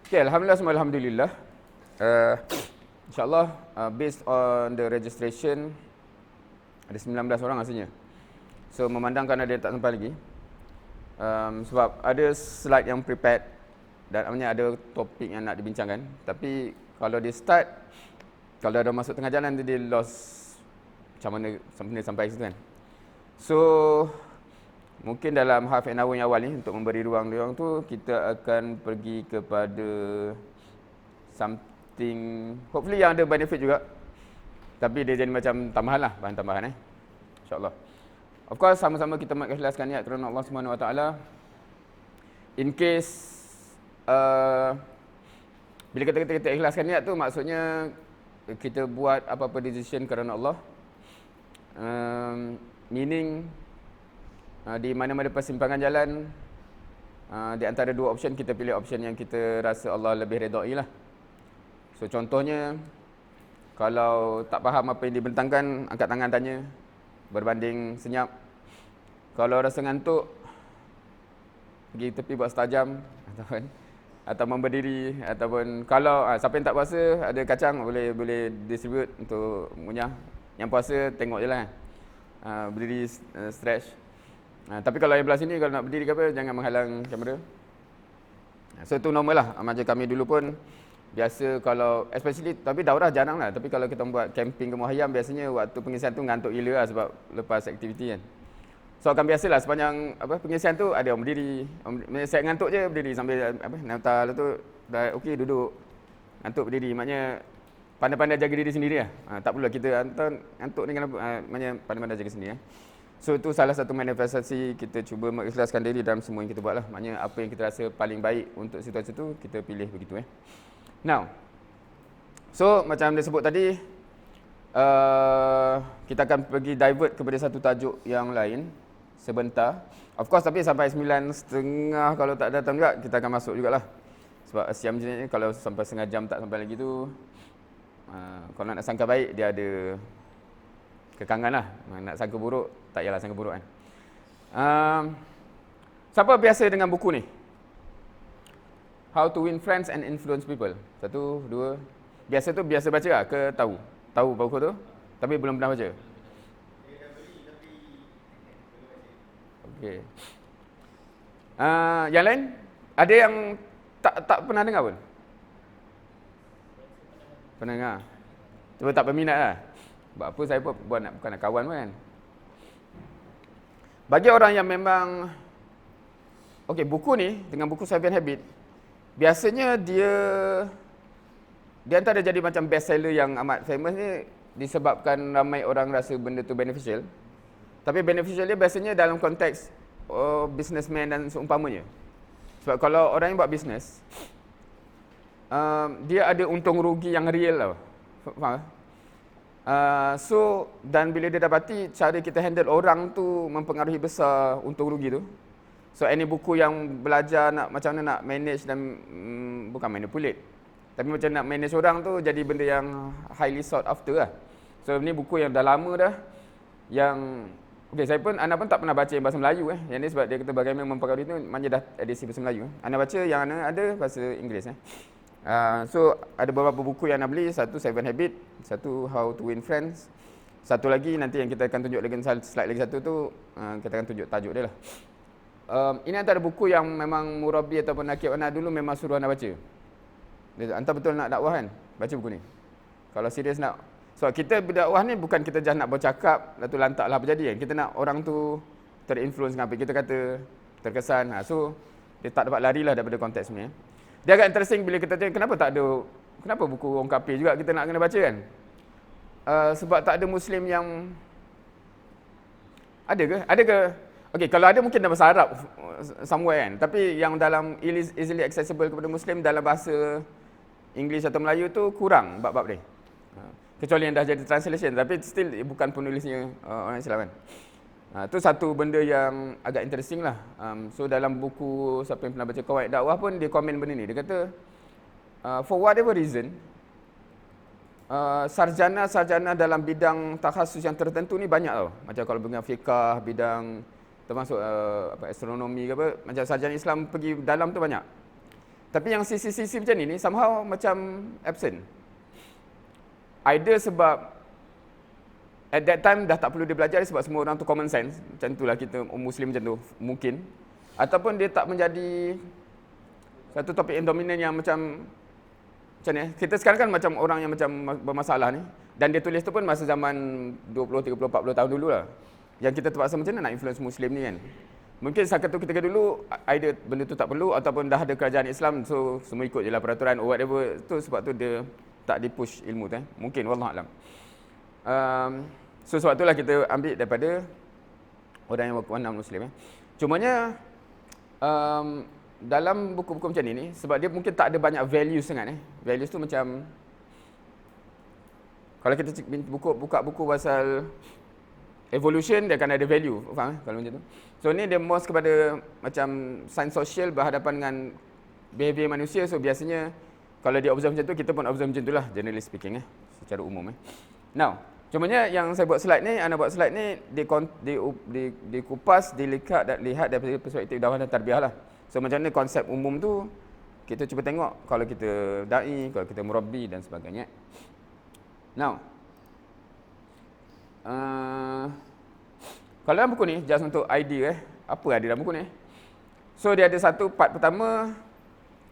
Okay, Alhamdulillah semua Alhamdulillah. Uh, InsyaAllah, based on the registration, ada 19 orang rasanya. So, memandangkan ada yang tak sampai lagi. Sebab ada slide yang prepared dan namanya ada topik yang nak dibincangkan. Tapi, kalau dia start, kalau dah masuk tengah jalan, dia lost macam mana sampai situ kan. So, mungkin dalam half an hour yang awal ni, untuk memberi ruang dia orang tu, kita akan pergi kepada something, hopefully yang ada benefit juga. Tapi dia jadi macam tambahan lah, bahan tambahan InsyaAllah. Of course, sama-sama kita mengikhlaskan niat kerana Allah SWT. In case, bila kita ikhlaskan niat tu, maksudnya kita buat apa-apa decision kerana Allah. Meaning, di mana-mana persimpangan jalan, di antara dua option, kita pilih option yang kita rasa Allah lebih redai lah. So, contohnya, kalau tak faham apa yang dibentangkan, angkat tangan tanya, berbanding senyap. Kalau rasa ngantuk, pergi tepi buat setengah jam, ataupun berdiri, ataupun kalau siapa yang tak puasa, ada kacang, boleh distribute untuk ngunyah. Yang puasa, tengok je lah. Berdiri, stretch. Tapi kalau yang belah sini, kalau nak berdiri ke apa, jangan menghalang kamera. So, itu normal lah. Macam kami dulu pun, biasa kalau, especially, tapi daurah jarang lah. Tapi kalau kita buat camping ke Muhayyam, biasanya waktu pengisian tu ngantuk gila lah sebab lepas aktiviti kan. So, akan biasalah sepanjang pengisian tu, ada orang berdiri. Saya ngantuk je, berdiri sambil naftar tu, dah okey, duduk. Ngantuk berdiri, maknanya pandai-pandai jaga diri sendiri lah. Tak perlu kita ngantuk ni kenapa, maknanya pandai-pandai jaga sendiri. So, itu salah satu manifestasi kita cuba mengikhlaskan diri dalam semua yang kita buat lah. Maknanya apa yang kita rasa paling baik untuk situasi itu, kita pilih begitu. Now, so macam dia sebut tadi, kita akan pergi divert kepada satu tajuk yang lain sebentar. Of course, tapi sampai 9:30 kalau tak datang juga, kita akan masuk jugalah. Sebab siam jenis ni, kalau sampai setengah jam tak sampai lagi tu, kalau nak sangka baik, dia ada kekangan lah. Nak sangka buruk, tak payahlah sangka buruk kan. Siapa biasa dengan buku ni? How to Win Friends and Influence People. 1, 2. Biasa tu biasa baca lah ke tahu? Tahu buku tu? Tapi belum pernah baca? Okey. Yang lain? Ada yang tak pernah dengar pun? Pernah dengar? Cuma tak berminat lah. Sebab apa saya pun bukan nak kawan pun kan. Bagi orang yang memang, okey, buku ni dengan buku 7 Habit, biasanya dia antara jadi macam best seller yang amat famous ni disebabkan ramai orang rasa benda tu beneficial. Tapi beneficial dia biasanya dalam konteks businessman dan seumpamanya. Sebab kalau orang yang buat bisnes, dia ada untung rugi yang real tau. Faham? So, dan bila dia dapati cara kita handle orang tu mempengaruhi besar untung rugi tu. So, ini buku yang belajar macam mana nak manage dan bukan manipulate. Tapi macam nak manage orang tu jadi benda yang highly sought after lah. So, ini buku yang dah lama dah. Yang, okay, Ana pun tak pernah baca yang bahasa Melayu. Yang ni sebab dia kata bagaimana mempengaruhi tu, maknanya dah edisi bahasa Melayu. Ana baca yang Ana ada bahasa Inggeris. So, ada beberapa buku yang Ana beli. Satu, 7 Habit. Satu, How to Win Friends. Satu lagi, nanti yang kita akan tunjuk lagi, slide lagi satu tu, kita akan tunjuk tajuk dia lah. Ini antara buku yang memang murabi ataupun nakib Ana dulu memang suruh Ana baca. Anta betul nak dakwah kan? Baca buku ni. Kalau serius nak. So, kita berdakwah ni bukan kita just nak bercakap, lepas tu lantaklah apa jadi kan. Kita nak orang tu terinfluence dengan apa kita kata, terkesan. So, dia tak dapat lari lah daripada konteks sebenarnya. Dia agak interesting bila kita tengok kenapa buku orang kafir juga kita nak kena baca kan? Sebab tak ada Muslim yang ada ke? Okey, kalau ada mungkin dalam bahasa Arab somewhere kan. Tapi yang dalam easily accessible kepada Muslim dalam bahasa English atau Melayu tu kurang bab-bab ni. Kecuali yang dah jadi translation, tapi still bukan penulisnya orang Islam kan. Itu satu benda yang agak interesting lah. So dalam buku siapa yang pernah baca Qawaid Dakwah pun dia komen benda ni. Dia kata for whatever reason, sarjana-sarjana dalam bidang takhasus yang tertentu ni banyak tau. Macam kalau bidang fiqah, bidang termasuk astronomi ke apa, macam sarjana Islam pergi dalam tu banyak. Tapi yang sisi-sisi macam ni somehow macam absent. Either sebab at that time dah tak perlu dia belajar sebab semua orang tu common sense. Macam itulah kita Muslim macam tu mungkin. Ataupun dia tak menjadi satu topik yang dominan yang macam ni. Kita sekarang kan macam orang yang macam bermasalah ni. Dan dia tulis tu pun masa zaman 20, 30, 40 tahun dulu lah. Yang kita terpaksa macam mana nak influence Muslim ni kan. Mungkin ketika dulu either benda tu tak perlu ataupun dah ada kerajaan Islam, so semua ikut je lah peraturan or whatever tu, sebab tu dia tak di-push ilmu tu. Mungkin, wallahualam. So sebab itulah kita ambil daripada orang yang berkuasa non-Muslim. Cumanya dalam buku-buku macam ni sebab dia mungkin tak ada banyak values sangat. Values tu macam kalau kita buka buku pasal evolution, dia akan ada value, faham kalau macam tu. So ni dia most kepada macam sains sosial berhadapan dengan behavior manusia. So biasanya kalau dia observe macam tu, kita pun observe macam tu lah, generally speaking secara umum. Now, cumanya yang saya buat slide ni, anda buat slide ni dikupas, lihat daripada perspektif dakwah dan tarbiyah lah. So macam mana konsep umum tu kita cuba tengok kalau kita dai, kalau kita murabbi dan sebagainya. Now, kalau dalam buku ni, just untuk idea apa ada dalam buku ni. So dia ada satu part pertama,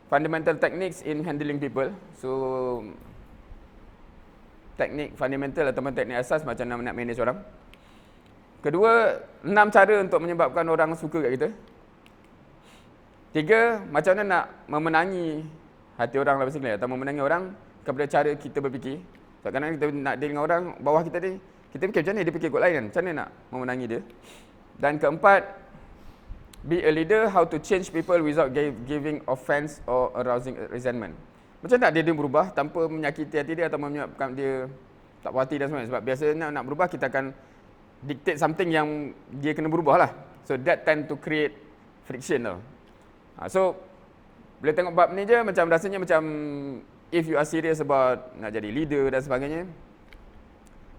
fundamental techniques in handling people. So teknik fundamental ataupun teknik asas macam nak manage orang. Kedua, 6 cara untuk menyebabkan orang suka kat kita. 3, macam mana nak memenangi hati orang lah basically, atau memenangi orang kepada cara kita berfikir. So kadang-kadang kita nak deal dengan orang bawah kita ni, kita fikir macam mana dia fikir kot lain kan, macam mana nak memenangi dia. Dan keempat, be a leader, how to change people without giving offense or arousing resentment. Macam tak dia berubah tanpa menyakiti hati dia atau menyebabkan dia tak puas hati dan sebagainya. Sebab biasanya nak berubah, kita akan dictate something yang dia kena berubah lah. So that tend to create friction tau. So boleh tengok bab ni je macam rasanya macam if you are serious about nak jadi leader dan sebagainya,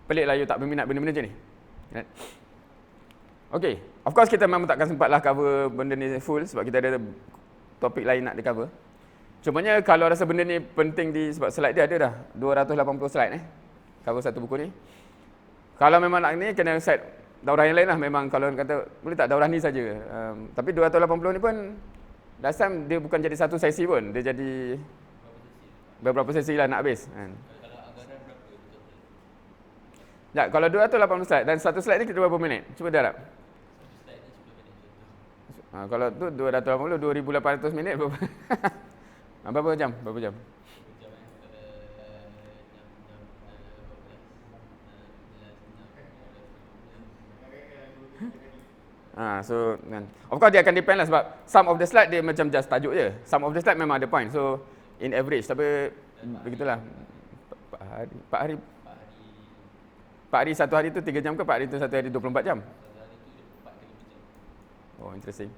peliklah you tak berminat benda-benda macam ni. Right? Okay, of course kita memang takkan sempatlah cover benda ni full sebab kita ada topik lain nak di cover. Cumanya kalau rasa benda ni penting sebab slide dia ada dah 280 slide cover satu buku ni. Kalau memang nak ni kena set daurah yang lain lah. Memang kalau kata boleh tak daurah ni saja. Tapi 280 ni pun last time dia bukan jadi satu sesi pun, dia jadi beberapa sesi lah nak habis kan. Ya, kalau 280 slide dan satu slide ni kita berapa minit? Cuba darab. Kalau tu 280 2800 minit berapa? Berapa jam? Berapa jam? So kan. Of course dia akan depend lah sebab some of the slide dia macam just tajuk je. Some of the slide memang ada point. So in average, tapi begitulah. 4 hari satu hari tu 3 jam ke 4 hari tu satu hari 24 jam? Oh, interesting.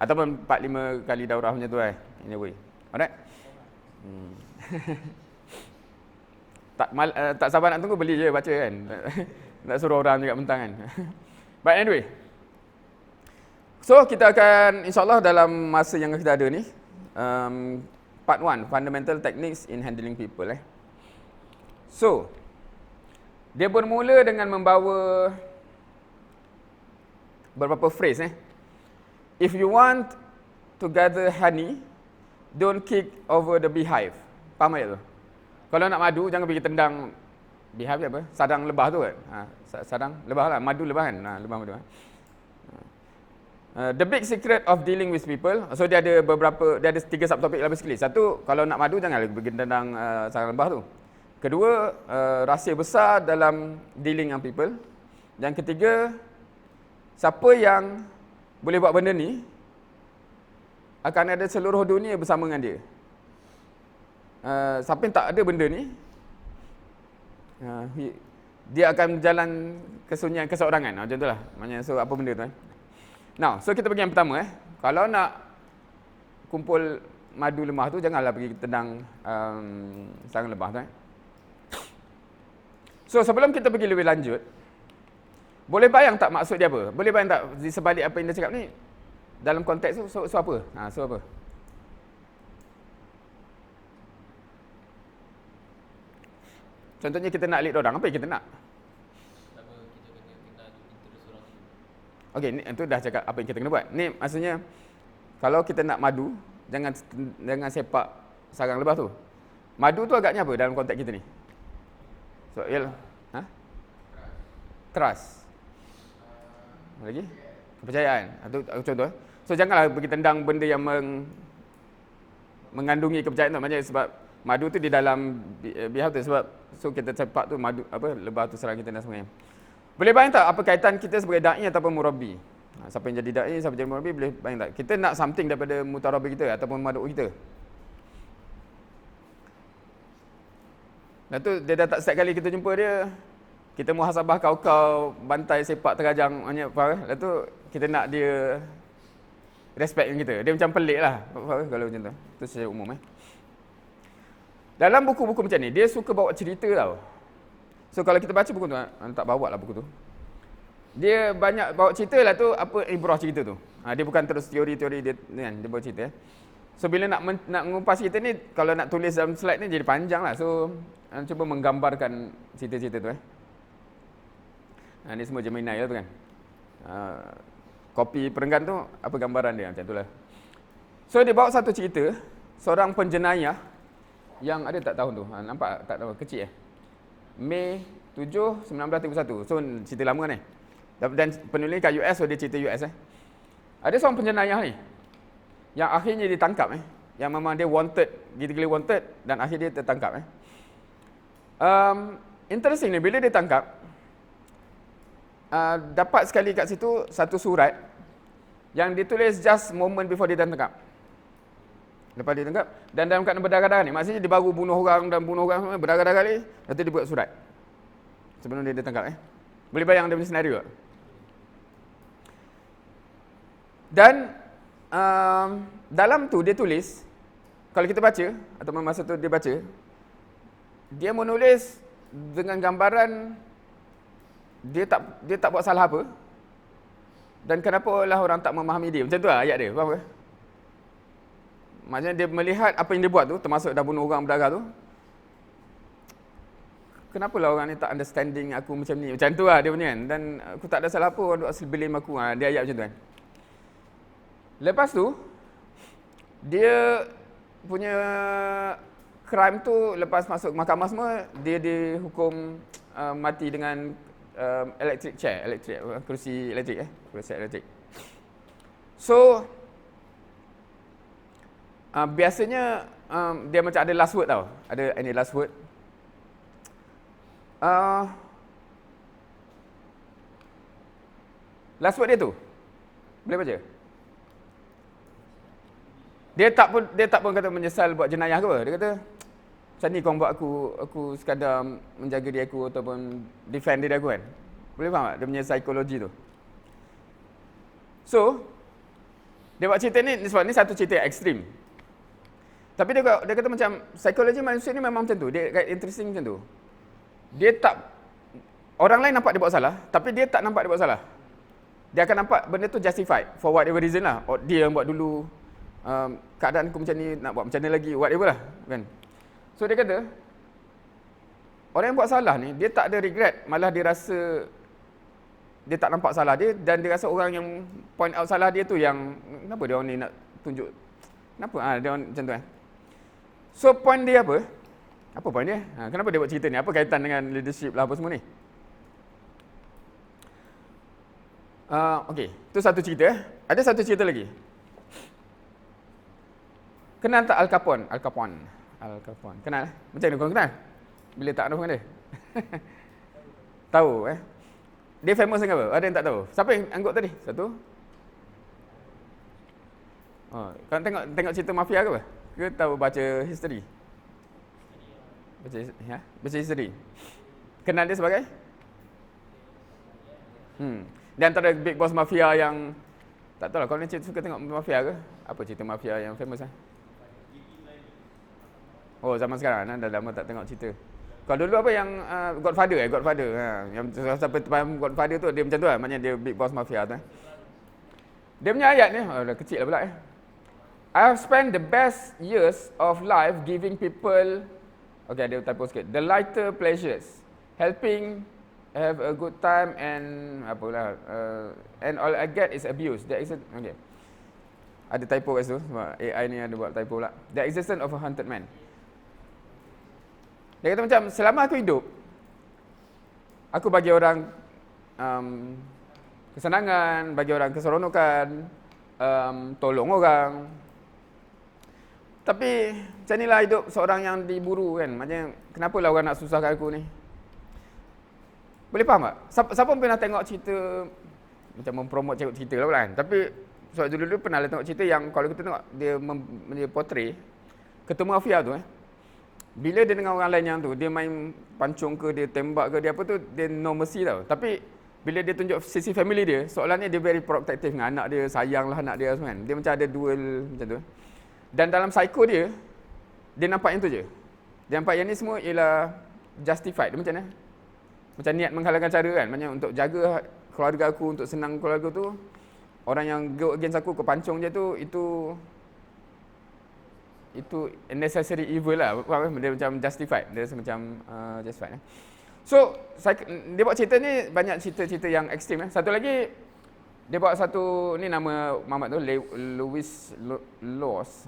Ataupun 4-5 kali daurah macam tu in a way. Alright? Tak sabar nak tunggu, beli je baca kan. Nak suruh orang juga mentang kan. But anyway. So kita akan insyaAllah dalam masa yang kita ada ni, part 1, fundamental techniques in handling people. So dia bermula dengan membawa beberapa phrase. If you want to gather honey, don't kick over the beehive. Faham ayat tu? Kalau nak madu, jangan pergi tendang beehive apa? Sadang lebah tu kan? Sadang lebah lah, madu lebah kan? Lebah madu. The big secret of dealing with people. So dia ada 3 subtopik lah basically. Satu, kalau nak madu jangan pergi tendang sarang lebah tu. Kedua, rahsia besar dalam dealing dengan people. Dan ketiga, siapa yang boleh buat benda ni akan ada seluruh dunia bersama dengan dia. Siapa yang tak ada benda ni, dia akan berjalan kesunyian keseorangan. Macam itulah. Maksudnya so apa benda tu Now, so kita pergi yang pertama Kalau nak kumpul madu lemah tu, janganlah pergi tendang sarang lebah tu So sebelum kita pergi lebih lanjut, boleh bayang tak maksud dia apa? Boleh bayang tak di sebalik apa yang dia cakap ni dalam konteks tu so apa? So apa? Contohnya kita nak lead orang, apa yang kita nak? Pertama kita kena kenal interest orang tu. Okey, ni itu dah cakap apa yang kita kena buat. Ni maksudnya kalau kita nak madu, jangan sepak sarang lebah tu. Madu tu agaknya apa dalam konteks kita ni? So, ialah trust. Apa lagi? Kepercayaan. Itu contoh. So janganlah pergi tendang benda yang mengandungi kepercayaan tu. Macam sebab madu tu di dalam bihau tu, sebab so kita sepak tu madu apa lebah tu serang kita dan sebagainya. Boleh bayang tak apa kaitan kita sebagai dai ataupun murabbi? Siapa yang jadi dai, siapa jadi murabbi, boleh bayang tak? Kita nak something daripada mutarabbi kita ataupun maduk kita. Lepas tu dia dah tak setiap kali kita jumpa dia, kita muhasabah kau bantai sepak terajang banyak apa. Lepas tu kita nak dia respect dengan kita. Dia macam pelik lah kalau macam tu. Itu secara umum Dalam buku-buku macam ni, dia suka bawa cerita tau. So kalau kita baca buku tu, tak bawa lah buku tu. Dia banyak bawa cerita lah tu, apa ibrah cerita tu. Dia bukan terus teori-teori dia kan, dia bawa cerita. So bila nak mengupas cerita ni, kalau nak tulis dalam slide ni jadi panjang lah. So cuba menggambarkan cerita-cerita tu ni semua Gemini lah tu kan. Kopi perenggan tu, apa gambaran dia, macam tu lah. So dia bawa satu cerita, seorang penjenayah yang ada tak tahun tu? Nampak tak tahu, kecil Mei 7, 1931. So cerita lama kan Dan penulis kat US, so dia cerita US Ada seorang penjenayah ni yang akhirnya ditangkap yang memang dia wanted, gila-gila wanted, dan akhirnya dia tertangkap Interesting ni, bila dia tangkap, dapat sekali kat situ satu surat yang ditulis just moment before dia tangkap. Lepas dia tangkap, dan dalam keadaan berdarah-darah ni, maksudnya dia baru bunuh orang dan bunuh orang, berdarah-darah ni, lepas tu dia buat surat sebelum dia ditangkap Boleh bayang dia punya senario tak? Dan dalam tu dia tulis, kalau kita baca, atau masa tu dia baca, dia menulis dengan gambaran dia tak buat salah apa, dan kenapa lah orang tak memahami dia. Macam tu lah ayat dia, faham ke? Maksudnya dia melihat apa yang dia buat tu, termasuk dah bunuh orang berdarah tu, kenapa lah orang ni tak understanding aku macam ni. Macam tu lah dia punya kan. Dan aku tak ada salah apa, orang duk blame aku. Dia ayat macam tu kan. Lepas tu, dia punya crime tu lepas masuk mahkamah semua, dia dihukum mati dengan electric chair, kursi elektrik kursi elektrik. So biasanya dia macam ada last word tau. Ada any last word. Last word dia tu, boleh baca? Dia tak pun kata menyesal buat jenayah ke apa. Dia kata, macam ni kau buat aku sekadar menjaga diri aku ataupun defend diri aku kan. Boleh faham tak? Dia punya psikologi tu. So, dia buat cerita ni, sebab ni satu cerita yang ekstrim. Tapi dia kata macam, psikologi manusia ni memang macam tu. Dia interesting macam tu. Dia tak, orang lain nampak dia buat salah, tapi dia tak nampak dia buat salah. Dia akan nampak benda tu justified for whatever reason lah. Dia yang buat dulu, keadaan aku macam ni, nak buat macam ni lagi, whatever lah kan. So dia kata, orang yang buat salah ni, dia tak ada regret, malah dia rasa dia tak nampak salah dia, dan dia rasa orang yang point out salah dia tu yang, kenapa dia orang ni nak tunjuk, kenapa dia orang macam tu So point dia apa? Apa point dia? Kenapa dia buat cerita ni? Apa kaitan dengan leadership lah apa semua ni? Okey, tu satu cerita. Ada satu cerita lagi. Kenal tak Al Capone? Kenal? Macam mana kau kenal? Bila tak ada dia? Tahu Dia famous dengan apa? Ada yang tak tahu? Siapa yang anggota tadi? Satu? Kau tengok cerita mafia ke apa? Ke tahu baca history? Baca history. Kenal dia sebagai? Di antara big boss mafia yang tak tahu lah, kau ni suka tengok mafia ke? Apa cerita mafia yang famous Oh, zaman sekarang dah lama tak tengok cerita. Kalau dulu apa yang Godfather yang sampai faham Godfather tu, dia macam tu lah, maknanya dia big boss mafia tu. Dia punya ayat ni, dah kecil lah pula I have spent the best years of life giving people Okay, ada typo sikit. The lighter pleasures. Helping, have a good time and apalah. And all I get is abuse. That is okay. Ada typo kat situ sebab AI ni ada buat typo pula. The existence of a haunted man. Dia kata macam, selama aku hidup, aku bagi orang kesenangan, bagi orang keseronokan, tolong orang. Tapi macam inilah hidup seorang yang diburu kan. Macam kenapalah orang nak susahkan aku ni? Boleh faham tak? Siapa pernah tengok cerita, macam mempromot cerita lah kan. Tapi sebab dulu-dulu pernah lah tengok cerita yang kalau kita tengok dia portray ketua mafia tu bila dia dengan orang lain yang tu, dia main pancung ke, dia tembak ke, dia apa tu, dia no mercy tau. Tapi bila dia tunjuk sisi family dia, seolahnya dia very protective dengan anak dia, sayanglah anak dia semua kan. Dia macam ada dual macam tu. Dan dalam psycho dia nampak yang tu je. Dia nampak yang ni semua ialah justified. Dia macam mana? Macam niat menghalangkan cara kan. Macam untuk jaga keluarga aku, untuk senang keluarga tu, orang yang go against aku, kepancung je tu, itu necessary evil lah. Dia macam justified. Dia macam justified. So, dia buat cerita ni banyak cerita-cerita yang ekstrim. Satu lagi, dia buat satu, ni nama Muhammad tu, Louis Laws.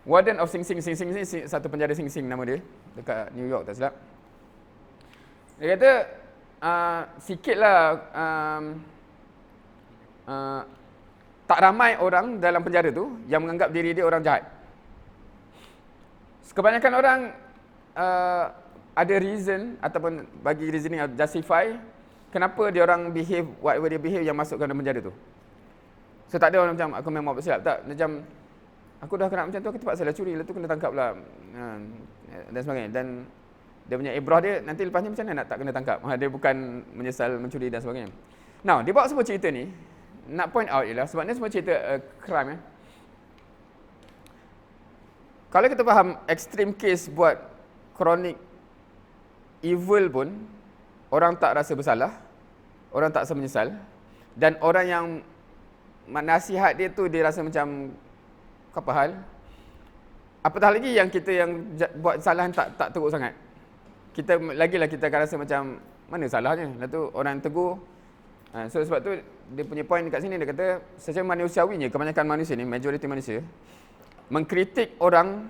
Warden of Sing Sing. Sing Sing ni satu penjara Sing Sing nama dia. Dekat New York, tak silap. Dia kata, sikitlah tak ramai orang dalam penjara tu yang menganggap diri dia orang jahat. Kebanyakan orang ada reason ataupun bagi reasoning justify kenapa dia orang behave whatever dia behave yang masuk ke dalam penjara tu. So tak ada orang macam aku memang buat silap, tak. Macam aku dah kena macam tu, aku terpaksa lah curi, lepas tu kena tangkap lah dan sebagainya. Dan dia punya ibrah dia nanti lepasnya macam mana nak tak kena tangkap. Dia bukan menyesal mencuri dan sebagainya. Now, dia bawa semua cerita ni nak point out ialah sebab ni semua cerita crime. Kalau kita faham extreme case buat chronic evil pun, orang tak rasa bersalah, orang tak rasa menyesal, dan orang yang nasihat dia tu dia rasa macam apa hal. Apatah lagi yang kita yang buat kesalahan tak teruk sangat. Kita lagilah kita akan rasa macam mana salahnya. Lepas tu orang tegur. So sebab tu dia punya point dekat sini dia kata secara manusiawinya kebanyakan manusia ni, majoriti manusia mengkritik orang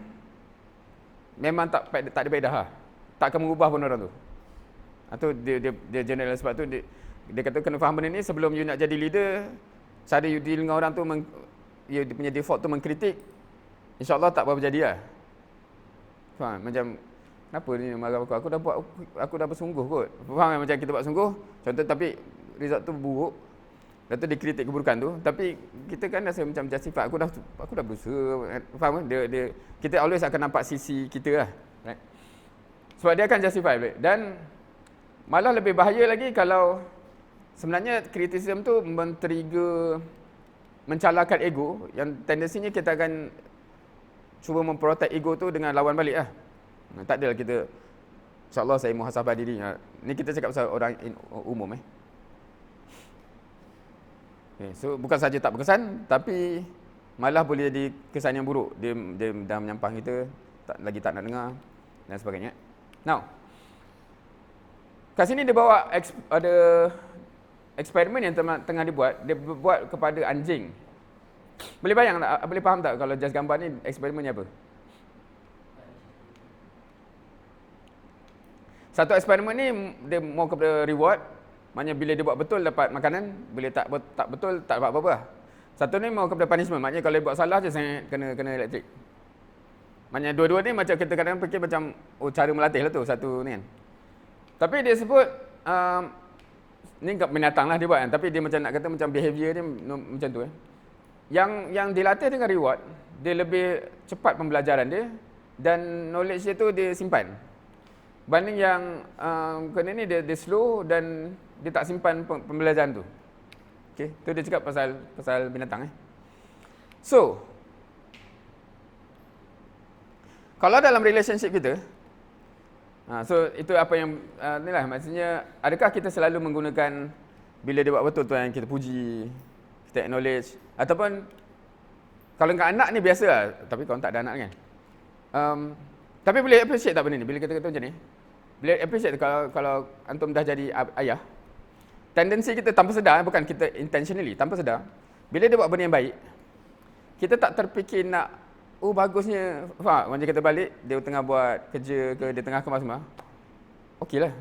memang tak ada faedah lah. Tak akan mengubah pun orang tu. Atau dia general sebab tu dia kata kena faham benda ni sebelum you nak jadi leader, cara you deal dengan orang tu dia punya default tu mengkritik, insya-Allah tak berapa jadi lah. Faham? Macam kenapa ni marah aku dah bersungguh kot. Faham macam kita buat sungguh, contoh tapi result tu buruk. Lepas tu dia kritik keburukan tu, tapi kita kan rasa macam justify, aku dah berusaha. Faham? Kita always akan nampak sisi kita lah. Right? Sebab dia akan justify balik. Dan malah lebih bahaya lagi kalau sebenarnya kritisism tu mencalakan ego, yang tendensinya kita akan cuba memprotect ego tu dengan lawan balik lah. Tak adalah kita, insya-Allah saya muhasabah diri. Ni kita cakap pasal orang umum Okay, so bukan saja tak berkesan, tapi malah boleh jadi kesan yang buruk. Dia dah menyampah kita, tak nak dengar dan sebagainya. Now, kat sini dia bawa ada eksperimen yang tengah dibuat. Dia buat kepada anjing. Boleh bayang tak? Boleh faham tak kalau just gambar ni eksperimennya apa? Satu eksperimen ni dia mau kepada reward. Maknanya bila dia buat betul dapat makanan, bila tak betul tak dapat apa-apa. Satu ni mau kepada punishment. Maknanya kalau dia buat salah je saya kena elektrik. Maknanya dua-dua ni macam kita kadang-kadang fikir macam cara melatih lah tu satu ni kan. Tapi dia sebut ni kat binatang lah dia buat kan, tapi dia macam nak kata macam behavior dia macam tu Yang dilatih dengan reward, dia lebih cepat pembelajaran dia dan knowledge dia tu dia simpan. Banding yang kena ni dia slow dan dia tak simpan pembelajaran tu. Okey, tu dia cakap pasal binatang So, kalau dalam relationship kita, so itu apa yang inilah maksudnya, adakah kita selalu menggunakan bila dia buat betul tu yang kita puji, kita acknowledge, ataupun kalau dengan anak ni biasa lah, tapi kalau tak ada anak kan. Tapi boleh appreciate tak benda ni? Bila kita kata macam ni, boleh appreciate kalau antum dah jadi ayah, tendensi kita tanpa sedar, bukan kita intentionally, tanpa sedar, bila dia buat benda yang baik, kita tak terfikir nak, oh bagusnya, faham? Macam kita balik, dia tengah buat kerja ke, dia tengah kemas rumah, okey lah.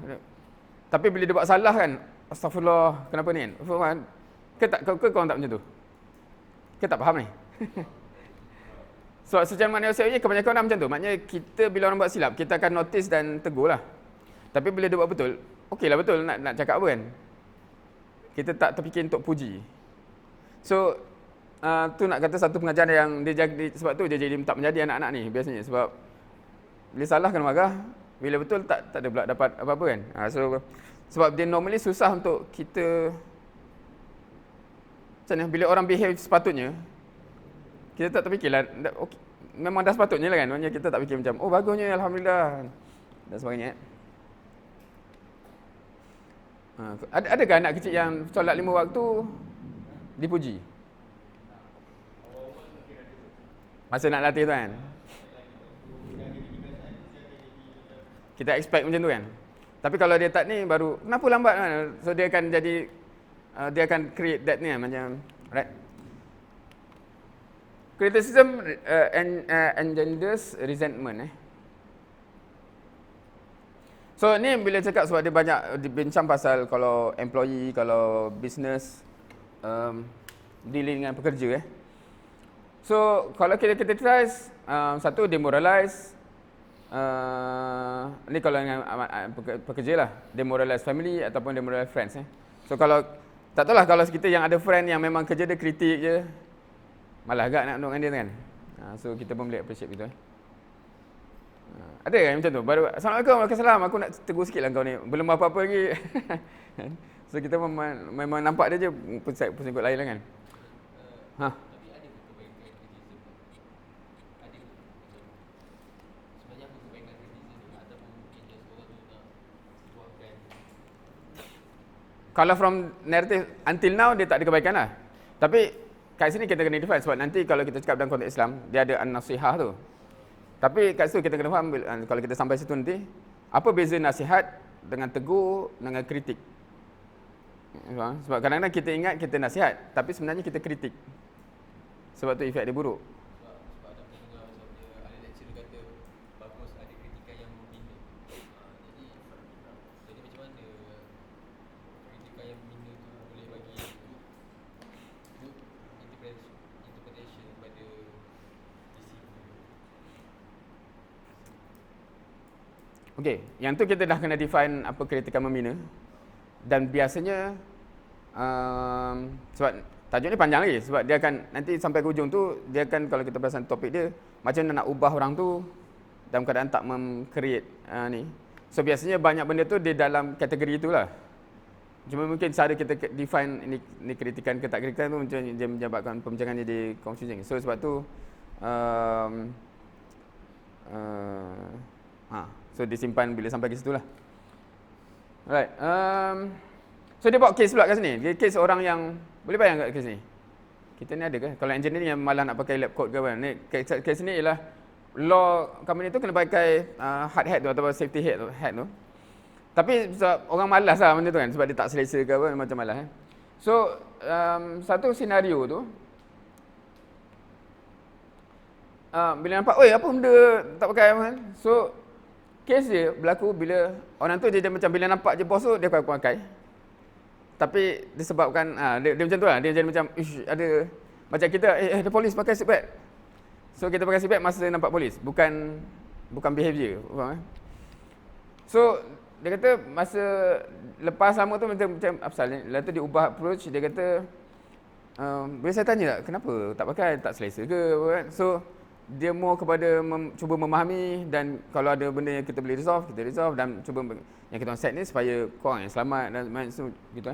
Tapi bila dia buat salah kan, astagfirullah, kenapa ni? Faham? Ke korang tak macam tu? Ke tak faham ni? So, secara manusia ni kebanyakan orang macam tu. Maknanya kita bila orang buat silap, kita akan notice dan tegur lah. Tapi bila dia buat betul, okey lah betul, nak cakap apa kan? Kita tak terfikir untuk puji. So, tu nak kata satu pengajaran yang dia jadi, sebab tu dia jadi tak menjadi anak-anak ni biasanya. Sebab bila salah kena marah, bila betul tak ada pula dapat apa-apa kan. So, sebab dia normally susah untuk kita, macam mana, bila orang behave sepatutnya, kita tak terfikirlah, okay, memang dah sepatutnya lah kan. Maksudnya kita tak fikir macam, oh bagusnya, alhamdulillah dan sebagainya. Adakah anak kecil yang solat 5 waktu dipuji? Masa nak latih tu kan, kita expect macam tu kan. Tapi kalau dia tak ni, baru kenapa lambat kan? So dia akan jadi, dia akan create that ni kan, macam, right? Criticism engenders resentment. So ni bila cakap sebab dia banyak dibincang pasal kalau employee, kalau business dealing dengan pekerja. So kalau kita tries, satu demoralize, ni kalau dengan pekerja lah, demoralize family ataupun demoralize friends. So kalau, tak tahulah kalau kita yang ada friend yang memang kerja dia kritik je, malah agak nak duduk dengan dia kan. So kita pun boleh appreciate gitu. Ada kan macam tu? Baru, Assalamualaikum, Waalaikumsalam, aku nak tegur sikit lah kau ni, belum apa-apa lagi. So kita memang nampak dia je pusing kot lain lah kan. Tapi ada kebaikan kriticism? Ada macam, sebenarnya apa kebaikan kriticism? Ataupun mungkin just orang tu nak luahkan? Kalau from narrative until now dia tak ada kebaikan lah. Tapi kat sini kita kena define, sebab nanti kalau kita cakap dalam konteks Islam, dia ada an-nasihah tu. Tapi kat situ kita kena faham, kalau kita sampai situ nanti, apa beza nasihat dengan tegur dengan kritik. Sebab kadang-kadang kita ingat kita nasihat, tapi sebenarnya kita kritik. Sebab tu efek dia buruk. Sebab ada pendengar macam dia, ada lecturer kata, bagus ada kritikan yang membina. Jadi macam mana kritikan yang membina tu boleh bagi good interpretation kepada disiplin? Okey, yang tu kita dah kena define apa kritikan membina. Dan biasanya, sebab tajuk ni panjang lagi, sebab dia akan, nanti sampai ke hujung tu, dia akan, kalau kita perasan topik dia, macam mana nak ubah orang tu dalam keadaan tak mem-create ni. So biasanya banyak benda tu di dalam kategori itulah. Cuma mungkin cara kita define ni kritikan ke tak kritikan tu, macam dia menyebabkan pembincangan jadi confusing. So sebab tu, so disimpan bila sampai ke situ lah. Alright. So dia bawa case pula kat sini. Dia case orang yang, boleh bayang kat case ni? Kita ni ada ke? Kalau engineer ni yang malah nak pakai lab coat ke apa? Ni case ni ialah law company tu kena pakai hard hat tu atau safety hat tu. Tapi sebab orang malas lah benda tu kan, sebab dia tak selesa ke apa, macam malas. So satu senario tu, bila nampak, oi apa benda tak pakai apa kan? So kes dia berlaku bila orang tu dia macam bila nampak je bos tu dia pakai. Tapi disebabkan dia macam tu lah, dia jadi macam ada macam kita ada polis pakai seatbelt. So kita pakai seatbelt masa nampak polis, bukan behavior, faham? So dia kata masa lepas lama tu macam apasal ni, lepas tu dia ubah approach, dia kata bila saya tanya tak kenapa tak pakai, tak selesa ke apa kan. So dia more kepada cuba memahami, dan kalau ada benda yang kita boleh resolve, kita resolve, dan cuba yang kita set ni supaya korang yang selamat dan so, gitu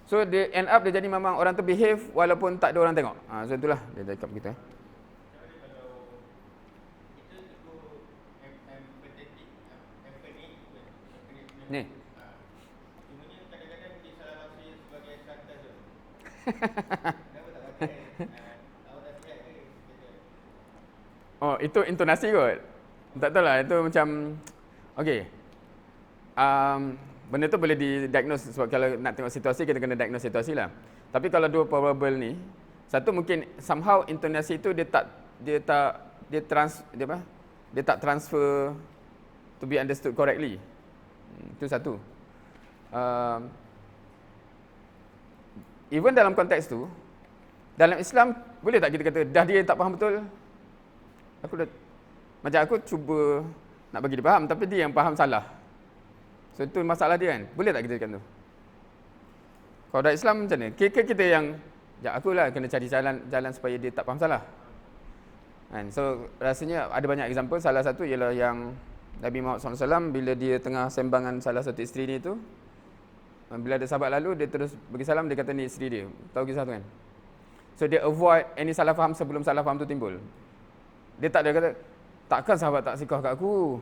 So dia end up dia jadi memang orang tu behave walaupun tak ada orang tengok. So itulah dia cakap begitu. Ni. Oh, itu intonasi kot. Tak tahu lah, itu macam okey. Benda tu boleh didiagnose sebab kalau nak tengok situasi kita kena diagnose situasi lah. Tapi kalau dua probable ni, satu mungkin somehow intonasi itu dia tak transfer to be understood correctly. Itu satu. Even dalam konteks tu, dalam Islam boleh tak kita kata dah dia tak faham betul? Aku cuba nak bagi dia faham tapi dia yang faham salah. So itu masalah dia kan. Boleh tak kita kata tu? Kalau dalam Islam macam mana? Kita yang akulah kena cari jalan supaya dia tak faham salah. Kan? So rasanya ada banyak example. Salah satu ialah yang Nabi Muhammad SAW bila dia tengah sembangan salah satu isteri ni tu, bila ada sahabat lalu dia terus bagi salam, dia kata ni isteri dia. Tahu kisah tu kan? So dia avoid any salah faham sebelum salah faham tu timbul. Dia tak ada kata takkan sahabat tak sikah kat aku.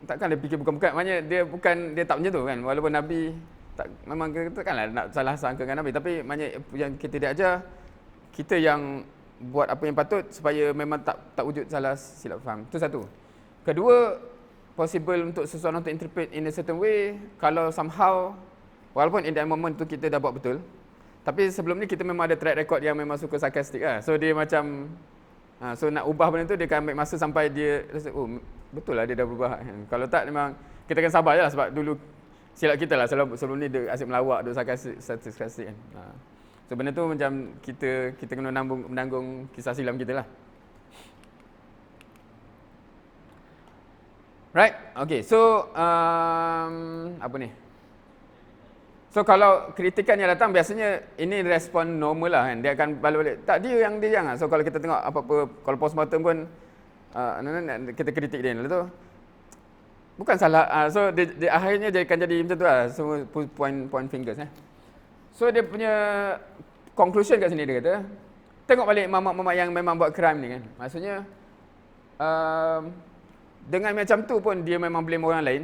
Takkan dia fikir bukan-bukan. Maknanya dia tak macam tu kan. Walaupun Nabi tak, memang kita takkanlah nak salah sangkakan Nabi, tapi maknanya yang kita diajar kita yang buat apa yang patut supaya memang tak wujud salah silap faham. Itu satu. Kedua, possible untuk seseorang to interpret in a certain way kalau somehow walaupun in that moment tu kita dah buat betul, tapi sebelum ni kita memang ada track record yang memang suka sarkastik lah. So dia macam so nak ubah benda tu dia akan ambil masa sampai dia rasa oh betul lah dia dah berubah. Kalau tak memang kita kena sabar je lah sebab dulu silap kita lah sebelum ni dia asyik melawak, dia sarkastik kan. So benda tu macam kita kena menanggung kisah silam kita lah. Right? Okay, so apa ni? So kalau kritikan yang datang biasanya ini respon normal lah kan. Dia akan balik-balik. Tak, dia yang So kalau kita tengok apa-apa, kalau postmortem pun kita kritik dia. Lalu tu bukan salah. So dia akhirnya dia akan jadi macam tu lah. Semua point fingers. So dia punya conclusion kat sini dia kata, tengok balik mamak-mamak yang memang buat crime ni kan. Maksudnya dengan macam tu pun dia memang blame orang lain.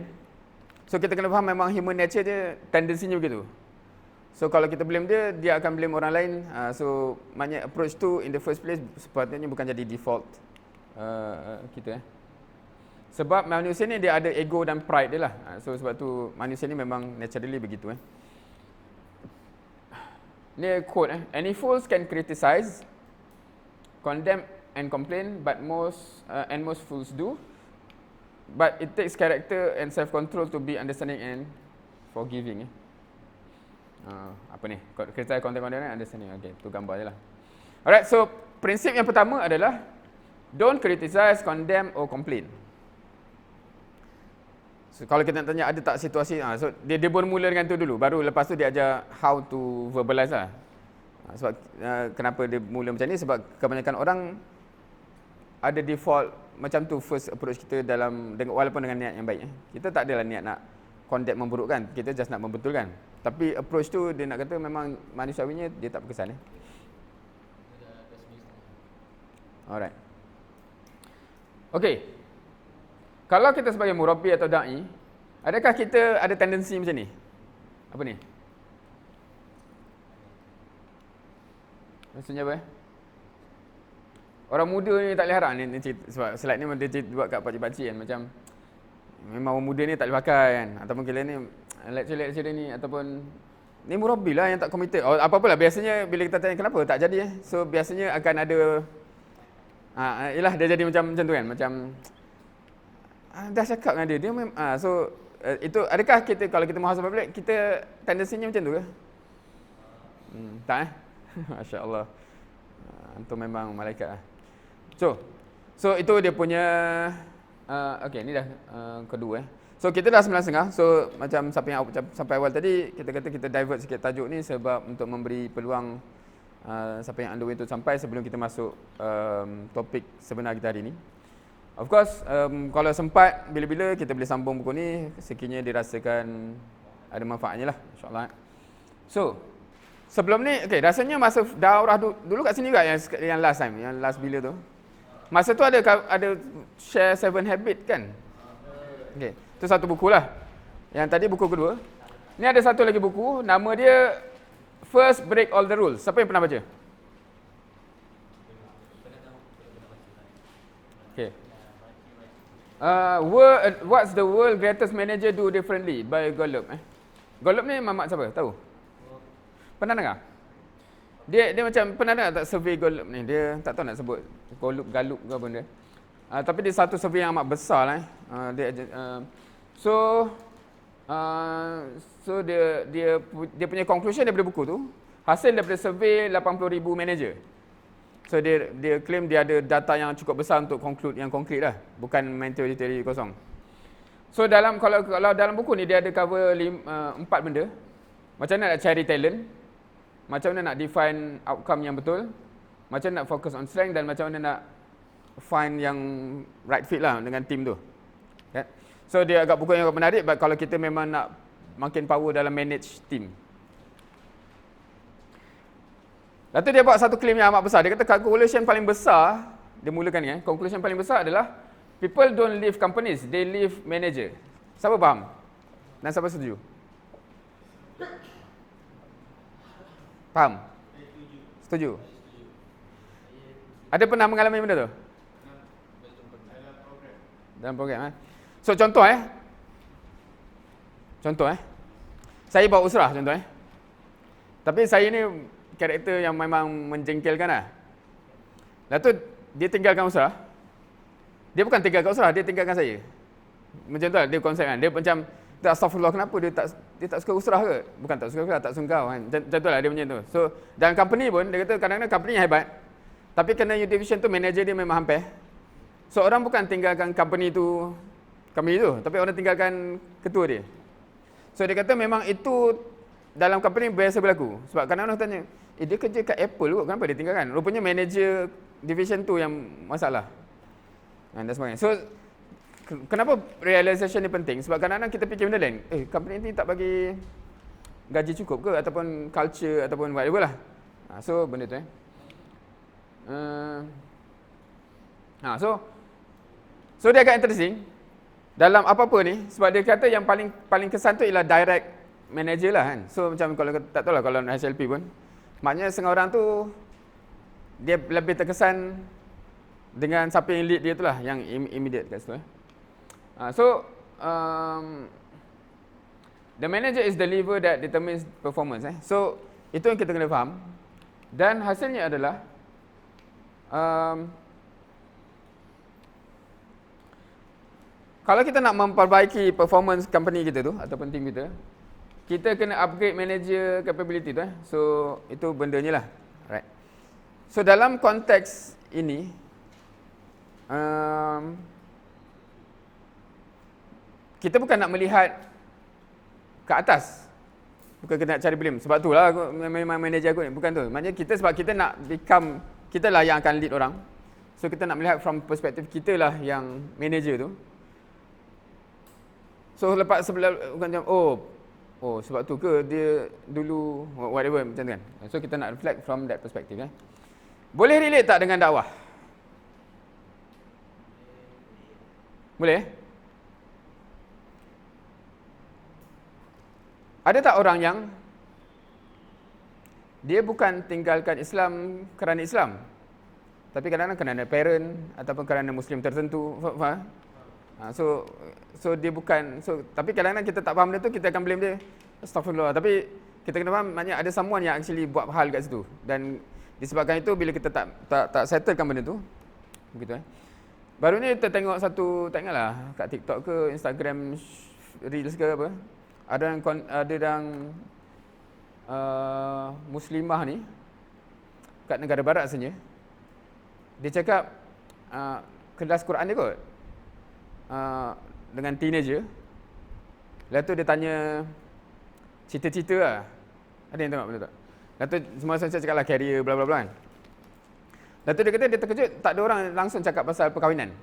So kita kena faham memang human nature dia tendensinya begitu. So kalau kita blame dia akan blame orang lain. So maknanya approach tu in the first place sepatutnya bukan jadi default kita. Sebab manusia ni dia ada ego dan pride dia lah. So sebab tu manusia ni memang naturally begitu. Ni quote any fools can criticize, condemn and complain, but most fools do. But it takes character and self-control to be understanding and forgiving. Apa ni? Criticize, condemn, understanding. Okay, tu gambar je lah. Alright, so prinsip yang pertama adalah don't criticize, condemn or complain. So kalau kita nak tanya ada tak situasi, so dia bermula dengan tu dulu, baru lepas tu dia ajar how to verbalize lah. Sebab kenapa dia mula macam ni? Sebab kebanyakan orang ada default macam tu first approach kita walaupun dengan niat yang baik. Kita tak adalah niat nak condemn memburukkan, kita just nak membetulkan. Tapi approach tu dia nak kata memang manusiawinya dia tak berkesan. Alright. Okay. Kalau kita sebagai murabbi atau da'i, adakah kita ada tendensi macam ni? Apa ni? Maksudnya apa? Orang muda ni tak boleh harap ni cerita, sebab slide ni dia buat kat pakcik-pakcik kan, macam memang orang muda ni tak boleh pakai kan, ataupun kira ni lecture ni, ataupun ni murabbi lah yang tak committed. Apa-apalah, biasanya bila kita tanya kenapa tak jadi so biasanya akan ada yelah dia jadi macam tu kan, macam dah cakap dengan dia so itu adakah kita kalau kita muhasabah balik kita tendensinya macam tu ke? Tak Masya-Allah. Antum memang malaikat lah. So itu dia punya okey ni dah kedua So kita dah 9.30. So macam sampai awal tadi kita kata kita divert sikit tajuk ni sebab untuk memberi peluang siapa yang underway tu sampai sebelum kita masuk topik sebenar kita hari ni. Of course, kalau sempat bila-bila kita boleh sambung buku ni sekiranya dirasakan ada manfaatnya lah, insya-Allah. So, sebelum ni okey, rasanya masa daurah dulu kat sini juga yang last time, yang last bila tu. Masa tu ada share 7 habit kan? Okey, tu satu buku lah. Yang tadi buku kedua. Ni ada satu lagi buku, nama dia First Break All the Rules. Siapa yang pernah baca? Okey. What's the world greatest manager do differently by Golub? Golub ni mamak siapa? Tahu? Pernah dengar? Dia macam pernah dengar tak survey Golub ni? Dia tak tahu nak sebut Golub Galup ke apa dia. Tapi dia satu survey yang amat besar lah. Dia punya conclusion daripada buku tu, hasil daripada survey 80,000 manager. So dia claim dia ada data yang cukup besar untuk conclude yang konkret lah, bukan main teori-teori kosong. So kalau dalam buku ni dia ada cover 4 benda. Macam mana nak cari talent, macam mana nak define outcome yang betul, macam mana nak focus on strength, dan macam mana nak find yang right fit lah dengan team tu. Okay. So dia agak buku yang agak menarik kalau kita memang nak makin power dalam manage team. Lepas tu dia buat satu claim yang amat besar. Dia kata conclusion paling besar, dia mulakan ni, conclusion paling besar adalah people don't leave companies, they leave manager. Siapa faham? Dan siapa setuju? Faham? Setuju? Ada pernah mengalami benda tu? Dalam program. So contoh saya bawa usrah contoh tapi saya ni karakter yang memang menjengkelkan lah. Lepas tu dia tinggalkan usrah. Dia bukan tinggalkan usrah, dia tinggalkan saya. Macam tu lah dia konsep kan. Dia macam astagfirullah, kenapa dia tak suka usrah ke? Bukan tak suka, tak sungkau kan. Macam tu lah dia macam tu. So dalam company pun dia kata kadang-kadang company hebat, tapi kena division tu manager dia memang hampir. So orang bukan tinggalkan company tu, tapi orang tinggalkan ketua dia. So dia kata memang itu dalam company biasa berlaku. Sebab kadang-kadang tanya, dia kerja kat Apple kot, kenapa dia tinggalkan? Rupanya manager division tu yang masalah. Dan sebagainya. So kenapa realization ni penting? Sebab kadang-kadang kita fikir benda lain. Company ni tak bagi gaji cukup ke? Ataupun culture, ataupun whatever lah. So benda tu So dia agak interesting dalam apa-apa ni, sebab dia kata yang paling kesan tu ialah direct manager lah kan. So macam kalau tak tahu lah kalau HLP pun, maknanya setengah orang tu dia lebih terkesan dengan siapa yang lead dia tu lah, yang immediate kat situ. The manager is the lever that determines performance. So itu yang kita kena faham. Dan hasilnya adalah kalau kita nak memperbaiki performance company kita tu ataupun team kita, kita kena upgrade manager capability tu. So itu bendanya lah. Right. So dalam konteks ini, kita bukan nak melihat ke atas, bukan kita nak cari blame. Sebab tu lah memang manager aku ni, bukan tu. Maknanya kita, sebab kita nak become, kita lah yang akan lead orang. So kita nak melihat from perspektif kita lah yang manager tu. So lepas sebelah bukan macam sebab tu ke dia dulu whatever macam tu kan. So kita nak reflect from that perspective. Boleh relate tak dengan dakwah? Boleh? Ada tak orang yang dia bukan tinggalkan Islam kerana Islam, tapi kadang-kadang kerana parent ataupun kerana Muslim tertentu, faham? So dia bukan, tapi kadang-kadang kita tak faham dia tu, kita akan blame dia, astagfirullah. Tapi kita kena faham, maknanya ada someone yang actually buat hal kat situ. Dan disebabkan itu, bila kita tak settlekan benda tu, begitu Baru ni kita tengok satu, tak ingatlah, kat TikTok ke Instagram Reels ke apa, ada yang Muslimah ni kat negara barat sebenarnya, dia cakap kelas Quran dia kot, dengan teenager. Lepas tu dia tanya cita-cita lah. Ada yang tengok benda tak? Lepas tu semua saya cakap lah career bla bla bla kan. Lepas tu dia kata dia terkejut, tak ada orang langsung cakap pasal perkahwinan.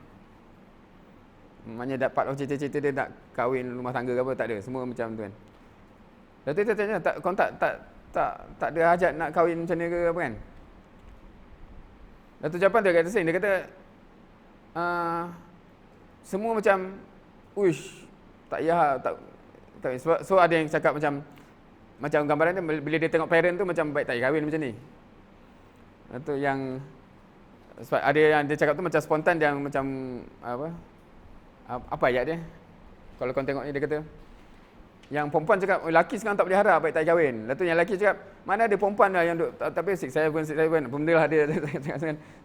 Maknanya part of cita-cita dia nak kahwin, rumah tangga ke apa, tak ada. Semua macam tu kan. Lepas tu dia tanya, kau tak ada hajat nak kahwin macam ni ke apa kan? Lepas tu jawapan dia kata sini, dia kata semua macam uish, tak payah tak kahwin. So ada yang cakap macam gambaran dia bila dia tengok parent tu macam baik tak payah kahwin macam ni. Lepas tu yang sebab ada yang dia cakap tu macam spontan, yang macam apa, Apa ayat dia? Kalau kau tengok ni dia kata, yang perempuan cakap, oh, lelaki sekarang tak boleh harap baik tak kahwin. Lepas tu yang lelaki cakap, mana ada perempuan lah yang duk, tak apa 6-7, benda lah dia.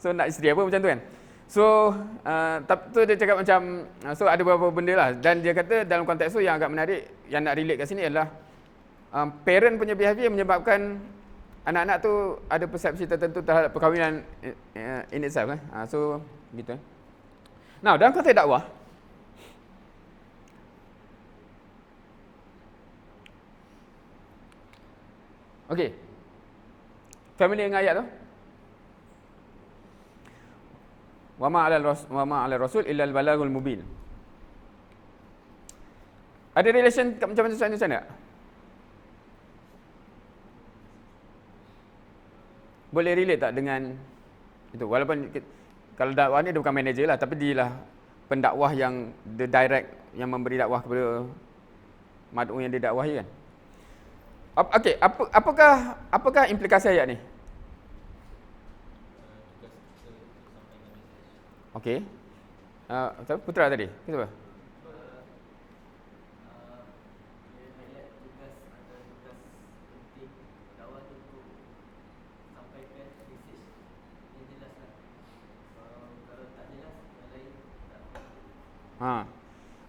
So nak isteri apa macam tu kan. So tu dia cakap macam, so ada beberapa benda lah. Dan dia kata dalam konteks tu yang agak menarik, yang nak relate kat sini adalah parent punya behavior menyebabkan anak-anak tu ada persepsi tertentu terhadap perkahwinan in itself. So gitu. Now dalam konteks dakwah, okey, family dengan ayat tu, wa ma 'ala rasul illa al-balagul mubin. Ada relation macam mana tak? Boleh relate tak dengan itu? Walaupun kalau dakwah ni dia bukan manager lah, tapi dia lah pendakwah yang the direct, yang memberi dakwah kepada mad'u yang didakwahi kan. Okey, apakah implikasi ayat ni? Okey. Putra tadi, kenapa?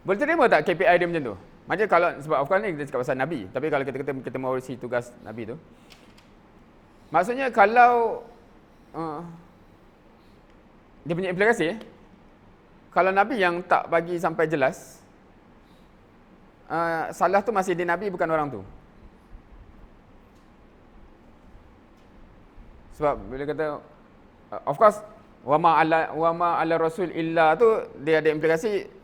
Boleh terima tak KPI dia macam tu? Macam kalau, sebab of course ni kita cakap pasal Nabi, tapi kalau kita mau isi tugas Nabi tu, maksudnya kalau dia punya implikasi, kalau Nabi yang tak bagi sampai jelas, salah tu masih di Nabi, bukan orang tu. Sebab bila kata, of course, wa ma 'ala rasul illa tu, dia ada implikasi.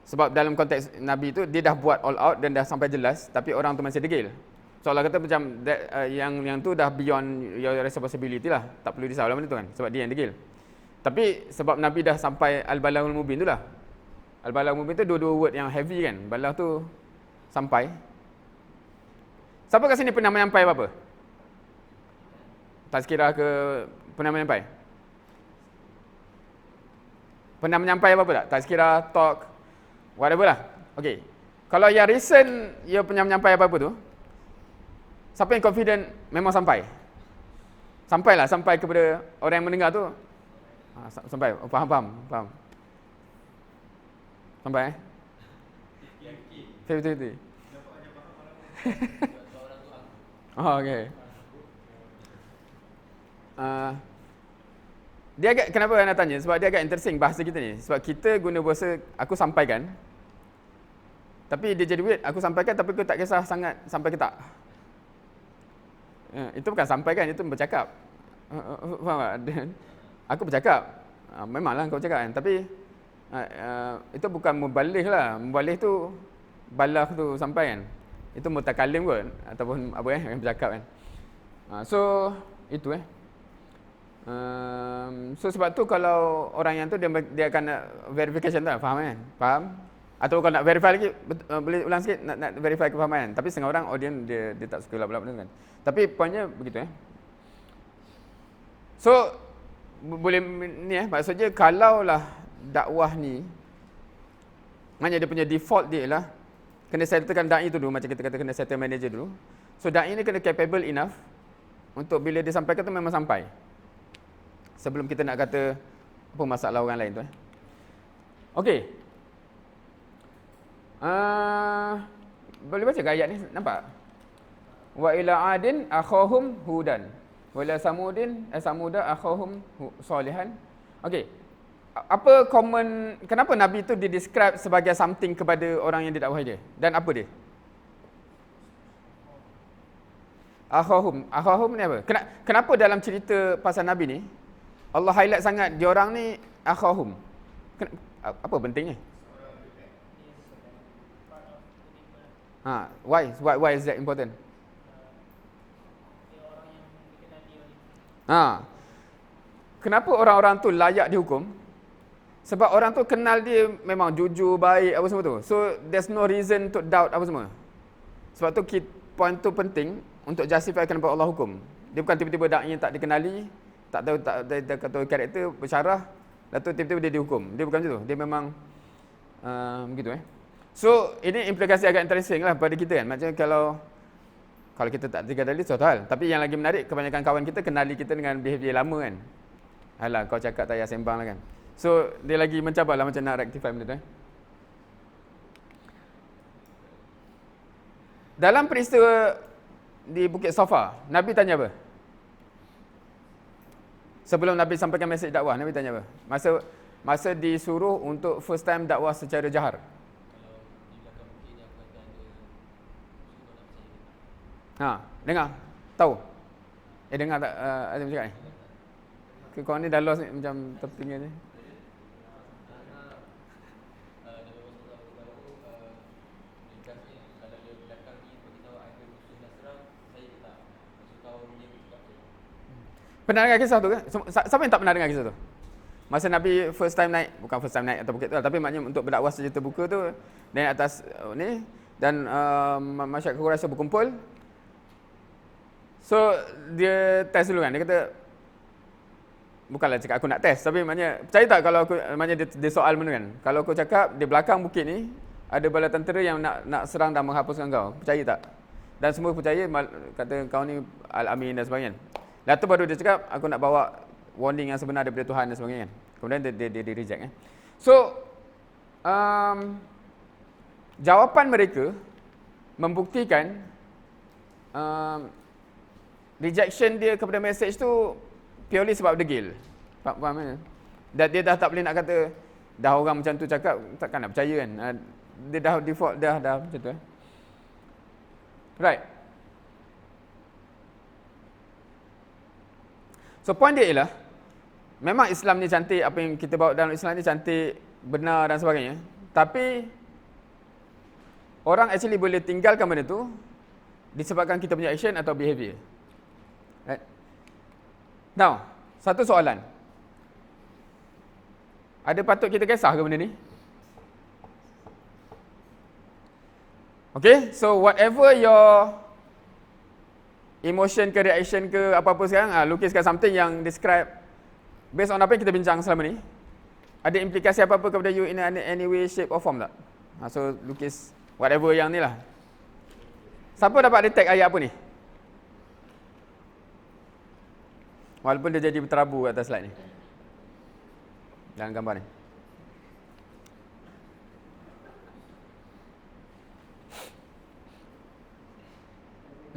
Sebab dalam konteks Nabi tu, dia dah buat all out dan dah sampai jelas, tapi orang tu masih degil. Seolah kata macam yang tu dah beyond your responsibility lah, tak perlu risau lah benda tu kan, sebab dia yang degil. Tapi sebab Nabi dah sampai al-balaghul mubin tu lah. Al-balaghul mubin tu dua word yang heavy kan. Balagh tu sampai. Siapa kat sini pernah menyampai apa-apa? Tazkirah ke pernah menyampai? Pernah menyampai apa-apa tak? Tazkirah, talk, whatever lah. Okey. Kalau yang recent ia pernah menyampai apa-apa tu, siapa yang confident memang sampai? Sampailah, sampai kepada orang yang mendengar tu. Sampai, faham. Sampai Yakin. 50-50. Oh, okey. Dia agak, kenapa anda tanya? Sebab dia agak interesting bahasa kita ni. Sebab kita guna bahasa aku sampaikan, tapi dia jadi weird, aku sampaikan tapi aku tak kisah sangat sampai ke tak. Itu bukan sampaikan, itu bercakap. Faham tak? Aku bercakap, memanglah kau cakap kan, tapi itu bukan muballigh lah. Muballigh tu, balagh tu sampai kan. Itu mutakalim kot, ataupun apa yang bercakap kan. So itu so sebab tu kalau orang yang tu dia akan nak verification tu, faham kan? Faham? Atau kalau nak verify lagi, boleh ulang sikit nak verify kefahaman. Tapi setengah orang audience dia tak suka lah benda kan. Tapi pointnya begitu So boleh ni maksudnya kalaulah dakwah ni, maknanya dia punya default dia lah kena settlekan dai tu dulu, macam kita kata kena settle manager dulu. So dai ni kena capable enough untuk bila dia sampaikan tu memang sampai. Sebelum kita nak kata apa masalah orang lain tu Okey. Boleh baca ke ayat ni? Nampak? Wa ila adin akhahum hudan. Wa ila samuda akhahum salihan. Okey. Apa common, kenapa Nabi tu di-describe sebagai something kepada orang yang didakwahi dia? Dan apa dia? Akhahum ni apa? Kenapa dalam cerita pasal Nabi ni Allah highlight sangat diorang ni akhahum? Apa pentingnya? Why is that important? Kenapa orang-orang tu layak dihukum? Sebab orang tu kenal dia memang jujur, baik, apa semua tu. So there's no reason to doubt apa semua. Sebab tu point tu penting untuk justify kenapa Allah hukum. Dia bukan tiba-tiba dai tak dikenali, tak tahu karakter, bersyarah, lepas tu tiba-tiba dia dihukum. Dia bukan macam tu. Dia memang Begitu So, ini implikasi agak interesting lah pada kita kan. Macam kalau kita tak tiga dalil, suatu hal. Tapi yang lagi menarik, kebanyakan kawan kita kenali kita dengan behavior lama kan. Alah, kau cakap tak payah sembang lah kan. So, dia lagi mencabar lah macam nak rectify benda tu Dalam peristiwa di Bukit Safa, Nabi tanya apa? Sebelum Nabi sampaikan mesej dakwah, Nabi tanya apa? Masa disuruh untuk first time dakwah secara jahar. Dengar? Tahu? Dengar tak Azim cakap ni? Kau ni dah lost ni, macam tertinggal ni. Pernah dengar kisah tu ke? Siapa yang tak pernah dengar kisah tu? Masa Nabi first time naik, bukan first time naik atas bukit tu, tapi maknanya untuk berdakwah secara terbuka tu, naik atas ni, dan masyarakat Quraisy berkumpul. So, dia test dulu kan, dia kata, bukanlah cakap aku nak test, tapi maknanya, percaya tak kalau aku, maknanya dia soal benda kan, kalau aku cakap, di belakang bukit ni, ada bala tentera yang nak serang dan menghapuskan kau, percaya tak? Dan semua percaya, kata kau ni Al-Amin dan sebagainya. Lepas tu baru dia cakap, aku nak bawa warning yang sebenar daripada Tuhan dan sebagainya kan. Kemudian dia reject So, jawapan mereka membuktikan rejection dia kepada message tu purely sebab degil. Faham kan? Dan dia dah tak boleh nak kata, dah orang macam tu cakap, takkan nak percaya kan. Dia dah default, dah macam tu Right. So, point dia ialah, memang Islam ni cantik, apa yang kita bawa dalam Islam ni cantik, benar dan sebagainya. Tapi, orang actually boleh tinggalkan benda tu disebabkan kita punya action atau behavior. Right? Now, satu soalan. Ada patut kita kisah ke benda ni? Okay, so whatever your emotion ke reaction ke apa-apa sekarang, lukiskan something yang describe based on apa yang kita bincang selama ni. Ada implikasi apa-apa kepada you in any way, shape or form tak? So, lukis whatever yang ni lah. Siapa dapat detect ayat apa ni? Walaupun dia jadi berterabu atas slide ni. Dalam gambar ni.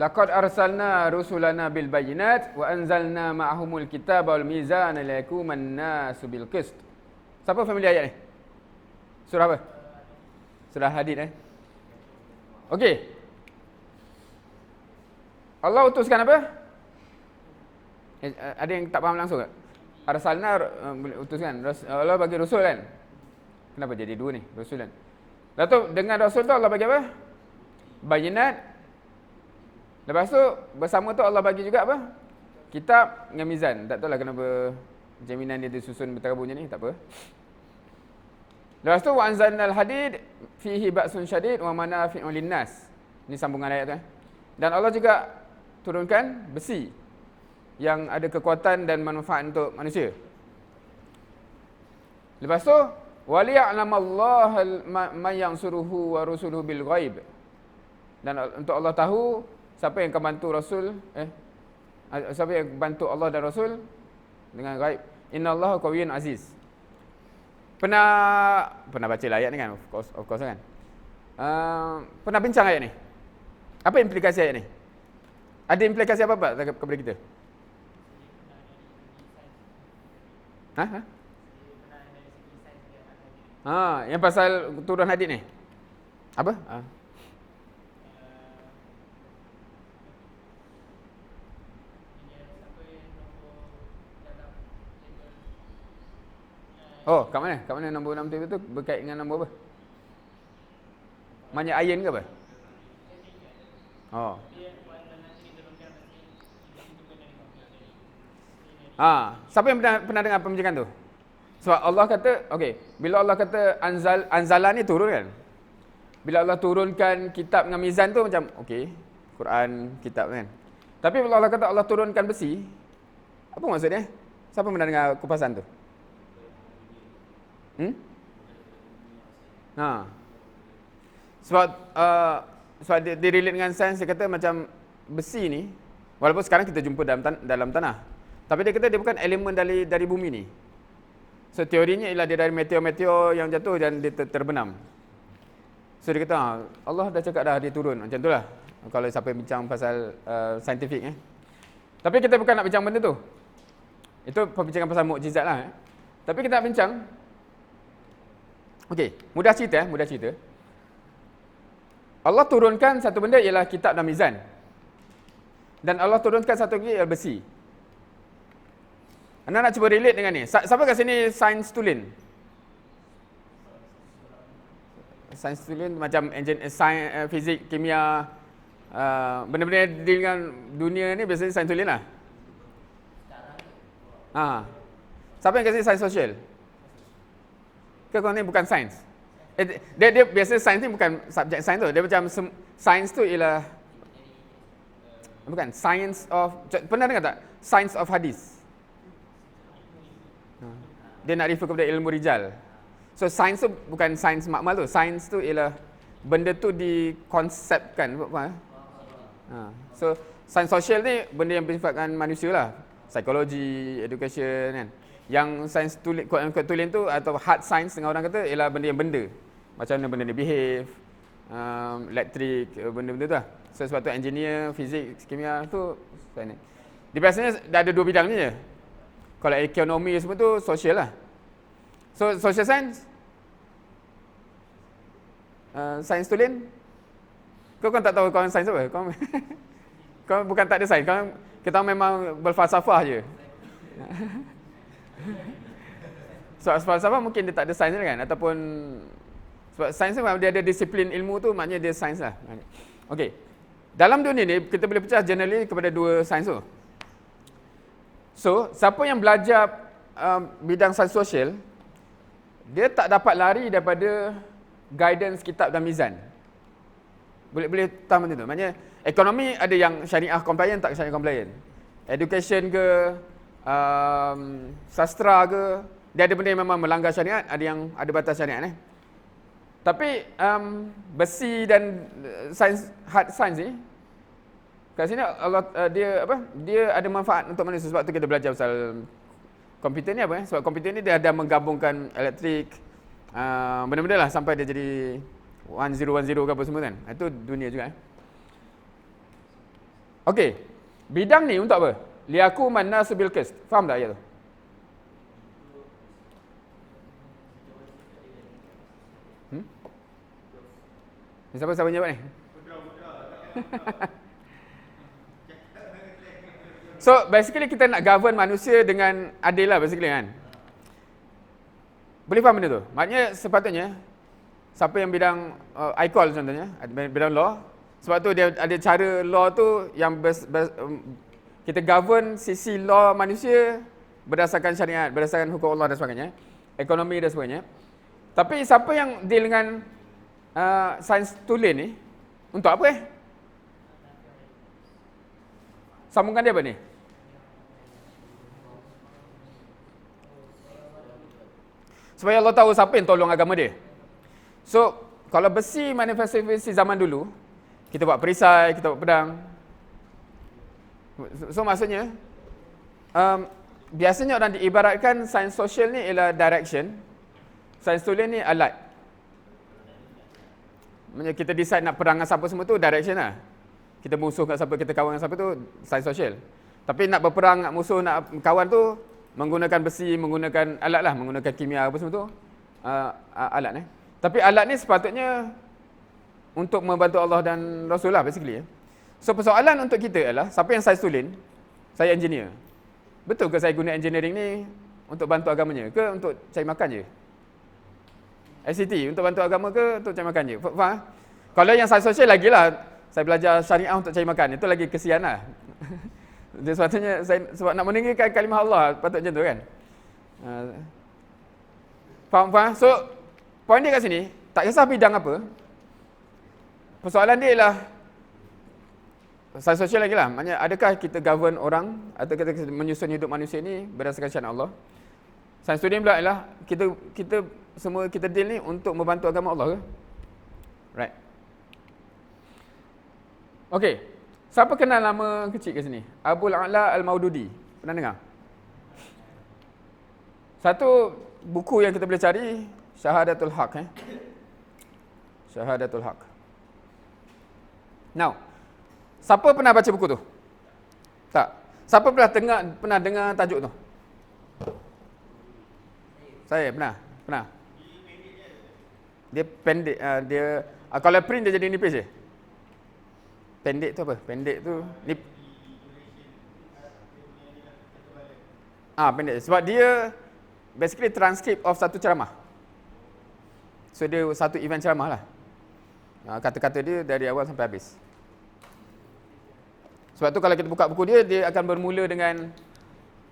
Laqad arsalna rusulana bil bayyinat wa anzalna ma'ahumul kitaba wal mizana liyakuman nasu bil qist. Siapa familiar ayat ni? Surah apa? Surah Hadid Okey. Allah utuskan apa? Ada yang tak faham langsung tak? Arsalna utuskan. Allah bagi rasul kan? Kenapa jadi dua ni? Rasul kan? Lepas tu dengan rasul tu Allah bagi apa? Bayyinat. Lepas tu bersama tu Allah bagi juga apa? Kitab dengan mizan. Tak tahulah kenapa jaminan dia disusun berteraburnya ni, tak apa. Lepas tu wa anzalnal hadid fihi ba'sun syadid wa manafi'un linnas. Ni sambungan ayat tu. Dan Allah juga turunkan besi yang ada kekuatan dan manfaat untuk manusia. Lepas tu waliya'lamallahu man yansuruhu wa rusuluhu bil ghaib. Dan untuk Allah tahu siapa yang akan bantu Rasul siapa yang bantu Allah dan Rasul dengan ghaib. Innallaha qawiyyun aziz. Pernah baca ayat ni kan, of course kan. Pernah bincang ayat ni. Apa implikasi ayat ni? Ada implikasi apa kepada kita? Yang pasal turun hadis ni. Apa? Oh, kat mana? Kat mana nombor 6 tu berkait dengan nombor apa? Banyak ayin ke apa? Oh. Siapa yang pernah dengar pembicaraan tu? Sebab Allah kata, okey, bila Allah kata anzalan ni turun kan? Bila Allah turunkan kitab dengan mizan tu macam, okey, Quran, kitab kan? Tapi bila Allah kata Allah turunkan besi, apa maksudnya? Siapa pernah dengar kupasan tu? Ha. Sebab dia relate dengan sains, dia kata macam besi ni, walaupun sekarang kita jumpa dalam tanah, tapi dia kata dia bukan elemen dari bumi ni. So teorinya ialah dia dari meteor-meteor yang jatuh dan dia terbenam. So dia kata Allah dah cakap dah dia turun, macam itulah kalau siapa yang bincang pasal saintifik. Tapi kita bukan nak bincang benda tu. Itu perbincangan pasal mukjizat lah. Tapi kita nak bincang, okey, mudah cerita. Allah turunkan satu benda ialah kitab dan mizan. Dan Allah turunkan satu lagi ialah besi. Anda nak cuba relate dengan ni. Siapa kat sini sains tulen? Sains tulen macam fizik, kimia, benda-benda dengan dunia ni biasanya sains tulen lah. Siapa yang kat sini sains sosial? Ke kau ni bukan sains? Dia biasa sains ni bukan subjek sains tu. Dia macam sains tu ialah bukan science of, pernah dengar tak? Science of hadis. Dia nak refer kepada ilmu rijal. So sains tu bukan sains makmal tu. Sains tu ialah benda tu dikonsepkan. So sains sosial ni benda yang bersifatkan manusia lah. Psikologi, education kan. Yang sains tulen tu atau hard science dengan orang kata ialah benda yang benda. Macam mana benda ni behave, elektrik, benda-benda tu lah. So sebab tu engineer, fizik, kimia tu dia biasanya dah ada dua bidang ni je. Kalau ekonomi semua tu sosial lah. So social science, sains tulen, kau kan tak tahu kau sains apa? Kau bukan tak ada sains, kita memang berfalsafah je. Sebab falsafah mungkin dia tak ada sains kan, ataupun sebab sains tu dia ada disiplin ilmu tu, maknanya dia sains lah. Okey. Dalam dunia ni kita boleh pecah generally kepada dua sains tu. So, siapa yang belajar bidang sains sosial, dia tak dapat lari daripada guidance kitab dan mizan. Boleh tahu benda tu. Maknanya ekonomi ada yang syariah compliant, tak syariah compliant. Education ke, sastra ke, dia ada benda yang memang melanggar syariat, ada yang ada batas syariat. Tapi besi dan hard science ni, kat sini Allah dia ada manfaat untuk manusia. Sebab tu kita belajar pasal komputer ni apa. Sebab komputer ni dia ada menggabungkan elektrik, benda-benda lah sampai dia jadi 1010 ke apa semua kan. Itu dunia juga. Okey, bidang ni untuk apa? Liyaku mannasu bil qist. Faham tak ayat tu? Siapa jawab ni? So basically kita nak govern manusia dengan adil lah basically kan. Boleh faham benda tu? Maknanya sepatutnya siapa yang bidang ICOL contohnya, bidang law, sebab tu dia ada cara law tu yang kita govern sisi law manusia berdasarkan syariat, berdasarkan hukum Allah dan sebagainya, ekonomi dan sebagainya. Tapi siapa yang deal dengan sains tulen ni untuk apa sambungan dia apa ni? Supaya Allah tahu siapa yang tolong agama dia. So, kalau besi manufakturasi zaman dulu, kita buat perisai, kita buat pedang. So, maksudnya, biasanya orang diibaratkan sains sosial ni ialah direction, sains tulen ni alat. Maksudnya kita decide nak perang dengan siapa semua tu direction lah. Kita musuh kat siapa, kita kawan dengan siapa tu sains sosial. Tapi nak berperang, nak musuh, nak kawan tu menggunakan besi, menggunakan alat lah, menggunakan kimia apa semua tu alat. Tapi alat ni sepatutnya untuk membantu Allah dan Rasul lah basically. So persoalan untuk kita adalah siapa yang sains tulen, saya engineer. Betul ke saya guna engineering ni untuk bantu agamanya ke untuk cari makan je? ICT untuk bantu agama ke untuk cari makan je? Faham? Kalau yang sains sosial lagi lah, saya belajar syariah untuk cari makan, itu lagi kesian lah. Dia sepatutnya sebab nak meninggikan kalimah Allah, patut macam tu kan. Faham? So poin dia kat sini, tak kisah bidang apa, persoalan dia ialah sains sosial lagi lah. Maknanya adakah kita govern orang atau kita menyusun hidup manusia ni berdasarkan syariat Allah? Sains tulen pula ialah kita semua kita deal ni untuk membantu agama Allah ke? Right. Okey. Siapa kenal nama kecil kat sini? Abul A'la Al-Maududi. Pernah dengar? Satu buku yang kita boleh cari, Syahadatul Haq. Syahadatul Haq. Now, siapa pernah baca buku tu? Tak. Siapa pernah dengar tajuk tu? Saya pernah. Dia pendek, kalau print dia jadi nipis je. Pendek tu apa? Pendek tu pendek. Sebab dia basically transcript of satu ceramah. So dia satu event ceramah lah. Kata-kata dia dari awal sampai habis. Sebab tu kalau kita buka buku dia, dia akan bermula dengan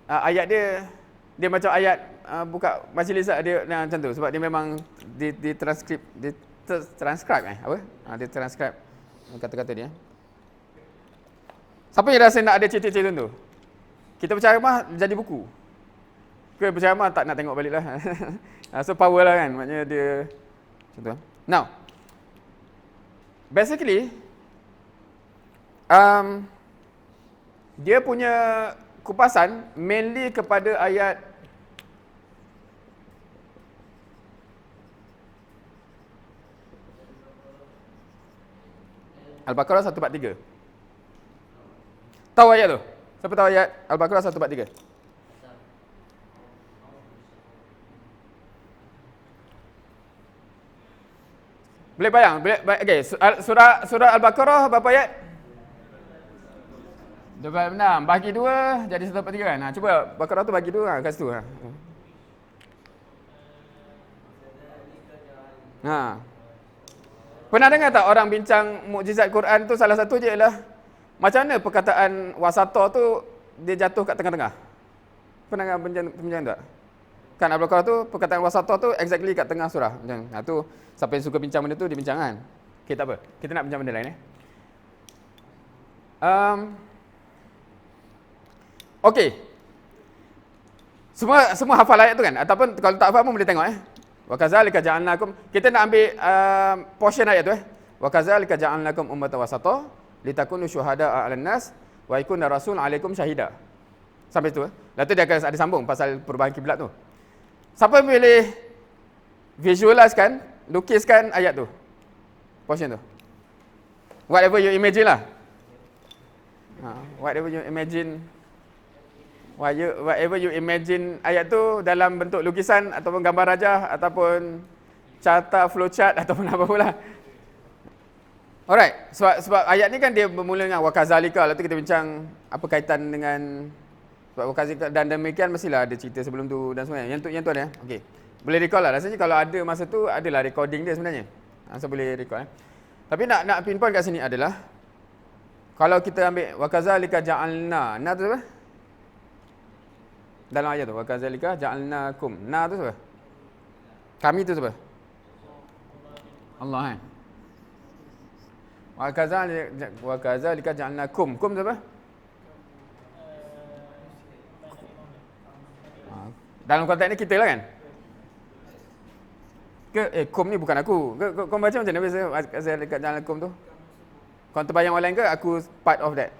ayat dia macam ayat buka majlis dia macam tu. Sebab dia memang di transcript, dia transcribe dia transcribe kata-kata dia. Siapa yang rasa nak ada cerita-cerita tu? Kita berceramah jadi buku. Ke berceramah tak nak tengok balik lah. So power lah kan. Maknanya dia macam tu. Now, basically, dia punya kupasan mainly kepada ayat Al-Baqarah 143. Tahu ayat tu? Siapa tahu ayat Al-Baqarah 143? Boleh bayang? Okey, surah Al-Baqarah berapa ayat? 26. Bagi 2 jadi 143 kan? Cuba Baqarah tu bagi 2 kat situ. Pernah dengar tak orang bincang mukjizat Quran tu, salah satu je ialah macam mana perkataan wasata tu dia jatuh kat tengah-tengah. Pernah dengar perbincangan tak? Kan Al-Baqarah tu perkataan wasata tu exactly kat tengah surah. Macam tu siapa yang suka bincang benda tu dia bincang kan. Okey, tak apa. Kita nak bincang benda lain Okey. Semua hafal ayat tu kan? Ataupun kalau tak hafal pun boleh tengok Wa kadzalika ja'alnakum. Kita nak ambil portion ayat tu Wa kadzalika ja'alnakum ummatan wasata litakunu syuhada'a 'alan nas wa yakuna rasul 'alaikum syahida. Sampai tu Lepas tu dia akan ada sambung pasal perubahan kiblat tu. Siapa boleh visualizekan, lukiskan ayat tu? Portion tu. Whatever you imagine lah. Whatever you imagine ayat tu dalam bentuk lukisan ataupun gambar rajah ataupun carta flowchart ataupun apa pula. Alright, sebab ayat ni kan dia bermula dengan wa kadzalika. Lepas tu kita bincang apa kaitan dengan sebab wa kadzalika dan demikian mestilah ada cerita sebelum tu dan sebenarnya. Yang tu ada Okey. Boleh recall lah. Rasanya kalau ada masa tu adalah recording dia sebenarnya. So boleh recall Tapi nak pinpoint kat sini adalah kalau kita ambil wa kadzalika ja'alna, tu apa? Dalam ayat tu wa kadzalika ja'alnakum. Tu apa? Kami tu apa? Allah Wa kadzalika ja'alnakum. Kum tu apa? Dalam konteks ni kita lah kan? Kum ni bukan aku. Kau baca macam mana biasa wa kadzalika ja'alnakum tu? Kau terbayang orang lain ke aku part of that?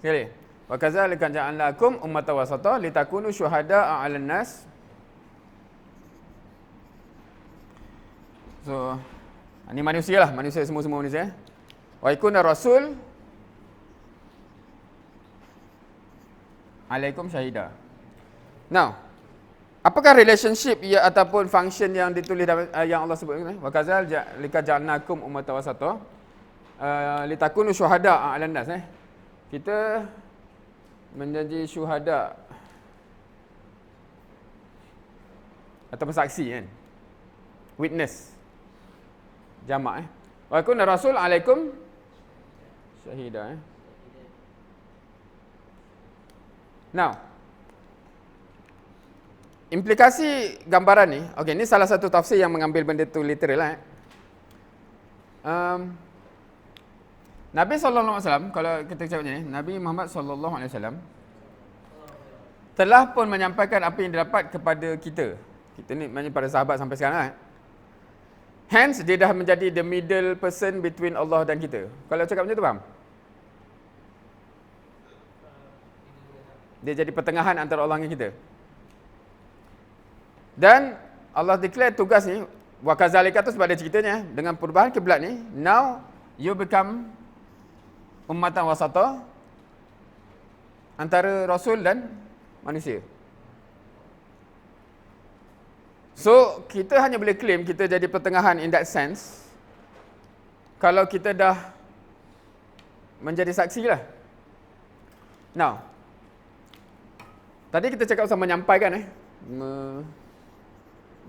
Sekali. Wa kadzalika ja'alnakum ummatan wasata litakunu syuhada'a 'alan nas. So, ni manusia lah, manusia semua manusia. Wa yakuna rasul alaikum syahida. Now, apakah relationship ataupun function yang ditulis dalam yang Allah sebut ni? Wa kadzalika ja'alnakum ummatan wasata litakunu syuhada'a 'alan nas Kita menjadi syuhada ataupun saksi kan. Witness. Jamak Wa yakuna rasul alaikum syahida Now, implikasi gambaran ni, okey, ni salah satu tafsir yang mengambil benda tu literal lah. Nabi SAW, kalau kita cakap ni, Nabi Muhammad SAW, telah pun menyampaikan apa yang dia dapat kepada kita. Kita ni maknanya para sahabat sampai sekarang lah. Hence, dia dah menjadi the middle person between Allah dan kita. Kalau cakap macam tu, faham? Dia jadi pertengahan antara Allah dengan kita. Dan Allah declare tugas ni, wa kazalika tu sebab ada ceritanya, dengan perubahan kiblat ni, now you become ummatan wasata antara Rasul dan manusia. So, kita hanya boleh claim kita jadi pertengahan in that sense kalau kita dah menjadi saksi lah. Now, tadi kita cakap pasal menyampaikan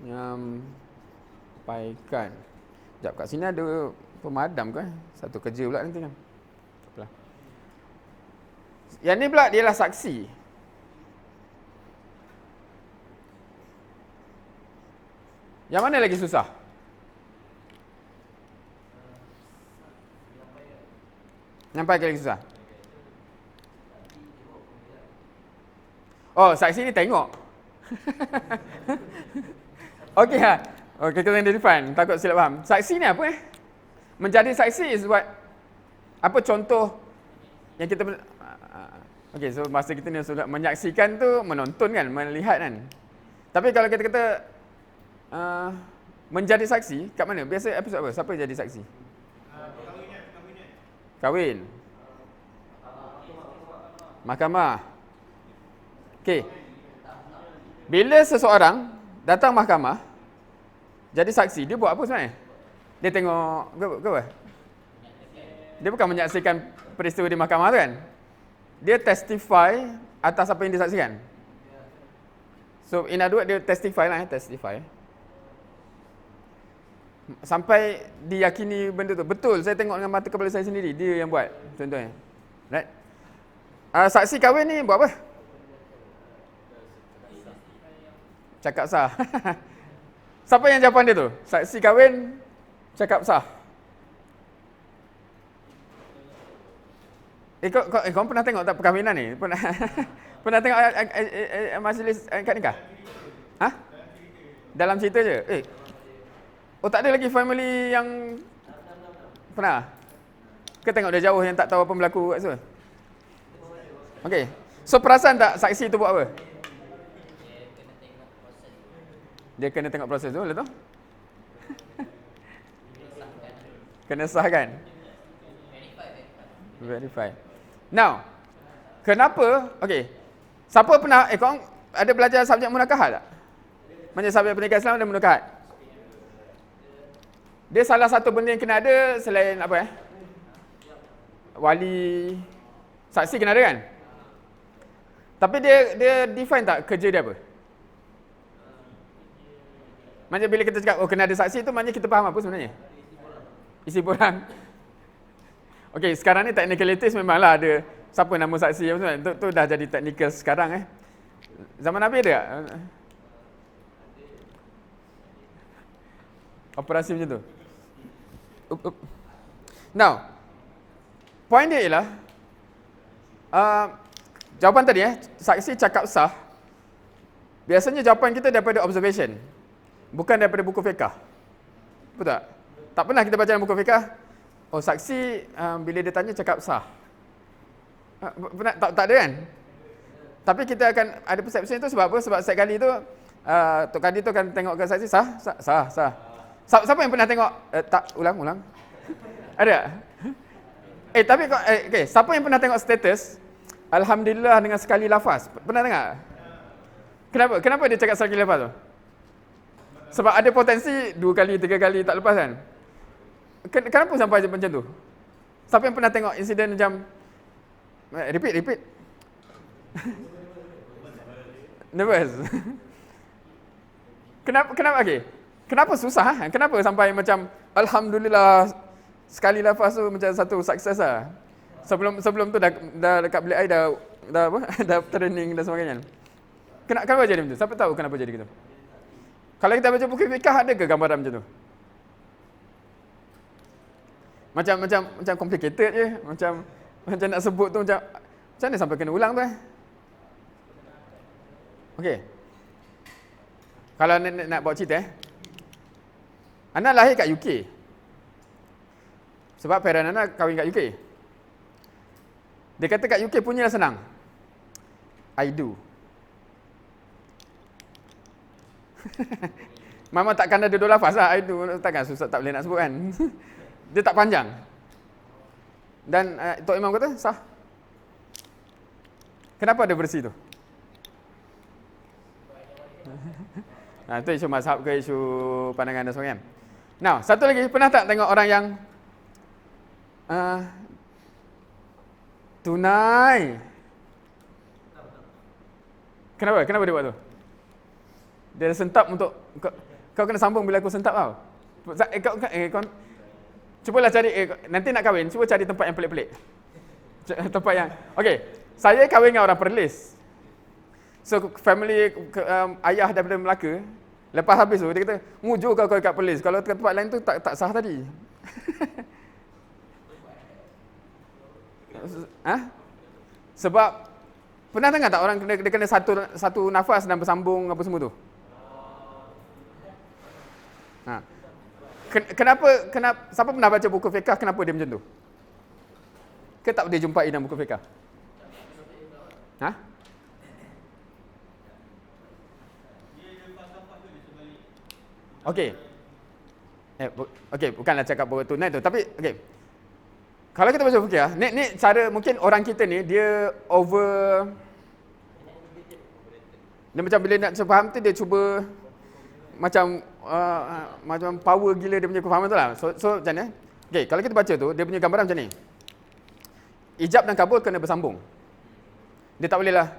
menyampaikan. Sekejap, kat sini ada pemadam ke? Satu kerja pula nanti kan. Tak apalah. Yang ni pula dia lah saksi. Yang mana lagi susah? Menyampaikan lagi susah. Oh, saksi ni tengok. Okey ha. Okey, kita kena define. Takut silap faham. Saksi ni apa Menjadi saksi is what? Apa contoh yang kita okey, so masa kita ni sudah menyaksikan tu menonton kan, melihat kan. Tapi kalau kita kata menjadi saksi kat mana? Biasa episod apa? Siapa jadi saksi? Kahwin. Mahkamah. Okey. Bila seseorang datang mahkamah jadi saksi, dia buat apa sebenarnya? Dia tengok ke apa? Dia bukan menyaksikan peristiwa di mahkamah tu kan? Dia testify atas apa yang disaksikan. So in other words, dia testify lah, testify. Sampai diyakini benda tu. Betul, saya tengok dengan mata kepala saya sendiri. Dia yang buat, contohnya. Right? Saksi kahwin ni buat apa? Cakap sah. Siapa yang jawapan dia tu? Saksi kahwin, cakap sah. Kau pernah tengok tak perkahwinan ni? Pernah tengok majlis akad nikah? Ha? Dalam cerita je? Oh, tak ada lagi family yang pernah? Ke tengok dia jauh yang tak tahu apa berlaku kat situ? Okey. So, perasan tak saksi tu buat apa? Dia kena tengok proses tu, betul? Kena sahkan. Verify. Now, kenapa? Okey. Siapa pernah, kau ada belajar subjek munakahat tak? Macam subjek pernikahan Islam ada munakahat. Dia salah satu benda yang kena ada selain apa wali, saksi kena ada kan? Tapi dia define tak kerja dia apa? Macam bila kita cakap, oh kena ada saksi tu maknanya kita faham apa sebenarnya? Isi borang. Okey, sekarang ni technicalities memanglah ada siapa nama saksi apa semua. Tu dah jadi technical sekarang Zaman Nabi ada tak? Operasi macam tu. Now, point dia ialah jawapan tadi saksi cakap sah. Biasanya jawapan kita daripada observation, bukan daripada buku fiqh. Betul tak? Tak pernah kita baca dalam buku fiqh, oh saksi bila dia tanya cakap sah. Pernah tak ada kan? Tapi kita akan ada perception itu sebab apa? Sebab setiap kali tu Tok Kadi tu akan tengok ke saksi sah. Siapa yang pernah tengok tak ulang? Ada? Tapi okay, siapa yang pernah tengok status alhamdulillah dengan sekali lafaz? Pernah dengar? Kenapa dia cakap sekali lafaz tu? Sebab ada potensi 2 kali, 3 kali tak lepas kan? Kenapa sampai macam tu? Siapa yang pernah tengok insiden macam repeat? Nervous. Kenapa okay? Kenapa susah? Kenapa sampai macam alhamdulillah sekali lafaz tu macam satu sukses lah. Sebelum tu dah dekat bilik air dah apa? Dah training dan sebagainya. Kenapa jadi macam tu? Siapa tahu kenapa jadi gitu? Kalau kita baca buku fiqh ada ke gambaran macam tu? Macam complicated je, macam nak sebut tu macam mana sampai kena ulang tu Okey. Kalau nak buat cerita Ana lahir kat UK. Sebab parent Ana kahwin kat UK. Dia kata kat UK punya senang. I do. Mama takkan ada dua lafaz lah. I do. Takkan susah, tak boleh nak sebut kan. Dia tak panjang. Dan Tok Imam kata sah. Kenapa ada bersih tu? Itu isu mazhab ke isu pandangan dan sebagainya. Now, satu lagi, pernah tak tengok orang yang tunai? Kenapa dia buat tu? Dia sentap untuk kau kena sambung bila aku sentap tau. Kau cubalah cari nanti nak kahwin, cuba cari tempat yang pelik-pelik. Tempat yang okey, saya kahwin dengan orang Perlis. So family ayah daripada Melaka. Lepas habis tu dia kata, "Mujur kau kat Perlis. Kalau kat tempat lain tu tak sah tadi." Sebab pernah dengar tak orang dia kena satu nafas dan bersambung apa semua tu? Kenapa siapa pernah baca buku fiqh, kenapa dia macam tu? Ke tak boleh jumpai dalam buku fiqh? Okey. Okey, bukanlah cakap bahawa tunai tu, tapi okey. Kalau kita baca fikir, ni cara mungkin orang kita ni dia dia macam bila nak faham tu dia cuba macam power gila dia punya kefahaman tu lah. So macam ni. Okey, kalau kita baca tu dia punya gambaran macam ni. Ijab dan kabul kena bersambung. Dia tak boleh lah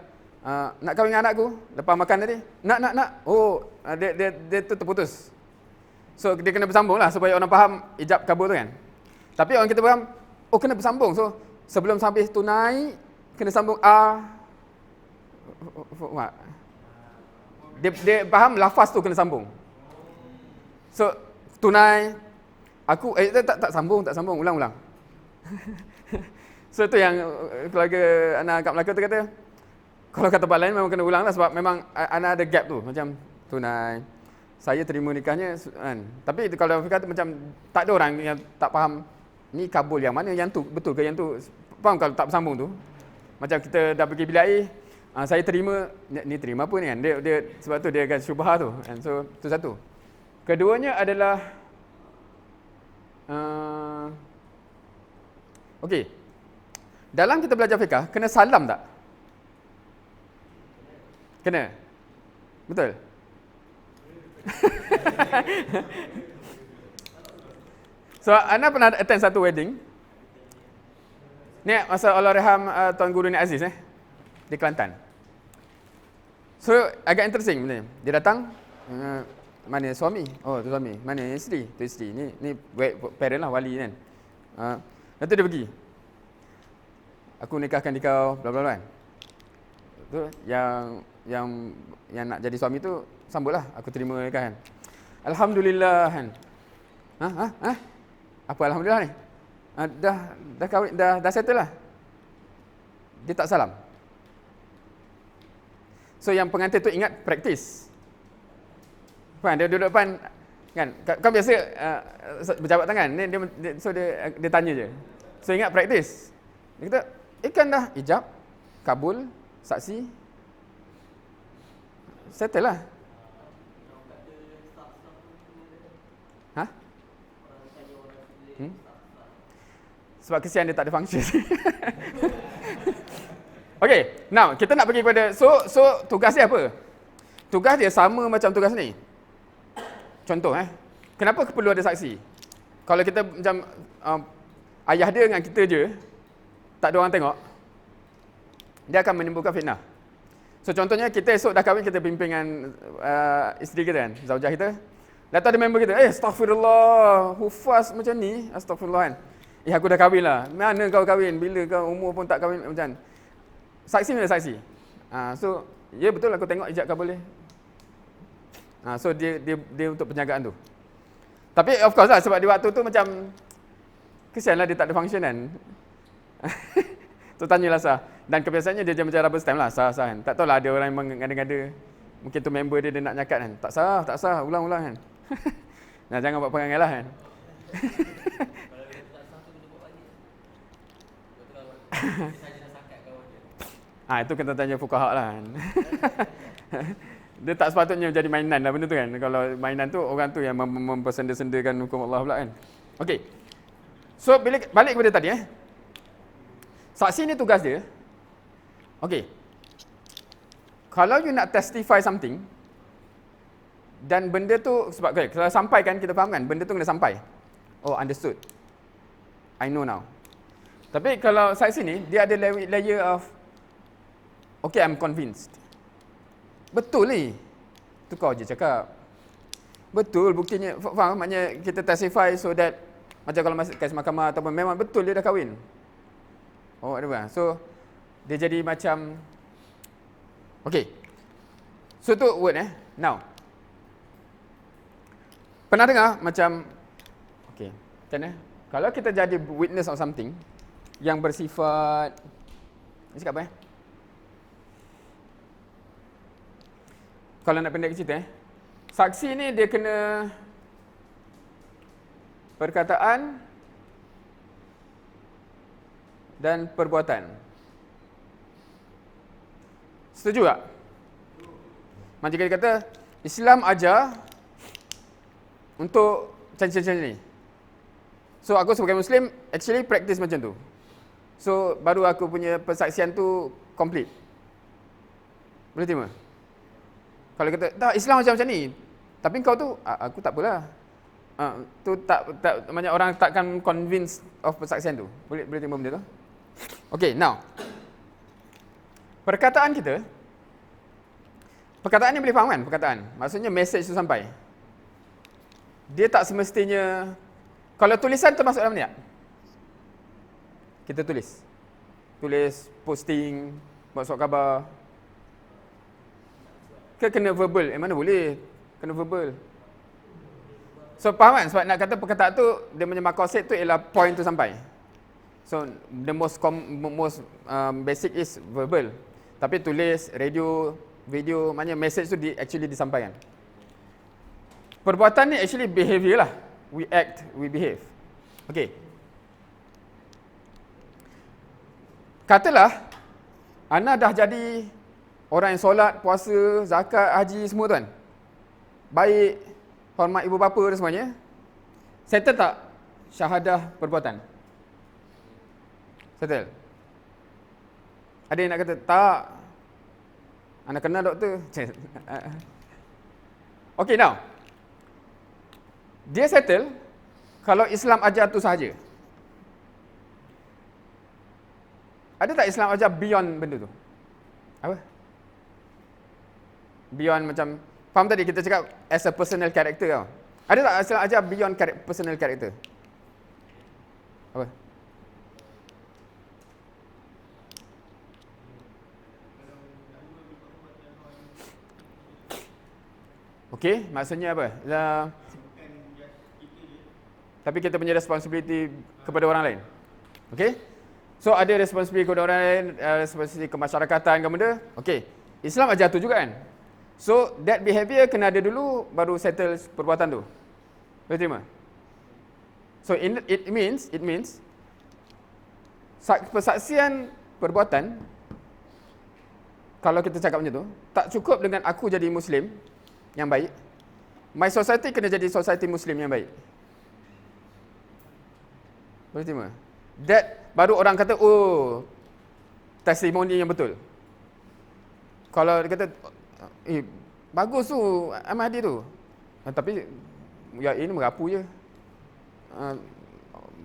nak kahwin dengan anakku lepas makan tadi. Nak. Oh, dia tu terputus. So dia kena bersambung lah supaya orang faham ijab kabul tu kan. Tapi orang kita faham, oh kena bersambung. So sebelum sampai tunai kena sambung Dia faham lafaz tu kena sambung. So tunai aku tak sambung ulang. So tu yang keluarga anak kat Melaka tu kata, kalau kat tempat lain memang kena ulang lah sebab memang anak ada gap tu macam tunai. Saya terima nikahnya kan. Tapi kalau kata macam tak ada orang yang tak faham ni kabul yang mana, yang tu betul ke yang tu. Faham kalau tak bersambung tu. Macam kita dah pergi bilik air, saya terima ni terima apa ni kan. Dia sebab tu dia akan syubhah tu. And so tu satu. Keduanya adalah okey. Dalam kita belajar fiqh kena salam tak? Kena. Betul? So, Ana pernah attend satu wedding. Ni masa Allahyarham Tuan Guru Nik Aziz di Kelantan. So, agak interesting benda ni. Dia datang, mana suami? Oh, tu suami. Mana isteri? Tu isteri. Ni parent lah, wali kan. Lepas tu dia pergi. Aku nikahkan kau, bla bla bla kan. Tu yang nak jadi suami tu sambutlah, aku terima nikah kan. Alhamdulillah kan. Apa alhamdulillah ni? Dah kahwin, dah settle lah. Dia tak salam. So yang pengantin tu ingat praktis. Kan dia duduk depan kan. Kan biasa berjabat tangan. Ni dia tanya je. So ingat praktis. Dia kata, "Ikan dah ijab, kabul, saksi. Settle lah." Sebab kesian dia tak ada function. Okey, now kita nak pergi kepada so tugas dia apa? Tugas dia sama macam tugas ni. Contoh kenapa perlu ada saksi? Kalau kita macam ayah dia dengan kita je, tak ada orang tengok, dia akan menimbulkan fitnah. So contohnya kita esok dah kahwin, kita pimpin dengan isteri kita kan, zaujah kita. Datang ada member kita, astaghfirullah, hufaz macam ni, astaghfirullah kan. Aku dah kahwin lah. Mana kau kahwin? Bila kau umur pun tak kahwin macam. Saksi mana saksi? So ya betul aku tengok ijab kau boleh. So dia untuk penjagaan tu. Tapi of course lah sebab di waktu tu macam kesianlah dia tak ada function kan. So tanyalah sah. Dan kebiasaannya dia macam rubber stamp lah, sah kan. Tak tahulah ada orang yang mengada-ngada. Mungkin tu member dia nak nyakat kan. Tak sah, ulang-ulang kan. Nah, jangan buat perangai lah kan. Kalau dia tak sah tu kena buat balik. Betul lah. Dia saja nak sakat kawan dia. Itu kena tanya fuqaha lah kan. Dia tak sepatutnya jadi mainan lah benda tu kan. Kalau mainan tu, orang tu yang mempersenda-sendakan hukum Allah pula kan. Okey. So, bila balik kepada tadi saksi ni tugas dia. Okey. Kalau you nak testify something, dan benda tu, sebab kalau sampai kan, kita faham kan, benda tu kena sampai. Oh, understood. I know now. Tapi kalau saksi ni, dia ada layer of, okay, I'm convinced. Betul ni. Tu kau je cakap. Betul, buktinya. Faham? Maknanya kita testify so that, macam kalau masuk kes mahkamah ataupun memang betul dia dah kahwin. Oh, ada apa? So, dia jadi macam, okay. So, tu word Now. Pernah dengar macam, okay, macam mana? Kalau kita jadi witness of something yang bersifat, ni cakap apa Kalau nak pendek cerita saksi ni dia kena perkataan dan perbuatan. Setuju tak? Macam kita kata, Islam ajar untuk macam ni. So, aku sebagai Muslim, actually practice macam tu. So, baru aku punya persaksian tu complete. Boleh terima? Kalau kata, tak, Islam macam ni. Tapi kau tu, aku tak apalah. Tu tak banyak orang takkan convince of persaksian tu. Boleh terima benda tu? Okay, now. Perkataan ni boleh faham kan perkataan? Maksudnya message tu sampai. Dia tak semestinya, kalau tulisan termasuk dalam ni tak? Kita tulis, posting, buat surat khabar. Kena verbal, mana boleh, kena verbal. So faham kan? Sebab nak kata perkataan tu, dia punya maqasid tu ialah point tu sampai. So the most basic is verbal. Tapi tulis, radio, video, maknanya message tu actually disampaikan. Perbuatan ni actually behavior lah. We act, we behave. Okay. Katalah, Ana dah jadi orang yang solat, puasa, zakat, haji semua tu kan. Baik, hormat ibu bapa dan semuanya. Settle tak syahadah perbuatan? Settle? Ada yang nak kata, tak. Ana kenal doktor. Okay, now. Dia settle kalau Islam ajar tu sahaja. Ada tak Islam ajar beyond benda tu? Apa? Beyond macam, faham tadi kita cakap as a personal character tau. Ada tak Islam ajar beyond personal character? Apa? Okey, maksudnya apa? Tapi kita punya responsibility kepada orang lain. Okey? So ada responsibility kepada orang lain, responsibility kemasyarakatan ke benda. Okey. Islam ajar tu juga kan? So that behavior kena ada dulu baru settle perbuatan tu. Boleh terima? So it means persaksian perbuatan, kalau kita cakap macam tu, tak cukup dengan aku jadi Muslim yang baik. My society kena jadi society Muslim yang baik. Boleh terima? That baru orang kata, oh, testimoni yang betul. Kalau dia kata, bagus tu Ahmadi tu. Tapi ya ini merapu je.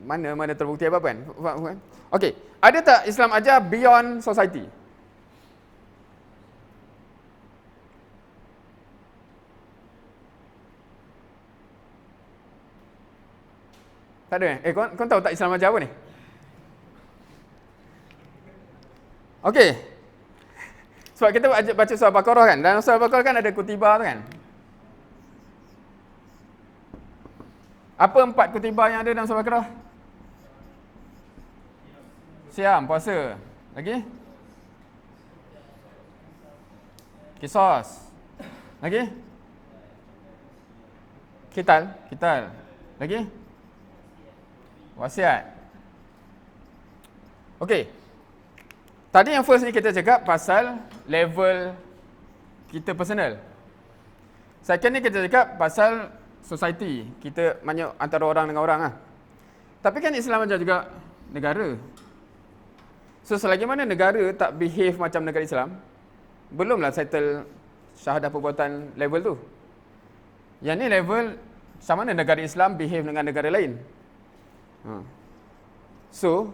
Mana terbukti apa kan? Okey, ada tak Islam ajar beyond society? Tak ada kau tahu tak Islam ajar apa ni? Okey. Sebab kita baca surah Al-Baqarah kan. Dalam surah Al-Baqarah kan ada kutiba tu kan. Apa 4 kutiba yang ada dalam surah Al-Baqarah? Siam, puasa. Lagi? Qisas. Lagi? Qital. Lagi? Wasiat. Okey. Tadi yang first ni kita cakap pasal level kita personal. Second ni kita cakap pasal society. Kita maknanya antara orang dengan orang lah. Tapi kan Islam ajar juga negara. So selagi mana negara tak behave macam negara Islam, belumlah settle syahadah perbuatan level tu. Yang ni level macam mana negara Islam behave dengan negara lain. So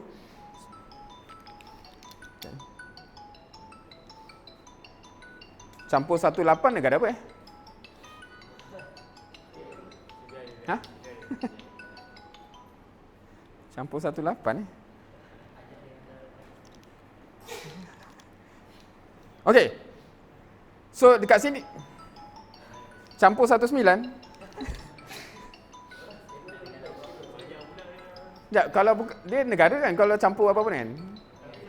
campur 18 negara apa Ha? Campur 18 Okey. So dekat sini campur 19. Ya, kalau dia negara kan, kalau campur apa-apa kan.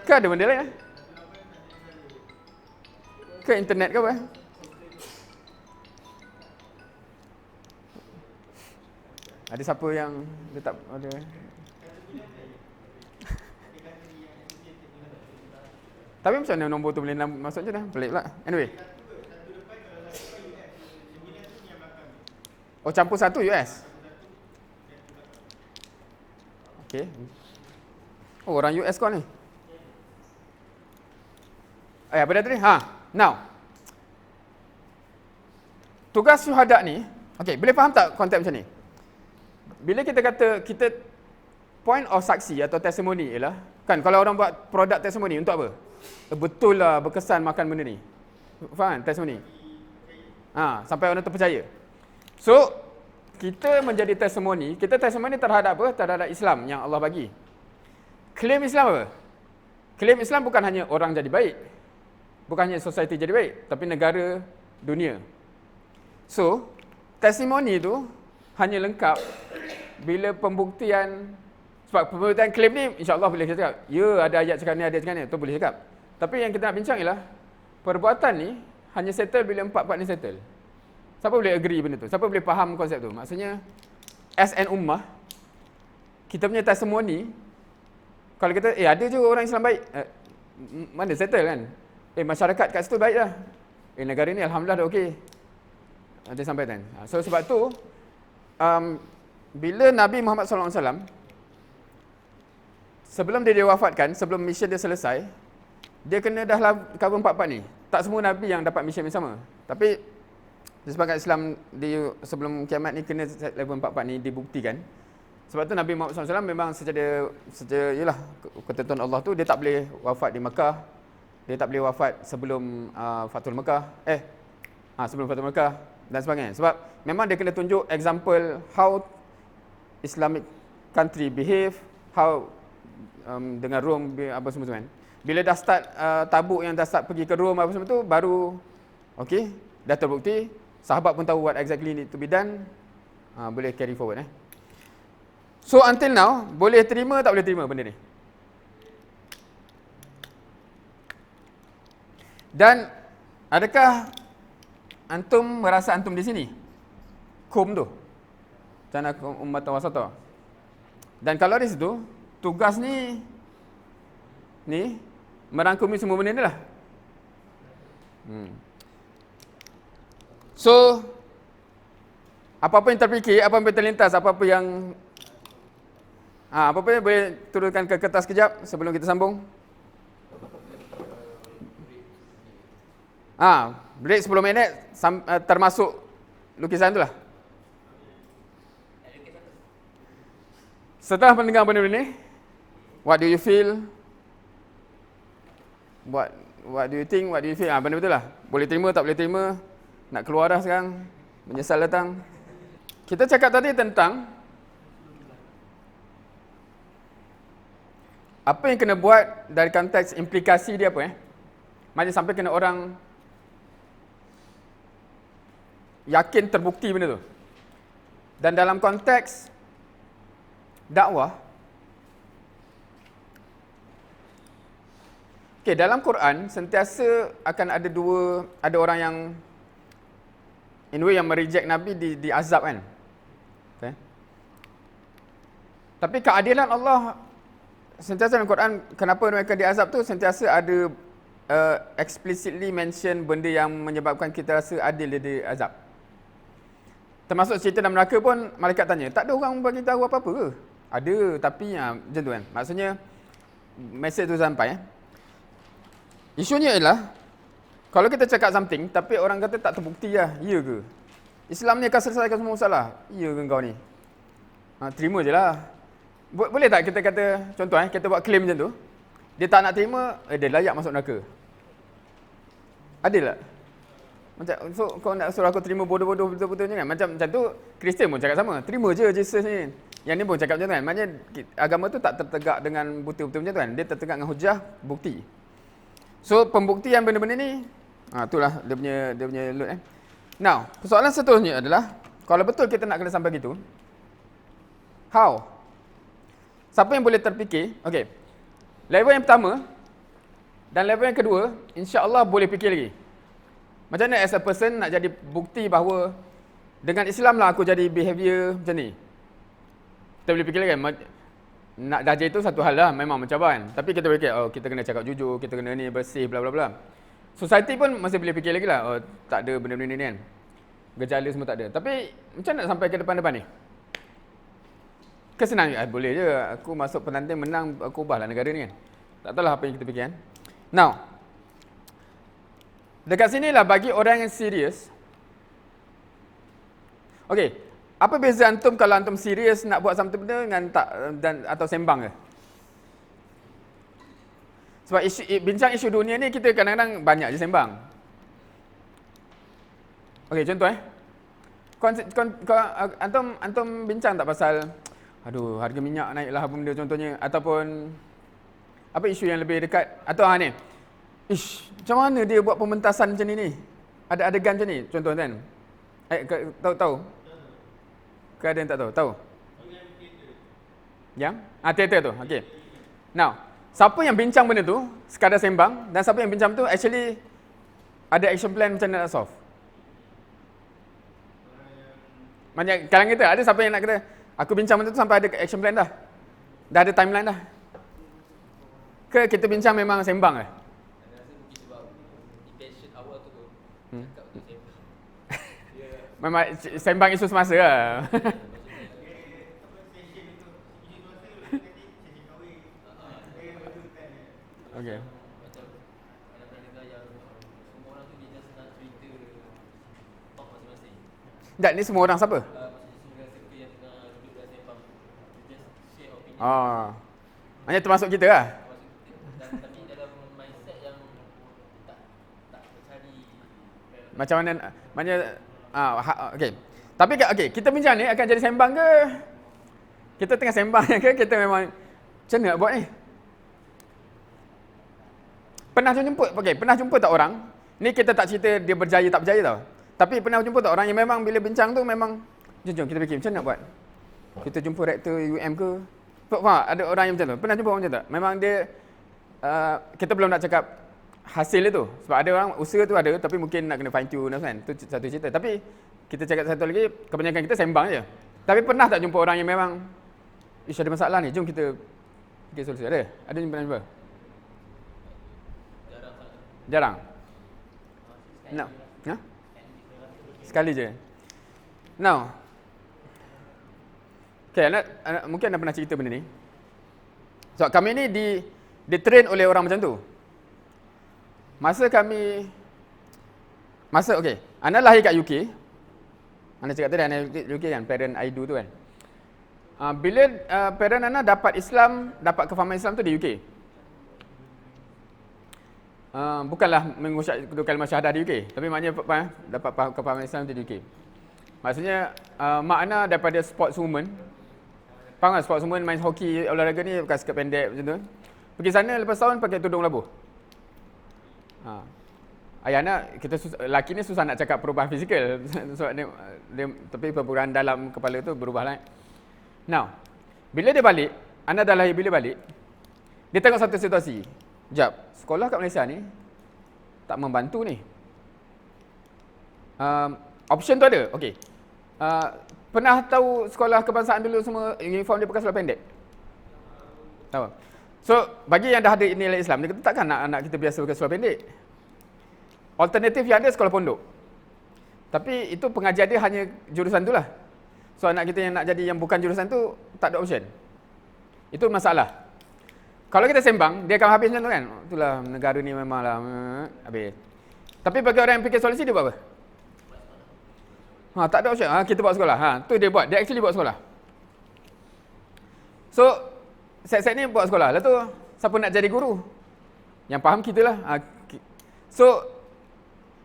Ke ada benda lain Ke internet ke apa? Ada siapa yang dia tak ada? Tapi macam mana nombor tu boleh masuk je dah? Pelik pula. Anyway. Oh, campur 1 US. Okey. Oh, orang US kau ni. Apa dah tadi? Now. Tugas syuhada ni, okey, boleh faham tak konsep macam ni? Bila kita kata kita point of saksi atau testimoni ialah, kan kalau orang buat produk testimoni untuk apa? Betul lah berkesan makan benda ni. Faham testimoni? Sampai orang tu percaya. So, kita menjadi testimoni, kita testimoni terhadap apa? Terhadap Islam yang Allah bagi. Klaim Islam apa? Klaim Islam bukan hanya orang jadi baik. Bukan hanya society jadi baik, tapi negara, dunia. So, testimoni tu hanya lengkap bila pembuktian. Sebab pembuktian klaim ni insya-Allah boleh kita cakap, ya ada ayat cakap ni, ada cakap ni, tu boleh cakap. Tapi yang kita nak bincang ialah perbuatan ni hanya settle bila empat-empat ni settle. Siapa boleh agree benda tu? Siapa boleh faham konsep tu? Maksudnya as an ummah, kita punya testimoni, kalau kita ada je orang Islam baik, mana settle kan? Masyarakat kat situ baik lah. Negara ni alhamdulillah dah okey. Dia sampaikan. So sebab tu bila Nabi Muhammad SAW sebelum dia wafatkan, sebelum mission dia selesai, dia kena dah cover 4 ni. Tak semua Nabi yang dapat mission yang sama. Tapi disebabkan Islam sebelum kiamat ni kena level 4 ni dibuktikan. Sebab tu Nabi Muhammad SAW memang secara yalah ketentuan Allah tu dia tak boleh wafat di Mekah. Dia tak boleh wafat sebelum Fathul Mekah. Sebelum Fathul Mekah dan sebagainya. Sebab memang dia kena tunjuk example how Islamic country behave, how dengan Rom apa semua kan. Bila dah start Tabuk yang dah start pergi ke Rom apa semua tu baru okey, dah terbukti, sahabat pun tahu what exactly need to be done, boleh carry forward So until now boleh terima tak boleh terima benda ni? Dan adakah antum merasa antum di sini? Kum tu. Tanah umat wasata. Dan kalau di situ tugas ni merangkumi semua benda ni lah. So apa-apa yang terfikir, apa-apa yang terlintas, apa-apa yang boleh turunkan ke kertas kejap sebelum kita sambung. Break 10 minit termasuk lukisan tu lah. Setelah mendengar benda ni, what do you feel? What do you think? What do you feel? Benda betul lah. Boleh terima, tak boleh terima. Nak keluar dah sekarang. Menyesal datang. Kita cakap tadi tentang apa yang kena buat dari konteks implikasi dia apa Macam sampai kena orang yakin terbukti benda tu. Dan dalam konteks dakwah, Okey, dalam Quran sentiasa akan ada orang yang in way yang mereject Nabi di azab kan. Okay. Tapi keadilan Allah sentiasa dalam Quran, kenapa mereka diazab tu sentiasa ada explicitly mention benda yang menyebabkan kita rasa adil dia diazab. Termasuk cerita dalam neraka pun malaikat tanya, tak ada orang bagi tahu apa-apa ke? Ada, tapi macam tu kan. Maksudnya mesej tu sampai. Isunya ialah kalau kita cakap something tapi orang kata tak terbukti lah, ya ke? Islam ni akan selesaikan semua masalah. Ya ke kau ni? Terima je lah. Boleh tak kita kata, contoh kita buat claim macam tu, dia tak nak terima, dia layak masuk neraka. Adil tak? Macam, so kau nak suruh aku terima bodoh-bodoh betul-betulnya kan? Macam tu, Kristian pun cakap sama. Terima je Jesus ni. Yang ni pun cakap macam tu kan. Maknanya agama tu tak tertegak dengan bukti-bukti macam tu kan. Dia tertegak dengan hujah, bukti. So pembuktian benda-benda ni, itulah dia punya load Now, persoalan seterusnya adalah, kalau betul kita nak kena sampai gitu, how? Siapa yang boleh terfikir? Okey. Level yang pertama dan level yang kedua, insya-Allah boleh fikir lagi. Macam mana as a person nak jadi bukti bahawa dengan Islam lah aku jadi behavior macam ni. Kita boleh fikir lagi kan? Nak darjah itu satu hal lah, memang mencabar kan. Tapi kita boleh fikir, kita kena cakap jujur, kita kena ni bersih, bla bla bla. Society pun masih boleh fikir lagi lah, tak ada benda-benda ni kan. Gejala semua tak ada. Tapi macam nak sampai ke depan-depan ni? Kesenang, boleh je. Aku masuk penanting menang, aku ubahlah negara ni kan. Tak tahulah apa yang kita fikir kan. Now, dekat sini lah bagi orang yang serius. Okey, apa beza antum kalau antum serius nak buat something benda dengan tak atau sembang ke? Sebab bincang isu dunia ni kita kadang-kadang banyak je sembang. Okey, contoh antum bincang tak pasal harga minyak naiklah apa benda contohnya, ataupun apa isu yang lebih dekat atau ni. Macam mana dia buat pementasan macam ni? Ada adegan macam ni contoh kan. Tahu? Ke ada yang tak tahu? Tahu? Yang? Teater tu. Okey. Now, siapa yang bincang benda tu sekadar sembang, dan siapa yang bincang tu actually ada action plan macam mana nak solve? Macam kalangan kita ada siapa yang nak kata aku bincang benda tu sampai ada action plan dah. Dah ada timeline dah. Ke kita bincang memang sembang ke? Memang sembang isu semasa lah. Okey. Tak, ni semua orang siapa? Hanya termasuk kita lah. Tapi dalam mindset yang tak cari macam mana maknanya okey. Tapi okey, kita bincang ni akan jadi sembang ke? Kita tengah sembang ke kita memang macam mana nak buat ni? Pernah jumpa tak orang? Ni kita tak cerita dia berjaya tak berjaya tau. Tapi pernah jumpa tak orang yang memang bila bincang tu memang jom kita fikir macam mana nak buat? Kita jumpa rektor UM ke? Faham? Ada orang yang macam tu. Pernah jumpa orang macam tu? Memang dia kita belum nak cakap hasil dia tu. Sebab ada orang usaha tu ada tapi mungkin nak kena fine tune kan. Tu satu cerita. Tapi kita cakap satu lagi, kebanyakan kita sembang je. Tapi pernah tak jumpa orang yang memang ada masalah ni, jom kita fikir solusi. Ada jumpa? Jarang. No. Sekali je. Now. Okay, mungkin anda pernah cerita benda ni. Sebab kami ni di-train oleh orang macam tu. Anda lahir kat UK. Anda cakap tadi, anda UK kan, parent IDU tu kan. Bila parent anda dapat kefahaman Islam tu di UK. Bukanlah mengucap kalimah syahadah di UK, tapi maknanya dapat kefahaman Islam di UK. Maksudnya mak Ana daripada sportswoman. Faham tak? Sportswoman main hoki, olahraga ni pakai skirt pendek macam tu. Pergi sana lepas tahun pakai tudung labuh. Ayah Ana, lelaki ni susah nak cakap perubahan fizikal. Sebab dia tapi perubahan dalam kepala tu berubah lah. Now, bila dia balik, Ana dah lahir bila balik, dia tengok satu situasi. Jap, sekolah kat Malaysia ni tak membantu ni. Option tu ada. Okey. Pernah tahu sekolah kebangsaan dulu semua uniform dia pakai seluar pendek? Tahu. So, bagi yang dah ada nilai Islam, dia kata takkan anak kita biasa pakai seluar pendek. Alternatif yang ada sekolah pondok. Tapi itu pengajar dia hanya jurusan tu lah. So, anak kita yang nak jadi yang bukan jurusan tu, tak ada option. Itu masalah. Kalau kita sembang, dia akan habis macam tu kan. Itulah, negara ni memanglah habis. Tapi bagi orang yang fikir solusi, dia buat apa? Tak ada option. Kita buat sekolah. Tu dia buat. Dia actually buat sekolah. So, set-set ni buat sekolah. Lepas tu, siapa nak jadi guru? Yang faham kita lah. So,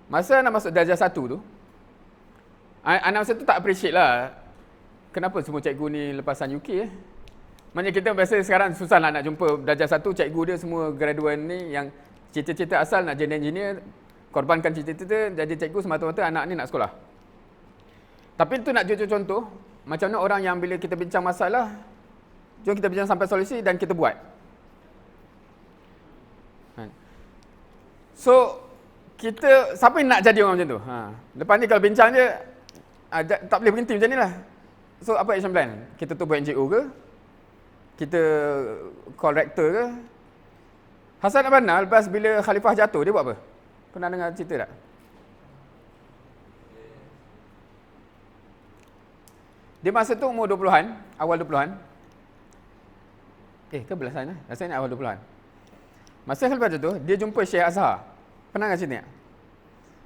masa nak masuk darjah 1 tu, anak masa tu tak appreciate lah. Kenapa semua cikgu ni lepasan UK Maknanya kita biasa sekarang susah lah nak jumpa darjah 1 cikgu dia semua graduan ni yang cita-cita asal nak jadi engineer, korbankan cita-cita jadi cikgu semata-mata anak ni nak sekolah. Tapi itu nak jujur contoh, macam mana orang yang bila kita bincang masalah, jom kita bincang sampai solusi dan kita buat. So, kita, siapa yang nak jadi orang macam tu? Lepas ni kalau bincang je, tak boleh berhenti macam ni lah. So, apa action plan? Kita tu buat NGO ke? Kita call rector ke? Hassan Al-Banna lepas bila Khalifah jatuh, dia buat apa? Pernah dengar cerita tak? Dia masa tu umur 20-an, awal 20-an. Ke belasan lah? Rasanya awal 20-an. Masa Khalifah jatuh, dia jumpa Syekh Azhar. Pernah dengar cerita tak?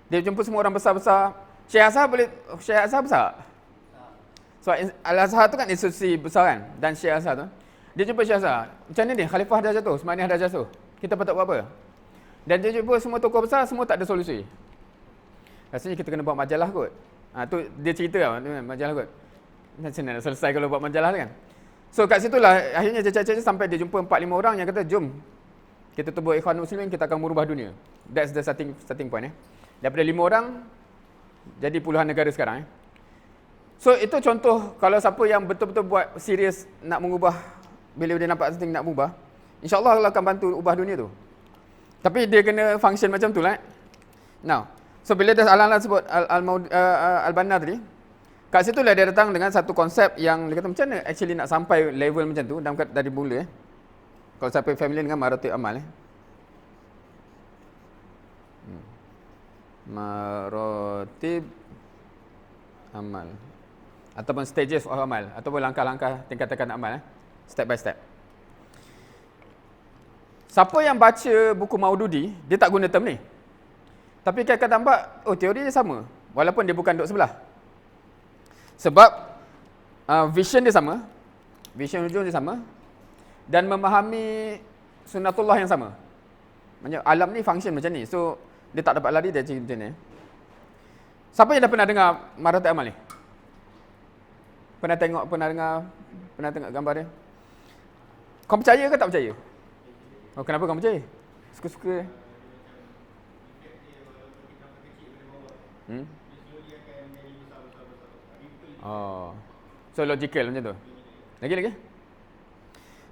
Dia jumpa semua orang besar-besar. Syekh Azhar besar. So Al-Azhar tu kan institusi besar kan? Dan Syekh Azhar tu, dia jumpa Syekh Azhar. Macam ni Khalifah dah jatuh, Usmaniyah dah jatuh. Kita patut buat apa? Dan dia jumpa semua tokoh besar, semua tak ada solusi. Rasanya kita kena buat majalah kot. Tu dia cerita lah, majalah kot. Macam mana nak selesai kalau buat majalah kan? So kat situlah akhirnya cecah-cecah sampai dia jumpa 4-5 orang yang kata, jom kita tubuh Ikhwan Muslimin, kita akan merubah dunia. That's the starting point. Daripada 5 orang, jadi puluhan negara sekarang. So itu contoh kalau siapa yang betul-betul buat serius nak mengubah, bila dia nampak penting nak mengubah, insyaAllah Allah akan bantu ubah dunia tu. Tapi dia kena function macam tu lah. Now, so bila dah Al-Banna sebut Al-Banna tadi, kat situ lah dia datang dengan satu konsep yang dia kata macam mana actually nak sampai level macam tu dari mula. Kalau siapa familiar dengan Maratib Amal. Maratib Amal. Ataupun stages of amal, ataupun langkah-langkah tingkatan amal, step by step. Siapa yang baca buku Maududi, dia tak guna term ni. Tapi kakak nampak, teori dia sama, walaupun dia bukan duduk sebelah. Sebab vision dia sama, vision hujung dia sama, dan memahami sunnatullah yang sama. Maksudnya alam ni function macam ni, so dia tak dapat lari dari macam ni. Siapa yang dah pernah dengar Maratib Amal ni? Pernah tengok gambar dia? Kau percaya ke tak percaya? Kenapa kau percaya? Suka-suka. So logical macam tu. Lagi?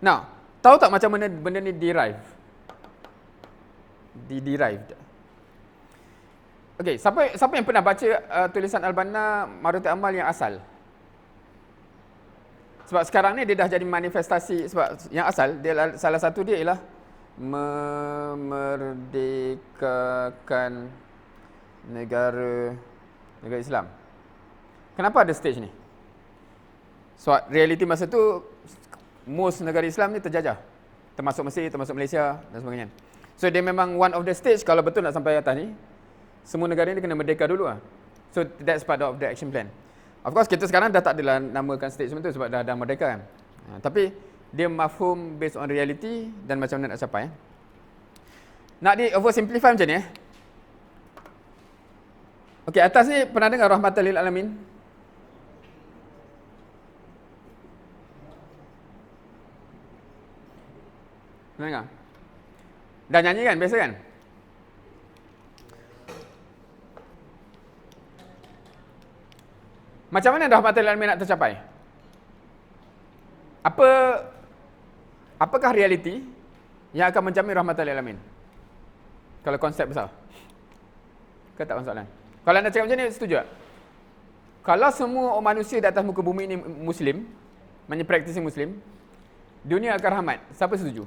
Now, tahu tak macam mana benda ni derived? Derived. Okey, siapa yang pernah baca tulisan Al-Banna Maratib Amal yang asal? Sebab sekarang ni dia dah jadi manifestasi, sebab yang asal dia salah satu dia ialah memerdekakan negara Islam. Kenapa ada stage ni? Sebab realiti masa tu most negara Islam ni terjajah. Termasuk Mesir, termasuk Malaysia dan sebagainya. So dia memang one of the stage kalau betul nak sampai atas ni, semua negara ni kena merdeka dulu lah. So that's part of the action plan. Of course kita sekarang dah tak adalah namakan stage macam tu sebab dah merdeka kan. Tapi dia mafhum based on reality dan macam mana nak capai. Nak di oversimplify macam ni Okey, atas ni pernah dengar Rahmatan lil Alamin? Pernah dengar? Dah nyanyi kan? Biasa kan? Macam mana Rahmatan lil Alamin nak tercapai? Apakah realiti yang akan menjamin rahmatan lil alamin. Kalau konsep besar. Ke tak masalah. Kalau anda cakap macam ni, setuju tak? Kalau semua manusia di atas muka bumi ini Muslim, maknanya practicing Muslim, dunia akan rahmat. Siapa setuju?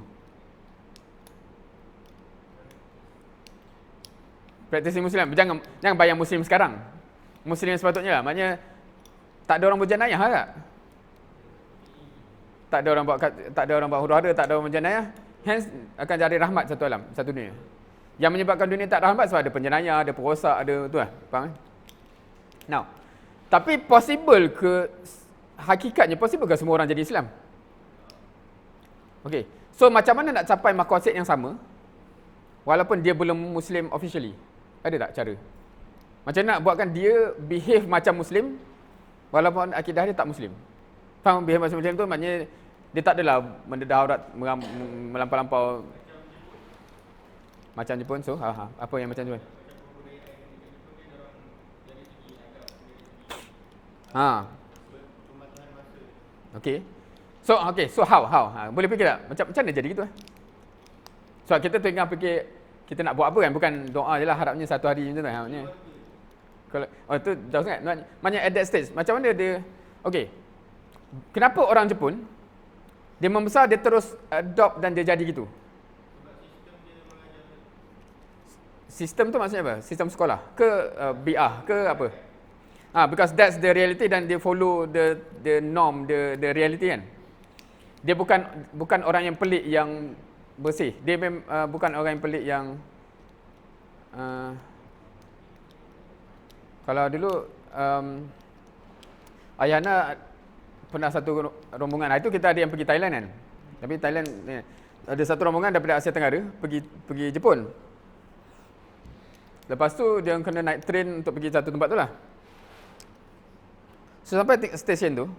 Practicing Muslim. Jangan bayang Muslim sekarang. Muslim sepatutnya lah. Maknanya, tak ada orang berjenayah tak? Tak ada orang buat huru-hara, tak ada orang berjenayah. Hence, akan jadi rahmat satu alam, satu dunia. Yang menyebabkan dunia tak rahmat sebab ada penjenayah, ada perosak, ada tu lah. Faham? Now, tapi possible ke, hakikatnya possible ke semua orang jadi Islam? Okay. So, macam mana nak capai maqasid yang sama walaupun dia belum Muslim officially? Ada tak cara? Macam mana nak buatkan dia behave macam Muslim walaupun akidah dia tak Muslim? Faham behave macam Muslim tu maknanya dia tak adalah mendedah aurat melampau-lampau macam Jepun. So, apa yang macam Jepun? Okay. So how? Boleh fikir tak? Macam mana jadi gitu? So kita tengah fikir kita nak buat apa kan? Bukan doa je lah, harapnya satu hari macam tu. Maknanya kalau tu jauh sangat. Maknanya at that stage, macam mana dia? Okay. Kenapa orang Jepun dia membesar, dia terus adopt dan dia jadi gitu? Sistem tu maksudnya apa? Sistem sekolah ke bi'ah ke apa? Because that's the reality dan dia follow the norm, the reality kan. Dia bukan orang yang pelik yang bersih. Dia bukan orang yang pelik yang kalau dulu Ayana pernah satu rombongan. Itu kita ada yang pergi Thailand kan. Tapi Thailand ada satu rombongan daripada Asia Tenggara pergi Jepun. Lepas tu dia kena naik train untuk pergi satu tempat tu lah. So sampai stesen tu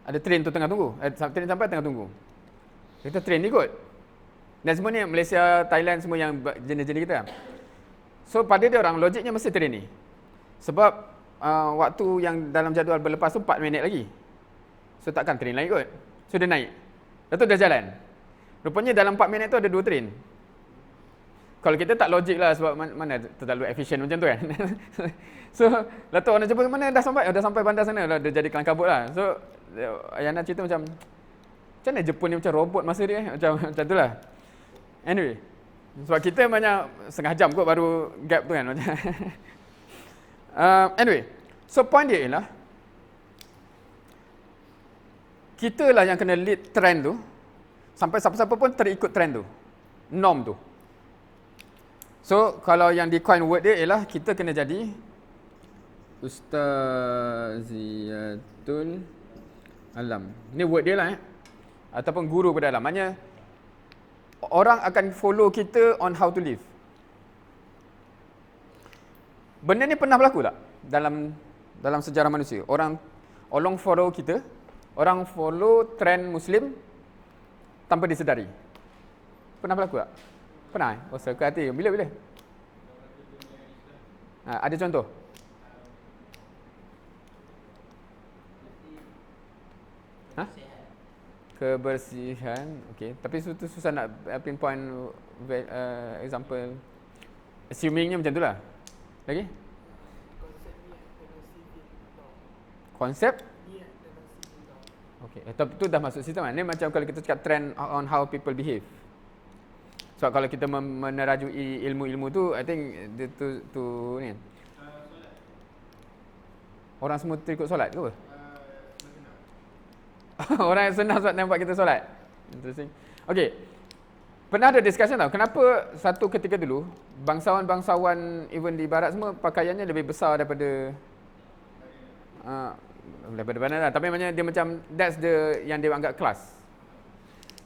ada train tu tengah tunggu. Train sampai tengah tunggu. Kita train ikut. Dan semua ni Malaysia, Thailand semua yang jenis-jenis kita. So pada dia orang logiknya mesti train ni. Sebab waktu yang dalam jadual berlepas tu 4 minit lagi. So takkan train lain kot. So dia naik. Lepas tu dia jalan. Rupanya dalam 4 minit tu ada 2 train. Kalau kita tak logik lah sebab mana terlalu efisien macam tu kan. So lepas tu orang Jepun mana dah sampai bandar sana lah. Dia jadi kelang kabut lah. So Ayana cerita macam mana Jepun ni macam robot masa dia macam tu lah. Anyway, sebab kita banyak setengah jam kot baru gap tu kan. Anyway, so point dia ialah kita lah yang kena lead trend tu sampai siapa-siapa pun terikut trend tu, norm tu. So kalau yang di coin word dia ialah kita kena jadi Ustaziyatul Alam. Ni word dia lah ataupun guru pada alam. Maknanya orang akan follow kita on how to live. Benda ni pernah berlaku tak dalam sejarah manusia? Orang follow kita, orang follow trend Muslim tanpa disedari. Pernah berlaku tak? Pernah? Oh, suka hati. Bila? Ada contoh? Kebersihan. Okay. Tapi itu susah nak pinpoint example. Assumingnya macam tu lah. Lagi? Konsep? Okay. Tapi tu dah masuk sistem kan? Ni macam kalau kita cakap trend on how people behave. Sebab kalau kita menerajui ilmu-ilmu tu, I think dia tu ni. Orang semua terikut solat ke apa? Orang yang senang sebab nampak kita solat. Interesting. Okay. Pernah ada discussion tau, kenapa satu ketika dulu, bangsawan-bangsawan even di barat semua, pakaiannya lebih besar daripada mana lah. Tapi maknanya dia macam, that's the yang dia anggap kelas.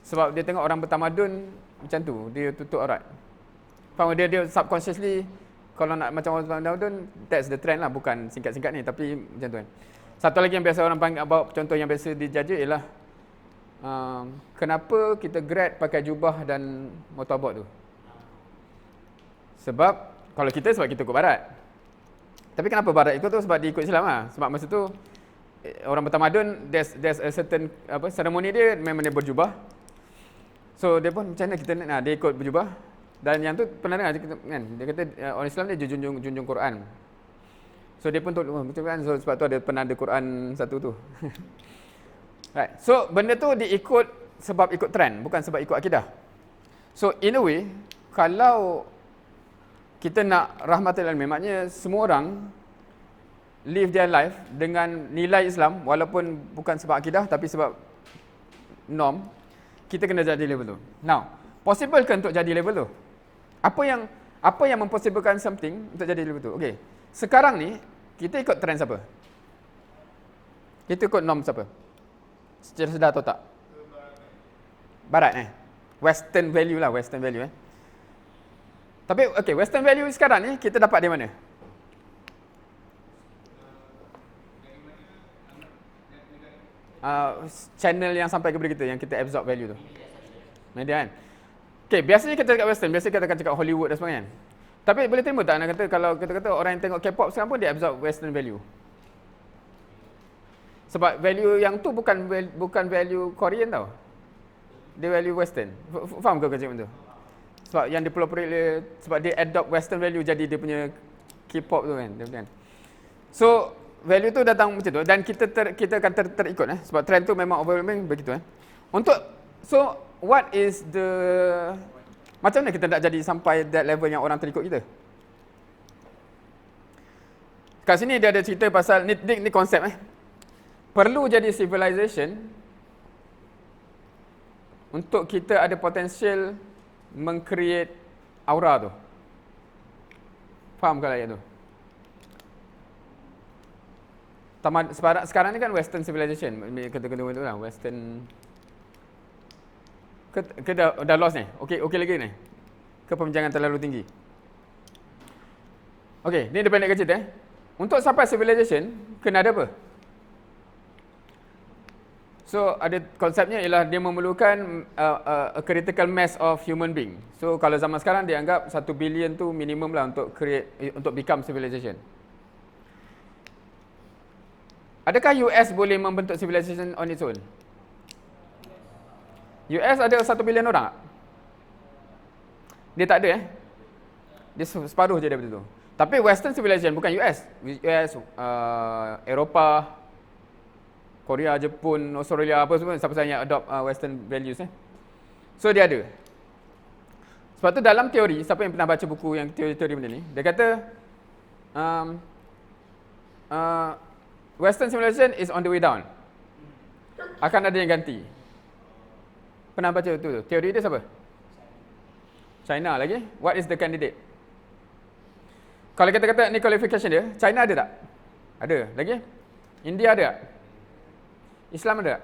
Sebab dia tengok orang bertamadun, macam tu, dia tutup aurat. Faham? Dia subconsciously, kalau nak macam orang bertamadun, that's the trend lah, bukan singkat-singkat ni, tapi macam tu kan. Satu lagi yang biasa orang panggil, bawa contoh yang biasa dijaja ialah kenapa kita grad pakai jubah dan motorbot tu? Sebab kalau sebab kita ikut barat. Tapi kenapa barat ikut tu? Sebab dia ikut Islam lah. Sebab masa tu orang bertamadun, there's a certain ceremony dia memang dia berjubah. So dia pun macam mana kita nak, dia ikut berjubah. Dan yang tu pernah dengar kan, dia kata orang Islam dia junjung Quran. So dia pun betul kan, so sebab tu ada pernah ada Quran satu tu. Right. So benda tu diikut sebab ikut trend, bukan sebab ikut akidah. So in a way, kalau kita nak rahmatul alamin, maknanya semua orang live their life dengan nilai Islam walaupun bukan sebab akidah tapi sebab norm, kita kena jadi level tu. Now, possible ke untuk jadi level tu? Apa yang mempossiblekan something untuk jadi level tu? Okey. Sekarang ni kita ikut trend siapa? Kita ikut norm siapa? Secara sedar atau tak? Barat Western value lah, Western value Tapi okey, Western value sekarang ni kita dapat di mana? Channel yang sampai kepada kita, yang kita absorb value tu. Media kan? Okay, biasanya kita cakap Western, biasanya kita akan cakap Hollywood dan sebagainya. Tapi boleh terima tak nak kata, kalau kita kata orang yang tengok K-pop sekarang pun dia absorb Western value? Sebab value yang tu bukan value Korean tau. Dia value Western. Faham ke kau cakap tu? Sebab yang sebab dia adopt Western value jadi dia punya K-pop tu kan. So, value tu datang macam tu dan kita akan terikut sebab trend tu memang overwhelming begitu So what is the macam mana kita nak jadi sampai that level yang orang terikut kita? Kat sini dia ada cerita pasal ni konsep perlu jadi civilization untuk kita ada potensial meng-create aura tu. Faham ke ayat tu? Sekarang ni kan Western civilization, kata-kata tu lah, Western ke dah lost ni. Okey lagi ni. Ke perbincangan terlalu tinggi. Okey, ni dia pendek kecil Untuk sampai civilization kena ada apa? So ada konsepnya ialah dia memerlukan a critical mass of human being. So kalau zaman sekarang dia anggap 1 billion tu minimum lah untuk become civilization. Adakah US boleh membentuk civilization on its own? US ada 1 bilion orang tak? Dia tak ada Dia separuh je daripada tu. Tapi Western civilization bukan US. US, Eropah, Korea, Jepun, Australia, apa semua, siapa-siapa yang adopt Western values So dia ada. Sebab tu dalam teori, siapa yang pernah baca buku yang teori-teori benda ni, dia kata Western civilization is on the way down. Akan ada yang ganti. Pernah baca tu? Teori dia siapa? China lagi. What is the candidate? Kalau kita kata ni qualification dia, China ada tak? Ada. Lagi? India ada tak? Islam ada tak?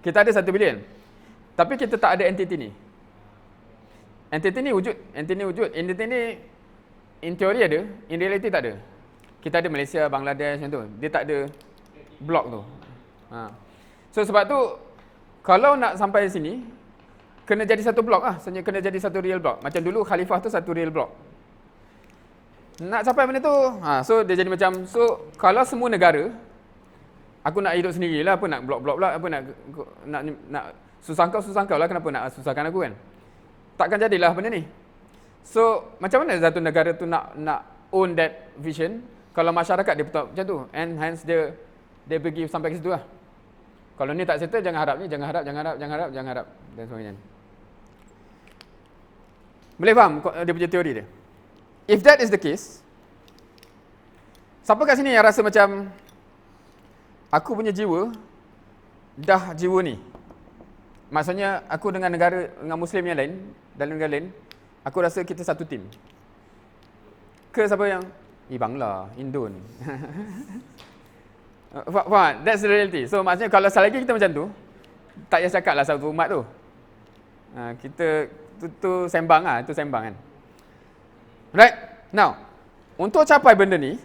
Kita ada 1 bilion. Tapi kita tak ada entity ni. Entity ni wujud. Entity ni in teori ada, in reality tak ada. Kita ada Malaysia, Bangladesh macam tu. Dia tak ada blok tu. So sebab tu kalau nak sampai sini kena jadi satu blok kena jadi satu real blok. Macam dulu khalifah tu satu real blok. Nak sampai benda tu, so dia jadi macam, so kalau semua negara aku nak hidup sendirilah, apa nak blok-blok pula, apa nak susah kau lah, kenapa nak susahkan aku kan? Takkan jadilah benda ni. So, macam mana satu negara tu nak own that vision kalau masyarakat dia betul macam tu, and hence dia pergi sampai ke situ lah. Kalau ni tak settle, jangan harap dan sebagainya. Boleh faham dia punya teori dia? If that is the case, siapa kat sini yang rasa macam aku punya jiwa dah jiwa ni? Maksudnya aku dengan Muslim yang lain, dalam negara lain, aku rasa kita satu tim. Ke siapa yang Bangla, Indon. Faham? That's the reality. So maksudnya kalau selagi kita macam tu, tak payah cakap lah satu umat tu. Kita tu sembang lah, itu sembang kan. Right? Now, untuk capai benda ni,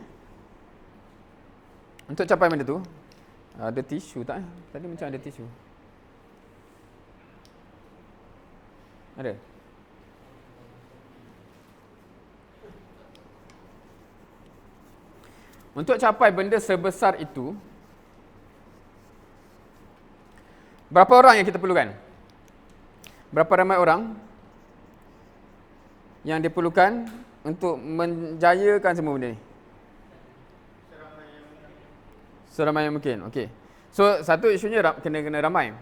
ada tisu tak? Tadi macam ada tisu. Ada? Untuk capai benda sebesar itu, Berapa orang yang kita perlukan? Berapa ramai orang yang diperlukan untuk menjayakan semua benda ni? Seramai yang mungkin. Okey. So, satu isunya kena ramai.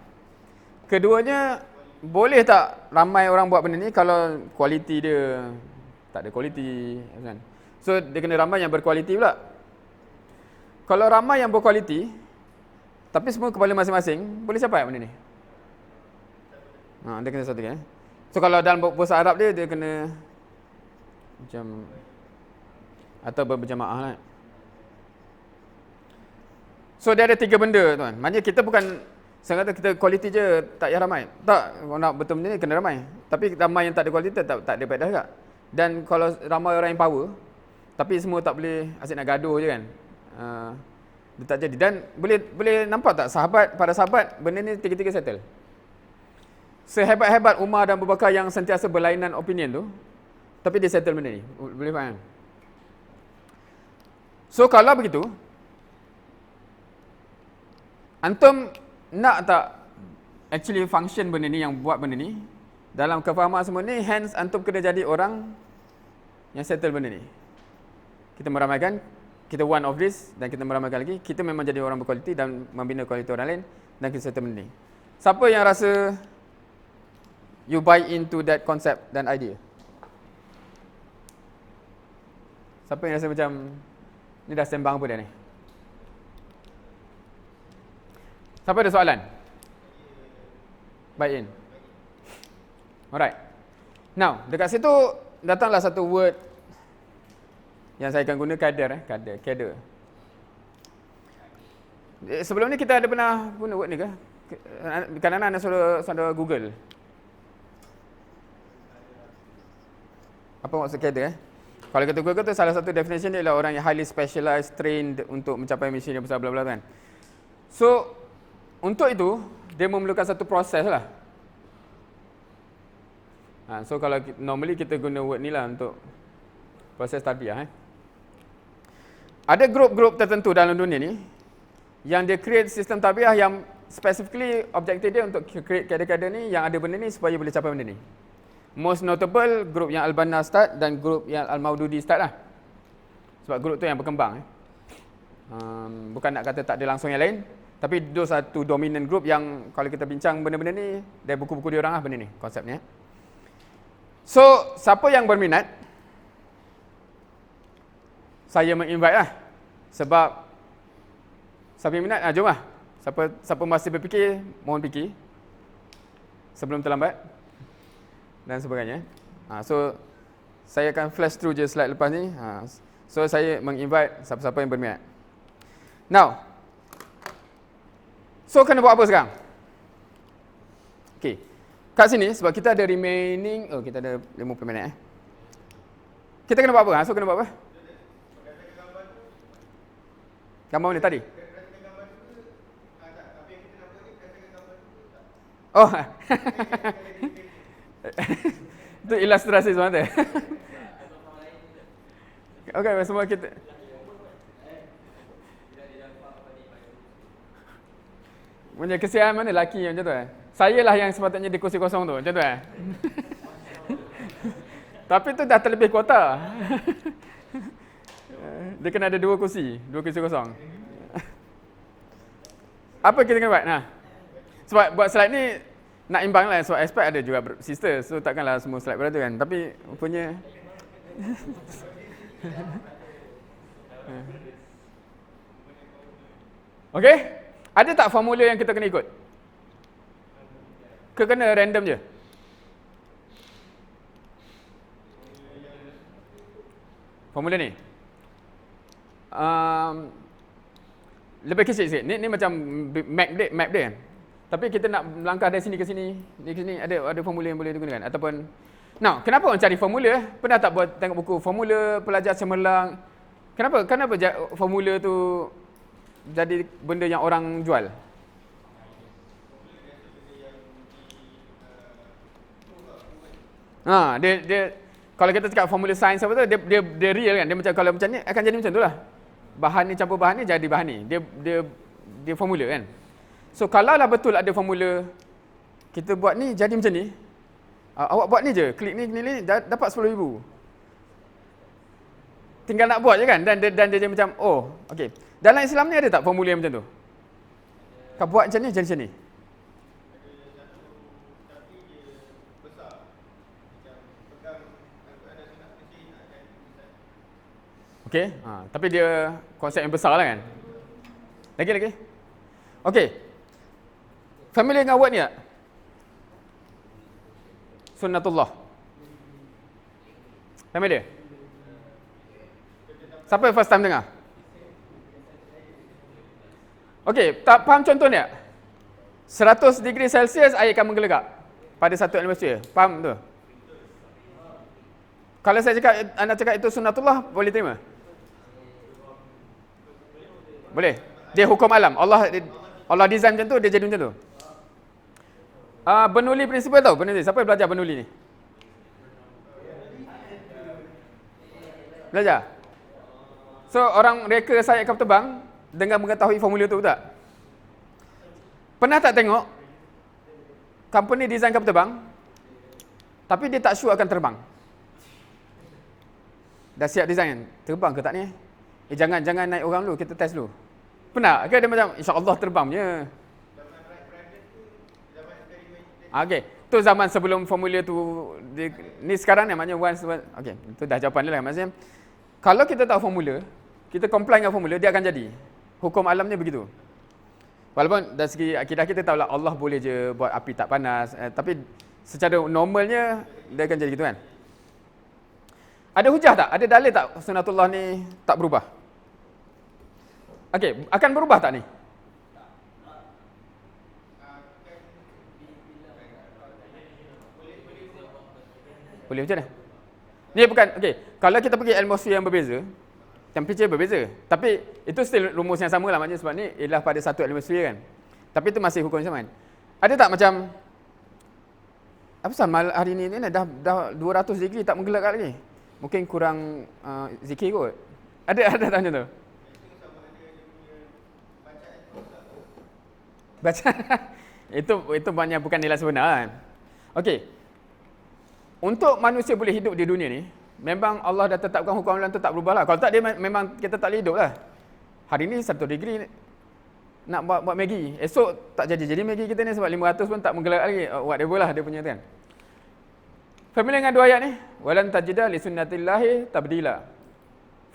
Keduanya, boleh tak ramai orang buat benda ni kalau kualiti dia tak ada kualiti, kan? So, dia kena ramai yang berkualiti pula. Kalau ramai yang berkualiti, tapi semua kepala masing-masing, boleh capai benda ni? Dia kena satu kan. So, kalau dalam bahasa Arab dia kena macam atau berjamaah lah. So, dia ada 3 benda, tuan. Maknanya kita bukan, saya kata kita kualiti je, tak payah ramai. Tak, kalau nak betul benda ni, kena ramai. Tapi ramai yang tak ada kualiti, tak ada faedah juga. Dan kalau ramai orang yang power, tapi semua tak boleh, asyik nak gaduh je kan. Dia tak jadi. Dan boleh nampak tak, para sahabat, benda ni tiga-tiga settle. Sehebat-hebat Umar dan Abu Bakar yang sentiasa berlainan opinion tu, tapi dia settle benda ni. Boleh faham? So, kalau begitu, antum nak tak actually function benda ni, yang buat benda ni dalam kefahaman semua ni, hence antum kena jadi orang yang settle benda ni. Kita meramaikan, kita one of this, dan kita meramaikan lagi, kita memang jadi orang berkualiti dan membina kualiti orang lain, dan kita settle benda ni. Siapa yang rasa you buy into that concept dan idea? Siapa yang rasa macam ni dah sembang apa dia ni? Siapa ada soalan? Buy in. Alright. Now, dekat situ datanglah satu word yang saya akan guna, kader. Sebelum ni kita ada pernah guna word ni ke? Kadang-kadang anda sudah Google. Apa maksud kader? Kalau kita Google tu, salah satu definition dia ialah orang yang highly specialized, trained untuk mencapai misi yang besar, bla bla kan. So, untuk itu, dia memerlukan satu proses lah. So, kalau normally kita guna word ni lah untuk proses tarbiyah. Ada grup-grup tertentu dalam dunia ni yang dia create sistem tarbiyah yang specifically objektif dia untuk create kader-kader ni yang ada benda ni supaya boleh capai benda ni. Most notable, grup yang Al-Banna start dan grup yang Al-Maududi start lah. Sebab grup tu yang berkembang. Bukan nak kata tak ada langsung yang lain, tapi itu satu dominant group yang kalau kita bincang benda-benda ni, dari buku-buku dia orang lah benda ni, konsepnya. So, siapa yang berminat, saya menginvite lah. Sebab, siapa yang minat, jom lah. Siapa masih berfikir, mohon fikir. Sebelum terlambat. Dan sebagainya. So, saya akan flash through je slide lepas ni. So, saya menginvite siapa-siapa yang berminat. Now, so, kena buat apa sekarang? Okay. Kat sini, sebab kita ada remaining, kita ada 50 minit. Kita kena buat apa? So, kena buat apa? Gambar mana tadi? Oh, itu ilustrasi sebenarnya. Okey, semua kita. Punya kesian mana lelaki yang macam tu Saya lah yang sepatutnya di kursi kosong tu, macam tu Tapi tu dah terlebih kuota. Dia kena ada dua kursi kosong. Apa kita kena buat? Sebab buat slide ni nak imbang lah, sebab aspek ada juga sister, so takkanlah semua slide pada tu kan. Tapi punya Okey? Ada tak formula yang kita kena ikut? Kena random je? Formula ni? Lebih kecil sikit. Ni macam map dia kan. Tapi kita nak melangkah dari sini ke sini, ni ke sini, ada formula yang boleh digunakan. Ataupun, kenapa orang cari formula? Pernah tak buat tengok buku formula pelajar cemerlang? Kenapa formula tu jadi benda yang orang jual? Dia kalau kita cakap formula sains apa tu, dia real kan. Dia macam kalau macam ni akan jadi macam tu lah. Bahan ni campur bahan ni jadi bahan ni. Dia formula kan. So kalaulah betul ada formula, kita buat ni jadi macam ni, awak buat ni je, klik ni dapat 10,000. Tinggal nak buat je kan, dan dia jadi macam, oh, okey. Dalam Islam ni ada tak formula yang macam tu? Kau buat macam ni, jadi macam ni. Okey, tapi dia konsep yang besar lah kan. Lagi. Okey. Familiar dengan word ni tak? Sunnatullah. Familiar? Siapa yang first time dengar? Okey, tak faham contoh ni tak? 100 degree Celsius air akan menggelegak pada satu atmosphere. Faham tu? Kalau saya cakap, anda cakap itu sunnatullah, boleh terima? Boleh. Dia hukum alam. Allah design macam tu, dia jadi macam tu. Bernoulli principle tahu? Bernoulli. Siapa yang belajar Bernoulli ni? Belajar? So, orang reka sayap kapal terbang dengan mengetahui formula tu, tak? Pernah tak tengok company design kapal terbang tapi dia tak sure akan terbang? Dah siap design, terbang ke tak ni? Jangan naik orang dulu, kita test dulu. Pernah ke dia macam insya-Allah terbang je? Okey, tu zaman sebelum formula tu ni sekarang ni maknanya once. Okey, itu dah jawapan dia lah. Maksudnya kalau kita tahu formula, kita comply dengan formula, dia akan jadi. Hukum alamnya begitu. Walaupun dari segi akidah kita tahulah Allah boleh je buat api tak panas, tapi secara normalnya dia akan jadi gitu kan. Ada hujah tak? Ada dalil tak sunnatullah ni tak berubah? Okey, akan berubah tak ni? Boleh macam mana? Ni bukan, okey, kalau kita pergi atmosfer yang berbeza, temperature berbeza, tapi itu still rumus yang sama lah, maknanya sebab ni ialah pada satu atmosfer kan. Tapi itu masih hukum yang sama kan. Ada tak macam, apa pasal hari ni dah 200 degree tak menggelak lagi? Mungkin kurang zikir kot. Ada tak macam tu? Baca. itu banyak bukan nilai sebenar kan. Okey. Untuk manusia boleh hidup di dunia ni, memang Allah dah tetapkan hukum alam tu tak berubah lah. Kalau tak, dia memang kita tak boleh hidup lah. Hari ni 1 degree nak buat Maggi. Esok tak jadi Maggi kita ni sebab 500 pun tak menggelak lagi. Whatever lah dia punya kan. Familiar dengan dua ayat ni? Walan tajida li sunnatillahi tabdila.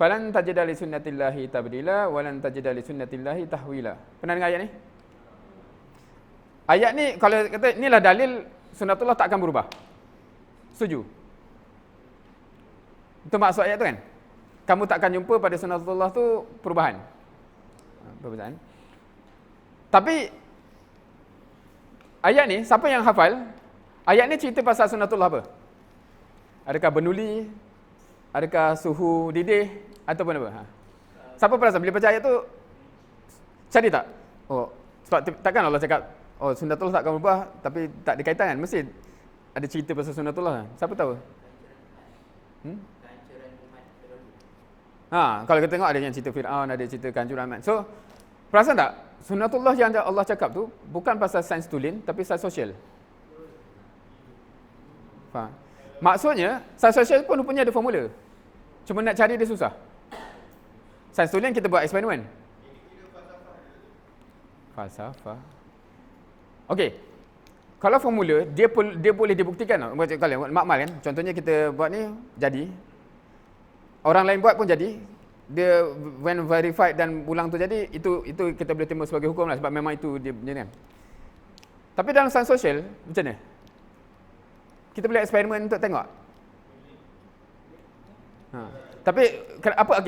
Falan tajida li sunnatillahi tabdila walan tajida li sunnatillahi tahwila. Pernah dengar ayat ni? Ayat ni kalau kata inilah dalil sunnatullah tak akan berubah. Setuju? Itu maksud ayat tu kan? Kamu tak akan jumpa pada sunnatullah tu perubahan. Perbezaan. Tapi ayat ni siapa yang hafal? Ayat ni cerita pasal sunnatullah apa? Adakah Bernoulli? Adakah suhu didih? Ataupun apa? Siapa perasan bila baca ayat tu cari tak? Oh, sebab takkan Allah cakap sunnatullah tak akan berubah tapi tak ada kaitan kan? Mesti ada cerita pasal sunnatullah. Siapa tahu? Kalau kita tengok ada yang cerita Fir'aun, ada cerita kehancuran Ahmad. So, perasan tak? Sunnatullah yang Allah cakap tu bukan pasal sains tulen tapi sains sosial. Faham? Maksudnya, sains sosial pun rupanya ada formula. Cuma nak cari dia susah. Sains tulen kita buat eksperimen. Falsafah. Okey. Kalau formula, dia boleh dibuktikan. Kalau makmal kan, contohnya kita buat ni jadi. Orang lain buat pun jadi. Dia when verified dan ulang tu jadi, itu kita boleh terima sebagai hukum lah sebab memang itu dia kan. Tapi dalam sains sosial, macam mana? Kita boleh eksperimen untuk tengok. Tapi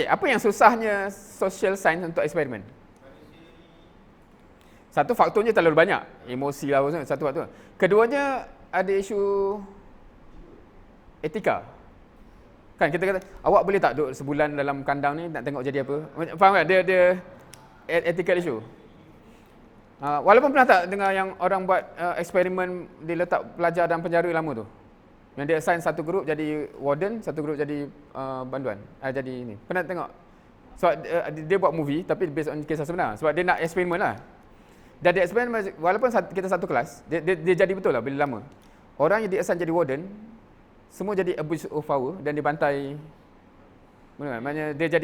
apa yang susahnya social science untuk eksperimen? Satu, faktornya terlalu banyak. Emosi lah, satu faktor. Keduanya, ada isu etika. Kan kita kata, awak boleh tak duduk sebulan dalam kandang ni nak tengok jadi apa? Faham tak? Dia ethical issue. Walaupun pernah tak dengar yang orang buat eksperimen, dia letak pelajar dalam penjara lama tu? Yang dia assign satu grup jadi warden, satu grup jadi banduan. Jadi ni. Pernah tengok? Sebab dia buat movie tapi based on kisah sebenar. Sebab dia nak eksperimen lah. Dan dia experiment, walaupun kita satu kelas, dia jadi betul lah bila lama. Orang yang dia assign jadi warden, semua jadi abuse of power dan dibantai. Maknanya dia jadi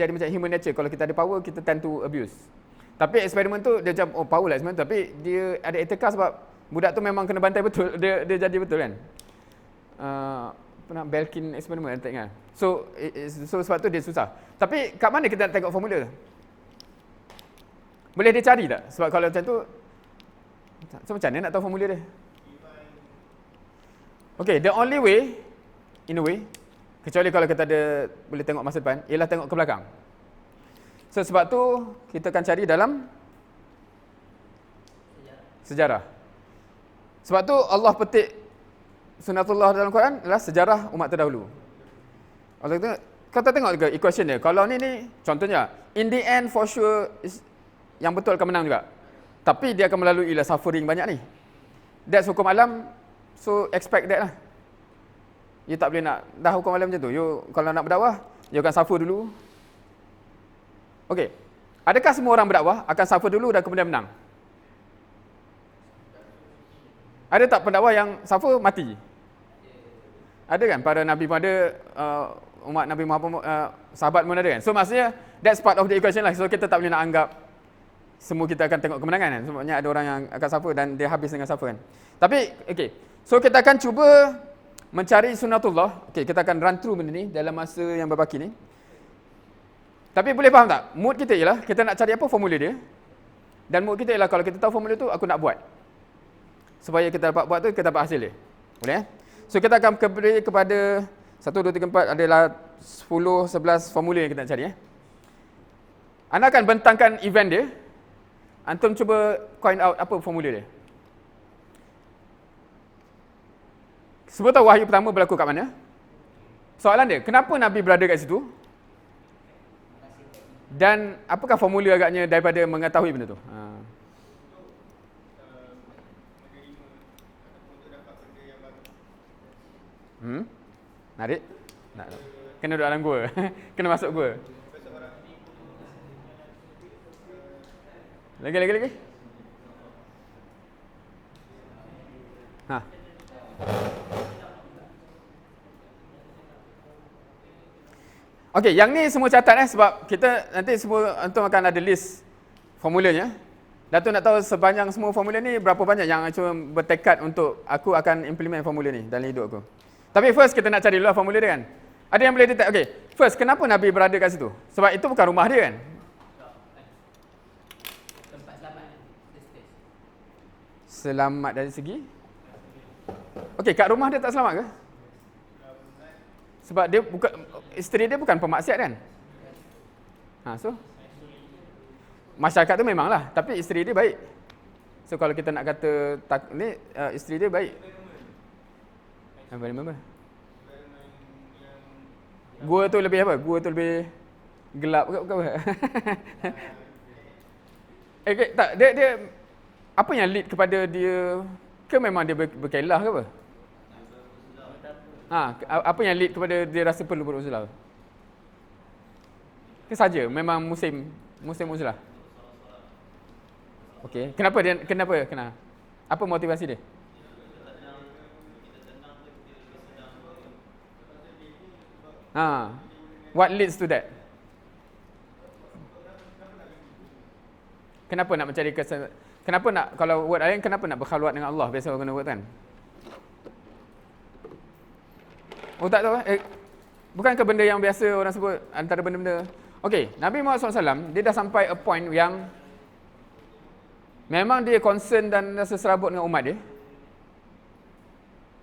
macam human nature. Kalau kita ada power, kita tend to abuse. Tapi eksperimen tu dia macam power lah sebenarnya, tapi dia ada etika sebab budak tu memang kena bantai betul. Dia jadi betul kan. Pernah Belkin eksperimen tak ingat. So sebab tu dia susah. Tapi kat mana kita nak tengok formula? Boleh dia cari tak? Sebab kalau macam tu, so macam mana nak tahu formula dia? Okay, the only way, in a way, kecuali kalau kita ada boleh tengok masa depan, ialah tengok ke belakang. So sebab tu kita akan cari dalam sejarah. Sebab tu Allah petik sunatullah dalam Quran adalah sejarah umat terdahulu. Allah kata tengok juga equation dia. Kalau ni contohnya, in the end for sure yang betul akan menang juga. Tapi dia akan melalui suffering banyak ni. That's hukum alam, so expect that lah. You tak boleh nak dah hukum alam macam tu. You kalau nak berdakwah, you akan suffer dulu. Okey. Adakah semua orang berdakwah akan suffer dulu dan kemudian menang? Ada tak pendakwah yang suffer mati? Ada kan? Para nabi pun ada, umat Nabi Muhammad, sahabat pun ada kan? So maksudnya that's part of the equation lah. So kita tak boleh nak anggap semua kita akan tengok kemenangan kan. Sebabnya ada orang yang akan suffer dan dia habis dengan suffer kan. Tapi okey. So kita akan cuba mencari sunatullah. Okey, kita akan run through benda ni dalam masa yang berbaki ni. Tapi boleh faham tak? Mood kita ialah kita nak cari apa formula dia. Dan mood kita ialah kalau kita tahu formula tu aku nak buat. Supaya kita dapat buat tu kita dapat hasil dia. Boleh eh? So kita akan beri kepada 1 2 3 4 adalah 10 11 formula yang kita nak cari eh. Anda akan bentangkan event dia. Antum cuba coin out apa formula dia. Sebut tahu wahyu pertama berlaku kat mana? Soalan dia, kenapa Nabi berada kat situ? Dan apakah formula agaknya daripada mengetahui benda tu? Narik? Nak. Kena duduk dalam gua. Kena masuk gua. Lagi. Ha. Okey, yang ni semua catat sebab kita nanti semua antum akan ada list formulanya. Datuk nak tahu sepanjang semua formula ni berapa banyak yang cuma bertekad untuk aku akan implement formula ni dalam hidup aku. Tapi first kita nak cari dulu formula dia kan. Ada yang boleh detect. Okey, first kenapa Nabi berada kat situ? Sebab itu bukan rumah dia kan. Selamat dari segi? Okey, kat rumah dia tak selamat ke? Sebab dia bukan, isteri dia bukan pemaksiat kan? So masyarakat tu memanglah, tapi isteri dia baik. So kalau kita nak kata ni isteri dia baik. Environment apa? Gua tu lebih apa? Gua tu lebih gelap ke apa? Tak, dia apa yang lead kepada dia, ke memang dia berkelah ke apa? Apa yang lead kepada dia rasa perlu beruzlah? Ke saja memang musim uzlah. Okey, kenapa? Apa motivasi dia? What leads to that? Kenapa nak mencari kenapa nak, kalau word lain, kenapa nak berkhalwat dengan Allah? Biasa orang guna word kan? Oh tak tahu bukan ke benda yang biasa orang sebut antara benda-benda. Okey, Nabi Muhammad SAW, dia dah sampai a point yang memang dia concern dan rasa serabut dengan umat dia.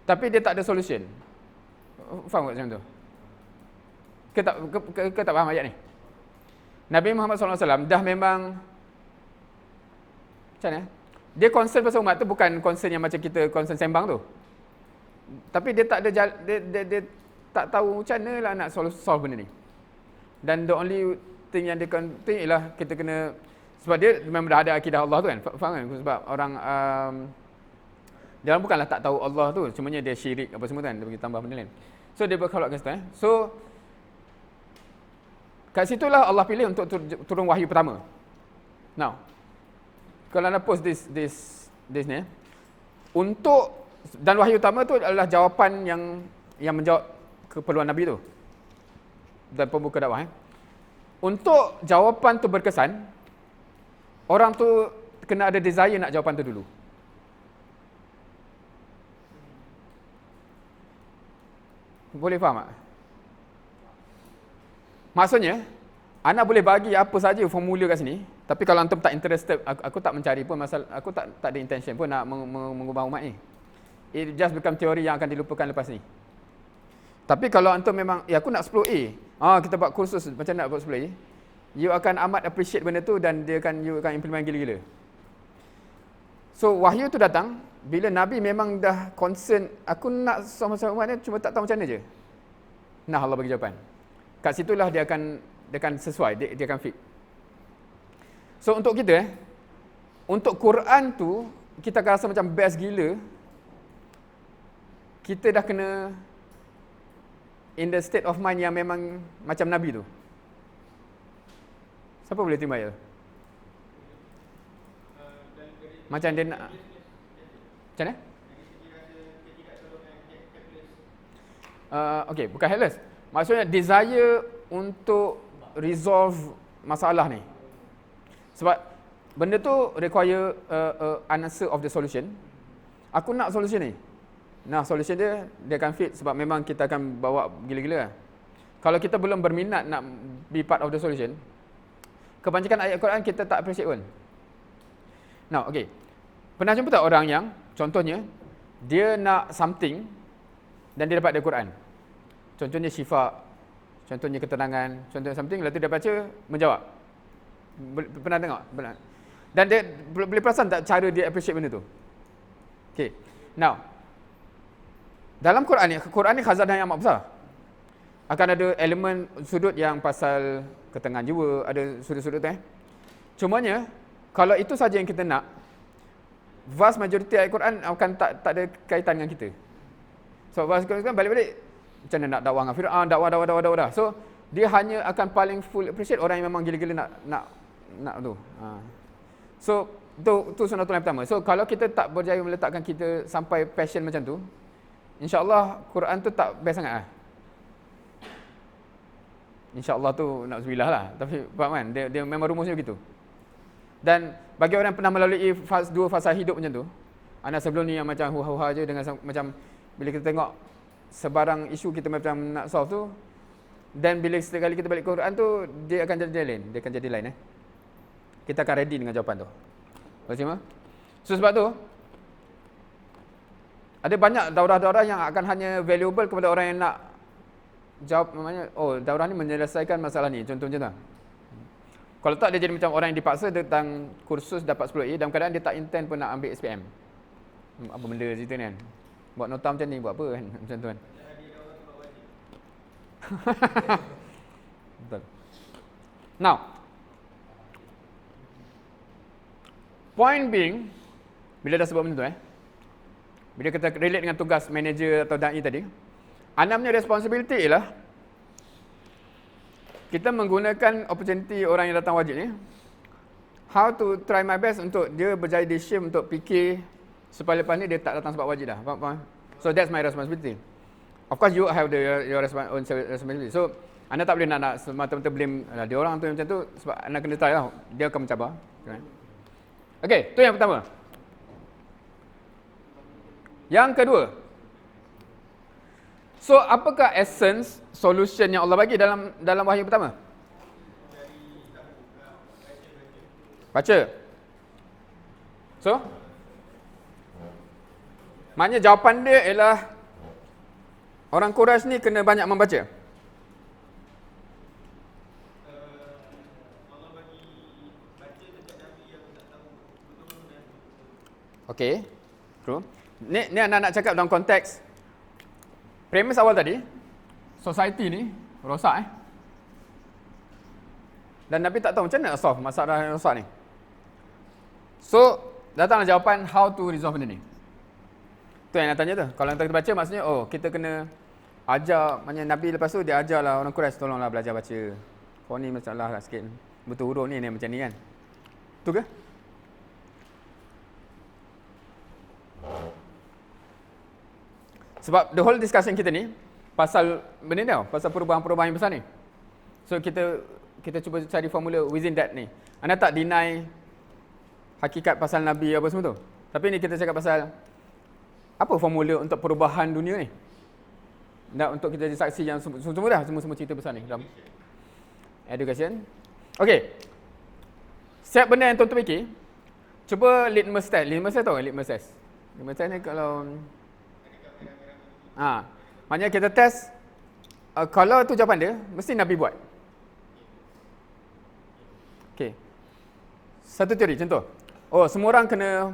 Tapi dia tak ada solution. Faham tak macam tu? Ke tak faham ayat ni? Nabi Muhammad SAW dah memang macam mana? Dia concern pasal umat tu bukan concern yang macam kita concern sembang tu. Tapi dia tak ada dia tak tahu macam mana lah nak solve benda ni. Dan the only thing yang dia think ialah kita kena, sebab dia memang dah ada akidah Allah tu kan. Faham kan? Sebab orang dia bukanlah tak tahu Allah tu, cumanya dia syirik apa semua kan, dia bagi tambah benda lain. So dia berkhalwat kat situ So kat situlah Allah pilih untuk turun wahyu pertama. Now, Kalau anda post this ni, untuk dan wahyu utama tu adalah jawapan yang menjawab keperluan Nabi tu. Dan pembuka dakwah. Untuk jawapan tu berkesan, orang tu kena ada desire nak jawapan tu dulu. Boleh faham tak? Maksudnya, Ana boleh bagi apa saja formula kat sini, tapi kalau antum tak interested, aku tak mencari pun masalah, aku tak ada intention pun nak mengubah umat ni. It just become teori yang akan dilupakan lepas ni. Tapi kalau antum memang, aku nak 10A, kita buat kursus macam nak buat 10A, you akan amat appreciate benda tu dan you akan implement gila-gila. So wahyu tu datang bila Nabi memang dah concern, aku nak sama-sama umat ni, cuma tak tahu macam mana je. Nah, Allah bagi jawapan. Kat situlah dia akan sesuai, dia akan fit. So untuk kita untuk Quran tu kita akan rasa macam best gila. Kita dah kena in the state of mind yang memang macam Nabi tu. Siapa boleh terima ya? Macam dia nak macam mana? Okay, bukan helpless. Maksudnya desire untuk resolve masalah ni. Sebab benda tu require an answer of the solution. Aku nak solution ni. Nah, solution dia akan fit sebab memang kita akan bawa gila-gila. Kalau kita belum berminat nak be part of the solution, kebanyakan ayat Quran kita tak appreciate pun. Now, okay. Pernah jumpa tak orang yang, contohnya, dia nak something dan dia dapat dari Quran. Contohnya syifa, contohnya ketenangan, contohnya something, lepas tu dia baca, menjawab. Pernah tengok? Pernah. Dan dia boleh perasan tak cara dia appreciate benda tu? Okay. Now, dalam Quran ni khazanah yang amat besar. Akan ada elemen sudut yang pasal ketenangan jiwa, ada sudut-sudut tu. Cumanya, kalau itu saja yang kita nak, vast majority ayat Quran akan tak ada kaitan dengan kita. So, vast Quran balik-balik, macam mana nak dakwah dengan Fir'aun, dakwah. So, dia hanya akan paling full appreciate orang yang memang gila-gila nak tu. So, tu sunnatul yang pertama. So, kalau kita tak berjaya meletakkan kita sampai passion macam tu, insya-Allah Quran tu tak best sangat lah. InsyaAllah tu na'udzubillah lah. Tapi faham kan? Dia memang rumusnya begitu. Dan bagi orang yang pernah melalui dua fasa hidup macam tu, anak sebelum ni yang macam huha-huha je dengan macam bila kita tengok sebarang isu kita macam nak solve tu, dan bila setiap kali kita balik ke Quran tu, dia akan jadi lain. Dia akan jadi lain. Kita akan ready dengan jawapan tu. Faham? So sebab tu, ada banyak daurah-daurah yang akan hanya valuable kepada orang yang nak jawab namanya, daurah ni menyelesaikan masalah ni, contoh macam tu. Kalau tak, dia jadi macam orang yang dipaksa datang kursus dapat 10A, dalam keadaan dia tak intend pun nak ambil SPM. Apa benda cerita ni kan? Buat nota macam ni, buat apa kan? Macam tu kan? Betul. Now, point being, bila dah sebut benda tu bila kita relate dengan tugas manager atau da'i tadi, anda punya responsibility ialah kita menggunakan opportunity orang yang datang wajib ni, how to try my best untuk dia berjaya decision untuk fikir supaya lepas ni dia tak datang sebab wajib dah. Faham? So that's my responsibility. Of course you have your own responsibility. So anda tak boleh nak semata-mata blame dia orang tu macam tu, sebab anda kena try lah. Dia akan mencabar. Okay, tu yang pertama. Yang kedua, so apakah essence solution yang Allah bagi dalam wahyu pertama? Baca. So, maknanya jawapan dia ialah orang Quraisy ni kena banyak membaca. Okey, true. Ni anak nak cakap dalam konteks premis awal tadi, society ni rosak dan Nabi tak tahu macam mana nak solve masalah yang rosak ni. So, datanglah jawapan how to resolve benda ni. Tu yang nak tanya tu. Kalau kita baca, maksudnya kita kena ajar, maknanya Nabi lepas tu dia ajarlah orang Quraisy, tolonglah belajar baca. Kau ni masalah lah sikit. Betul huruf ni macam ni kan. Tu ke? Sebab the whole discussion kita ni pasal benda ni tau, pasal perubahan-perubahan yang besar ni. So kita cuba cari formula within that ni. Anda tak deny hakikat pasal Nabi apa semua tu. Tapi ni kita cakap pasal apa formula untuk perubahan dunia ni. Dan untuk kita jadi saksi yang semua dah, semua cerita besar ni dalam education. Okey. Setiap benda yang tuan-tuan fikir, cuba litmus test. Litmus test tahu kan litmus test? Litmus test ni kalau maknanya kita test kalau tu jawapan dia, mesti Nabi buat. Okey. Satu teori contoh. Oh, semua orang kena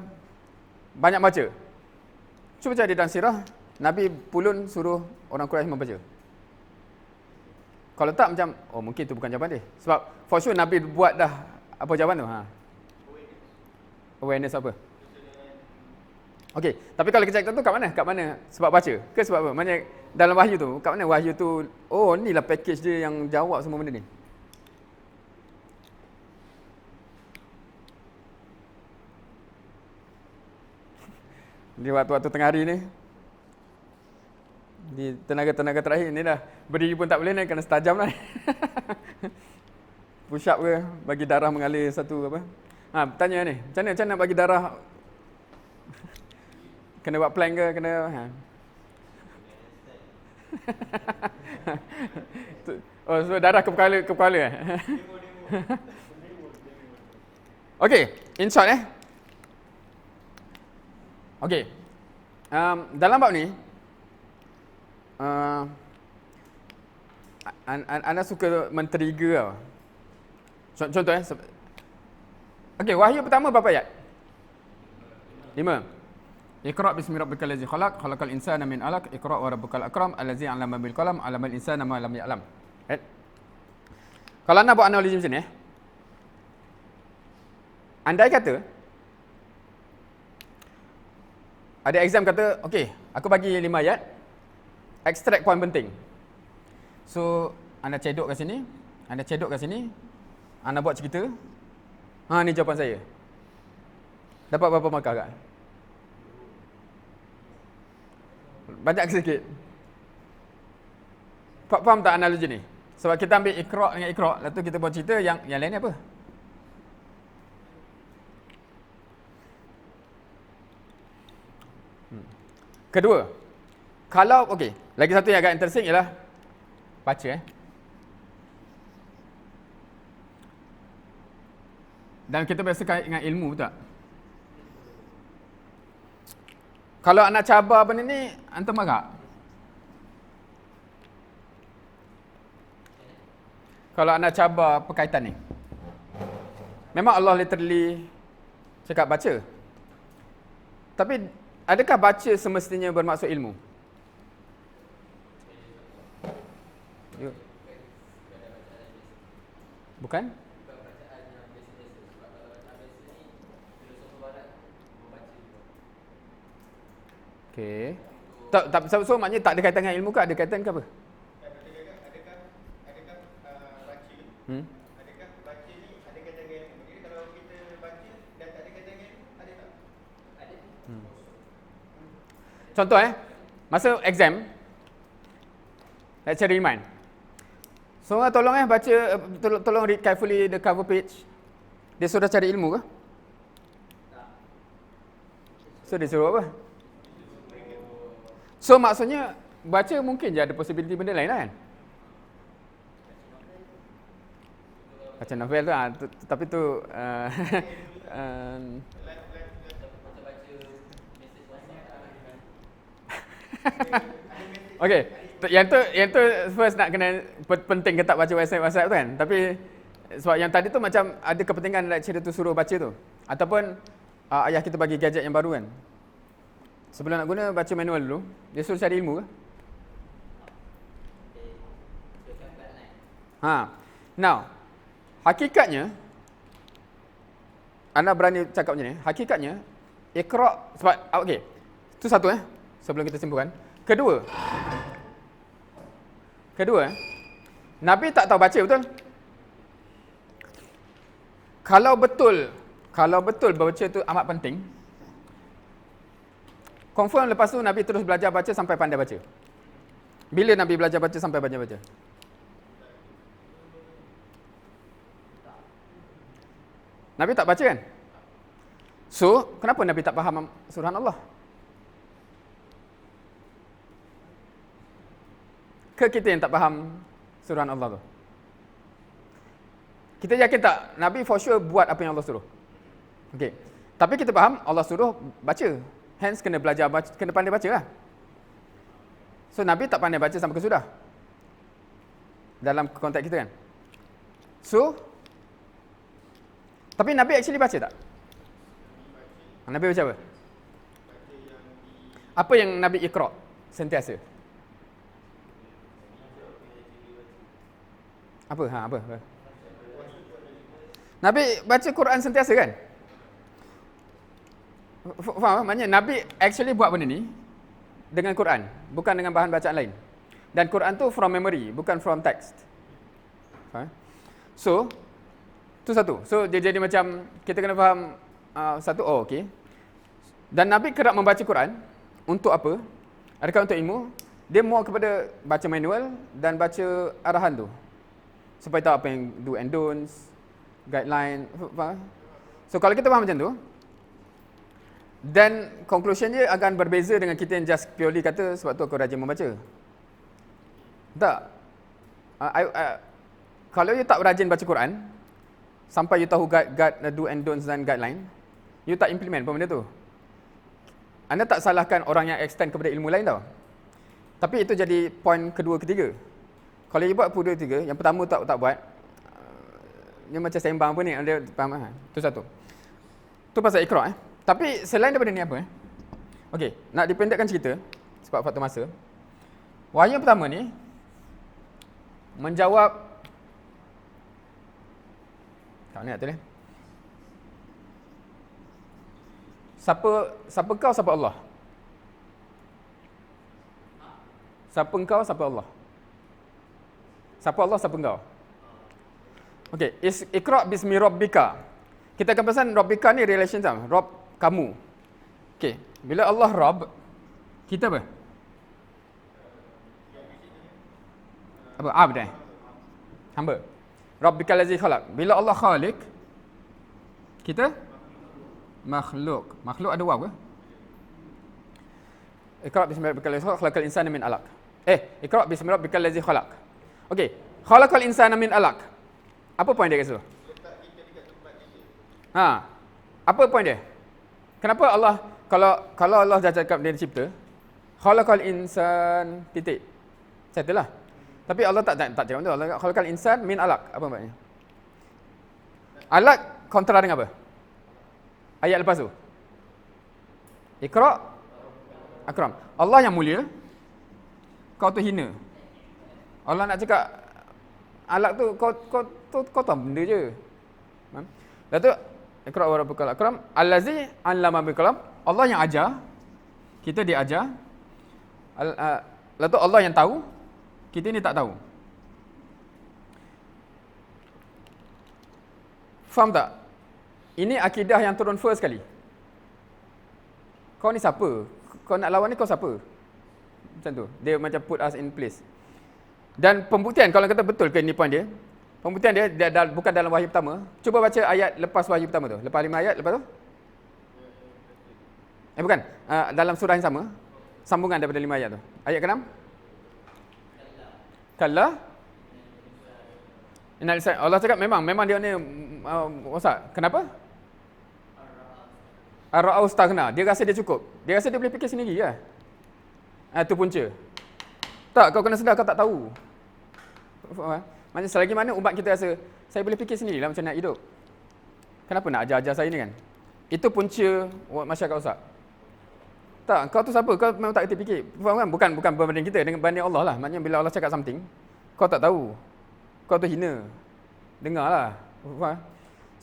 banyak baca. Cuba cari dalam sirah, Nabi pulun suruh orang Quraisy membaca. Kalau tak macam, oh mungkin tu bukan jawapan dia. Sebab for sure Nabi buat dah apa jawapan tu? Awareness apa? Okey, tapi kalau kita cakap tu kat mana? Kat mana? Sebab baca ke sebab apa? Maksudnya dalam wahyu tu, kat mana wahyu tu? Oh, inilah package dia yang jawab semua benda ni. Di waktu-waktu tengah hari ni, di tenaga-tenaga terakhir ni dah berdiri pun tak boleh ni, kena setajam lah. Push up ke, bagi darah mengalir satu apa. Tanya ni, macam mana nak bagi darah kena buat plank ke, kena oh, so darah ke kepala Okey, in short Okey. Dalam bab ni anda suka men-trigger tau. Contoh okey, wahyu pertama berapa ayat? 5. Iqra bismi rabbikal ladzi khalaq, khalaqal insana min 'alaq, iqra wa rabbukal akram allazi 'allama bil qalam, 'allamal insana ma lam ya'lam. Right? Kalau anda buat analogi macam ni andai kata ada exam kata, okey, aku bagi 5 ayat, extract poin penting. So, anda cedok kat sini, anda buat cerita. Ni jawapan saya. Dapat berapa markah kak? Banyak ke sikit? Faham tak analogi ni? Sebab kita ambil Iqra dengan Iqra, lepas tu kita buat cerita, yang lain ni apa? Kedua, kalau okey, lagi satu yang agak interesting ialah baca Dan kita biasa kait dengan ilmu, betul tak? Kalau anak cabar benda ni, antum marah? Kalau anak cabar perkaitan ni, memang Allah literally cakap baca. Tapi adakah baca semestinya bermaksud ilmu? Bukan? Okey. Tak, so maknanya tak ada kaitan dengan ilmu ke? Ada kaitan ke apa? Adakah baca? Adakah baca ni ada kaitan dengan ilmu? Jadi kalau kita baca dan tak ada kaitan dengan ilmu, ada tak? Ada. Contoh masa exam, lecture remind. So tolong baca, tolong read carefully the cover page. Dia sudah cari ilmu ke? Tak. So dia suruh apa? So maksudnya baca mungkin je ada possibility benda lain kan? Baca novel tu, tapi tu okey, yang tu first nak kena penting ke tak baca WhatsApp tu kan. Tapi sebab yang tadi tu macam ada kepentingan lecturer tu suruh baca tu, ataupun ayah kita bagi gadget yang baru kan. Sebelum nak guna baca manual dulu, dia suruh cari ilmu ke? Now, hakikatnya anda berani cakap macam ni, hakikatnya Iqra sebab okey. Tu satu sebelum kita simpulkan. Kedua, Nabi tak tahu baca, betul? Kalau betul baca tu amat penting, Confirm lepas tu Nabi terus belajar baca sampai pandai baca. Bila Nabi belajar baca sampai pandai baca? Nabi tak baca kan? So, kenapa Nabi tak faham surah Allah? Ke kita yang tak faham surah Allah tu? Kita yakin tak Nabi for sure buat apa yang Allah suruh? Okey. Tapi kita faham Allah suruh baca. Hence kena belajar baca, kena pandai baca lah. So Nabi tak pandai baca sampai ke sudah. Dalam konteks kita kan. So tapi Nabi actually baca tak? Nabi baca apa? Apa yang Nabi iqra' sentiasa? Apa? Apa? Nabi baca Quran sentiasa kan? Faham? Maknanya Nabi actually buat benda ni dengan Quran, bukan dengan bahan bacaan lain. Dan Quran tu from memory, bukan from text. Faham? So, tu satu. So, dia jadi macam, kita kena faham satu, okey. Dan Nabi kerap membaca Quran, untuk apa? Adakah untuk ilmu? Dia more kepada baca manual dan baca arahan tu. Supaya tahu apa yang do and don'ts, guideline. Faham? So, kalau kita faham macam tu, dan conclusion dia akan berbeza dengan kita yang just purely kata sebab tu aku rajin membaca. Tak. Kalau you tak rajin baca Quran, sampai you tahu do and don'ts dan guideline, you tak implement pun benda tu. Anda tak salahkan orang yang extend kepada ilmu lain tau. Tapi itu jadi point kedua, ketiga. Kalau you buat kedua, ketiga, yang pertama tak buat, dia macam sembang pun ni, anda faham kan? Itu satu. Tu pasal iqra'. Tapi selain daripada ni apa? Okey, nak dipendekkan cerita sebab faktor masa. Wahyu yang pertama ni menjawab tak ni nak tulis. Siapa kau, siapa Allah? Siapa engkau, siapa Allah? Siapa Allah, siapa engkau? Okey, Iqra' bismi rabbika. Kita akan pesan rabbika ni relation sama. Rabb kamu. Okey, bila Allah Rabb, kita apa? Apa? Abd eh? Hamba. Rabbikal ladzi khalaq. Bila Allah Khaliq, kita makhluk. Makhluk ada waw ke? Iqra' bismi rabbikal ladzi khalaq, khalaqal insana min 'alaq. Iqra' bismi rabbikal ladzi khalaq. Okey, khalaqal insana min 'alaq. Apa point dia kat situ? Apa point dia? Kenapa Allah, kalau Allah dah cakap dia cipta, khalaqal insan titik. Settle lah. Tapi Allah tak cakap tu. Allah khalaqal insan min 'alaq. Apa maknanya? 'Alaq kontra dengan apa? Ayat lepas tu. Iqra' akram. Allah yang mulia, kau tu hina. Allah nak cakap 'alaq tu kau tahu benda je. Lepas tu Iqra' wa rabbukal akram allazi 'allama bil qalam. Allah yang ajar, kita diajar. Lepas tu Allah yang tahu, kita ni tak tahu. Faham tak? Ini akidah yang turun first sekali. Kau ni siapa? Kau nak lawan ni kau siapa? Macam tu. Dia macam put us in place. Dan pembuktian, kalau kata betul ke ni point dia, pembuktian dia bukan dalam wahyu pertama. Cuba baca ayat lepas wahyu pertama tu. Lepas 5 ayat, lepas tu? Bukan. Dalam surah yang sama. Sambungan daripada 5 ayat tu. Ayat ke-6? Kalla. Allah cakap memang dia ni rosak. Kenapa? Ar-ra'au staghna. Dia rasa dia cukup. Dia rasa dia boleh fikir sendiri lah. Itu punca. Tak, kau kena sedar kau tak tahu. Maksudnya selagi mana umat kita rasa saya boleh fikir sendirilah macam nak hidup. Kenapa nak ajar-ajar saya ni kan? Itu punca masyarakat rosak. Tak, kau tu siapa? Kau memang tak kerti fikir. Faham kan? Bukan berbanding kita, dengan banding Allah lah. Maknanya bila Allah cakap something, kau tak tahu. Kau tu hina. Dengarlah. Faham?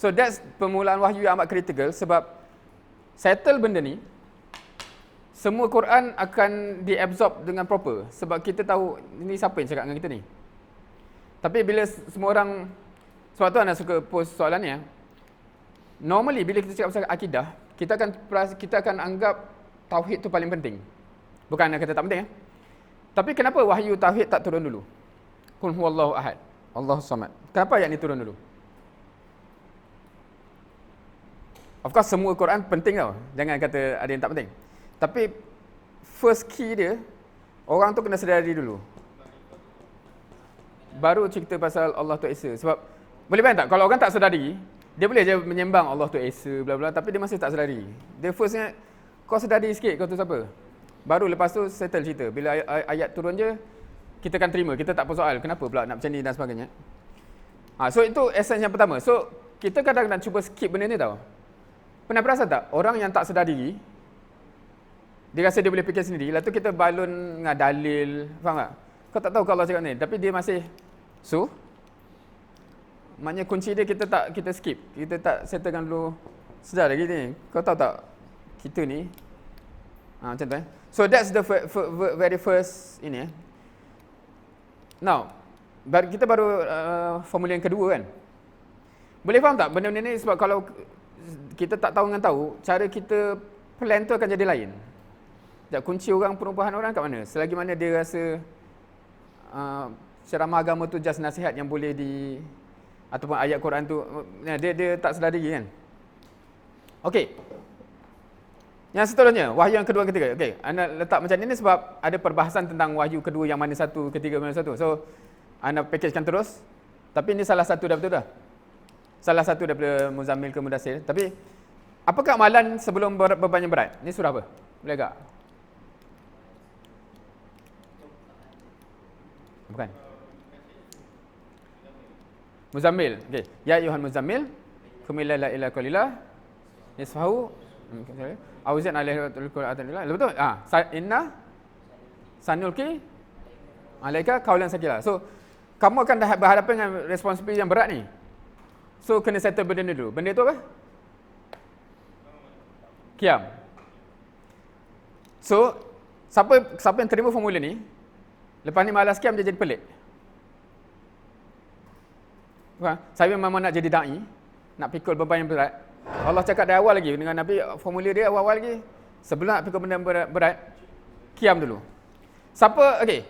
So that's permulaan wahyu yang amat kritikal sebab settle benda ni, semua Quran akan diabsorb dengan proper sebab kita tahu ni siapa yang cakap dengan kita ni. Tapi bila semua orang, sebab tu anda suka post soalan ni normally bila kita cakap pasal akidah, kita akan anggap tauhid tu paling penting. Bukan nak kata tak penting. Tapi kenapa wahyu tauhid tak turun dulu? Qul huwallahu ahad, Allahus samad. Kenapa ayat ni turun dulu? Of course semua Quran penting tau. Jangan kata ada yang tak penting. Tapi first key dia, orang tu kena sedari dulu. Baru cerita pasal Allah tu Esa. Sebab boleh bayang tak kalau orang tak sedari, dia boleh je menyembang Allah tu Esa bla bla, tapi dia masih tak sedari. Dia first ingat kau sedari sikit kau tu siapa. Baru lepas tu settle cerita. Bila ayat turun je, kita akan terima. Kita tak persoal kenapa pula nak macam ni dan sebagainya. So itu essence yang pertama. So kita kadang-kadang cuba skip benda ni tau. Pernah perasan tak orang yang tak sedar diri, dia rasa dia boleh fikir sendiri, lepas tu kita balun dengan dalil, faham tak? Kau tak tahu kalau Allah cakap ni, tapi dia masih maknanya kunci dia kita skip. Kita tak settlekan dulu. Sedar lagi ni. Kau tahu tak kita ni macam tu So that's the very first ini Now, kita baru formula yang kedua kan. Boleh faham tak benda-benda ni? Sebab kalau kita tak tahu dengan tahu, cara kita plan tu akan jadi lain. Kunci orang, perubahan orang kat mana? Selagi mana dia rasa ceramah agama tu just nasihat yang boleh ataupun ayat Quran tu dia tak sedar diri kan. Okey. Yang seterusnya, wahyu yang kedua, ketiga. Okey, anda letak macam ni sebab ada perbahasan tentang wahyu kedua yang mana satu, ketiga mana satu. So anda packagekan terus. Tapi ini salah satu dah betul dah. Salah satu daripada Muzammil ke Mudassir. Tapi apakah amalan sebelum beban yang berat? Ni surah apa? Boleh agak? Bukan. Muzammil. Okey. Ya ayyuhan muzammil, qum al-laila illa qalilah nisfahu auzan alaihi wa betul? Inna sanulki alaika qaulan sakila. So kamu akan berhadapan dengan responsibility yang berat ni. So kena settle benda ni dulu. Benda tu apa? Qiyam. So siapa yang terima formula ni, lepas ni malas qiyam dia jadi pelik. Bukan? Saya memang nak jadi da'i, nak pikul beban yang berat. Allah cakap dari awal lagi dengan Nabi, formula dia awal-awal lagi. Sebelum nak pikul benda berat, qiyam dulu. Siapa, okey.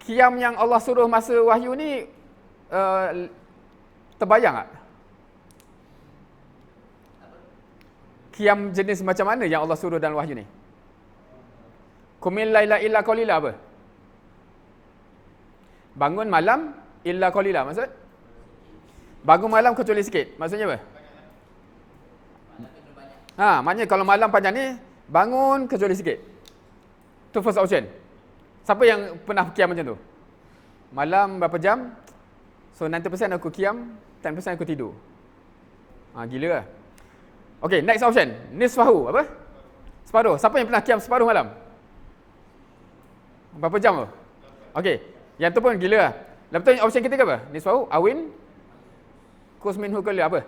Qiyam yang Allah suruh masa wahyu ni, terbayang tak? Qiyam jenis macam mana yang Allah suruh dalam wahyu ni? Qumil laila illa qalila apa? Bangun malam illa qalila maksud? Bangun malam kecuali sikit. Maksudnya apa? Maknanya kalau malam panjang ni, bangun kecuali sikit. Tu first option. Siapa yang pernah qiyam macam tu? Malam berapa jam? So 90% aku qiyam, 10% aku tidur. Gila lah. Okay, next option. Nisfahu, apa? Separuh. Siapa yang pernah qiyam separuh malam? Berapa jam tu? Okay, yang tu pun gila lah. Lepas tu option ketiga apa? Nisfahu, awin, kusminhu kali apa?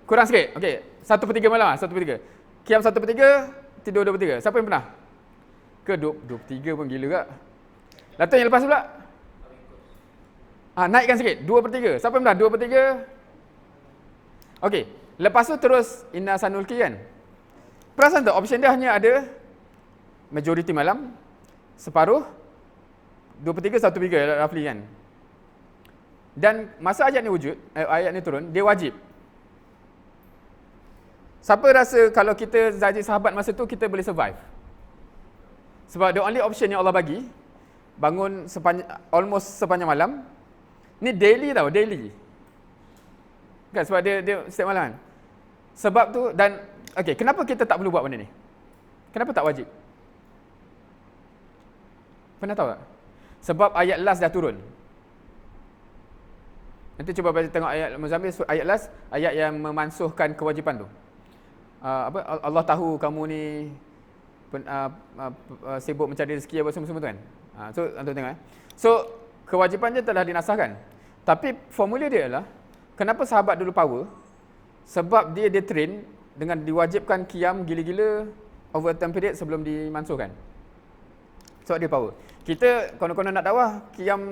Kurang sikit. Okay, 1/3 malam lah, 1/3. Qiyam 1/3, tidur 2/3. Siapa yang pernah? Ke 2/3 pun gila kak. Lepas tu yang lepas pula? Naikkan sikit, 2/3. Siapa yang pernah? 2/3. Okey, lepas tu terus inna sanulki kan. Perasan tak option dia hanya ada majority malam, separuh, 2/3, 1/3 roughly kan. Dan masa ayat ni wujud, ayat ni turun, dia wajib. Siapa rasa kalau kita jadi sahabat masa tu kita boleh survive? Sebab the only option yang Allah bagi, bangun almost sepanjang malam. Ni daily tau, daily. Kan sebab dia setiap malam kan. Sebab tu dan okey, kenapa kita tak perlu buat benda ni? Kenapa tak wajib? Pernah tahu tak? Sebab ayat last dah turun. Nanti cuba baca tengok ayat Muzammil, ayat last, ayat yang memansuhkan kewajipan tu. Allah tahu kamu ni sibuk mencari rezeki apa semua tu kan. So antum tengok So kewajipan dia telah dinasahkan. Tapi formula dia adalah kenapa sahabat dulu power? Sebab dia train dengan diwajibkan qiyam gila-gila over time period sebelum dimansuhkan. Sebab dia power. Kita konon-konon nak dakwah, qiyam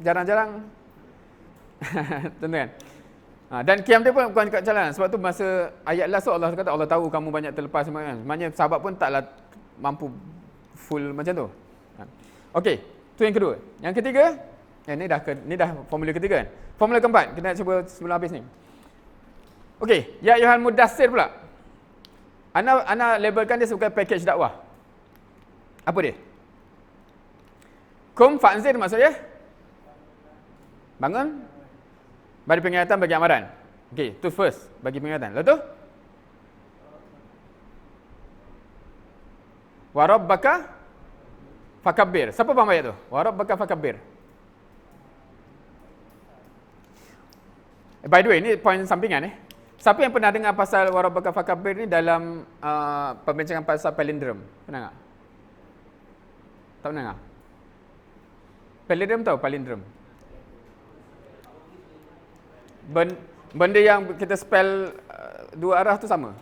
jarang-jarang. Tentu kan? Dan qiyam dia pun bukan kat jalan. Sebab tu masa ayat last tu Allah kata Allah tahu kamu banyak terlepas semua kan. Maknanya sahabat pun taklah mampu full macam tu. Okey, tu yang kedua. Yang ketiga, ni dah formula ketiga kan. Formula keempat, kita nak cuba sebelum habis ni. Okey, ya ayyuhal mudassir pula. Ana labelkan dia sebagai package dakwah. Apa dia? Kum fa'anzir maksudnya bangun, bagi peringatan, bagi amaran. Okey, tu first, bagi peringatan. Lepas tu wa rabbaka fakabbir. Siapa faham ayat tu? Wa rabbaka fakabbir. By the way, ni poin sampingan Siapa yang pernah dengar pasal wa rabbaka fakabbir ni dalam pembincangan pasal palindrom? Pernah tak? Tak pernah tak? Palindrom tahu palindrom? Benda yang kita spell dua arah tu sama.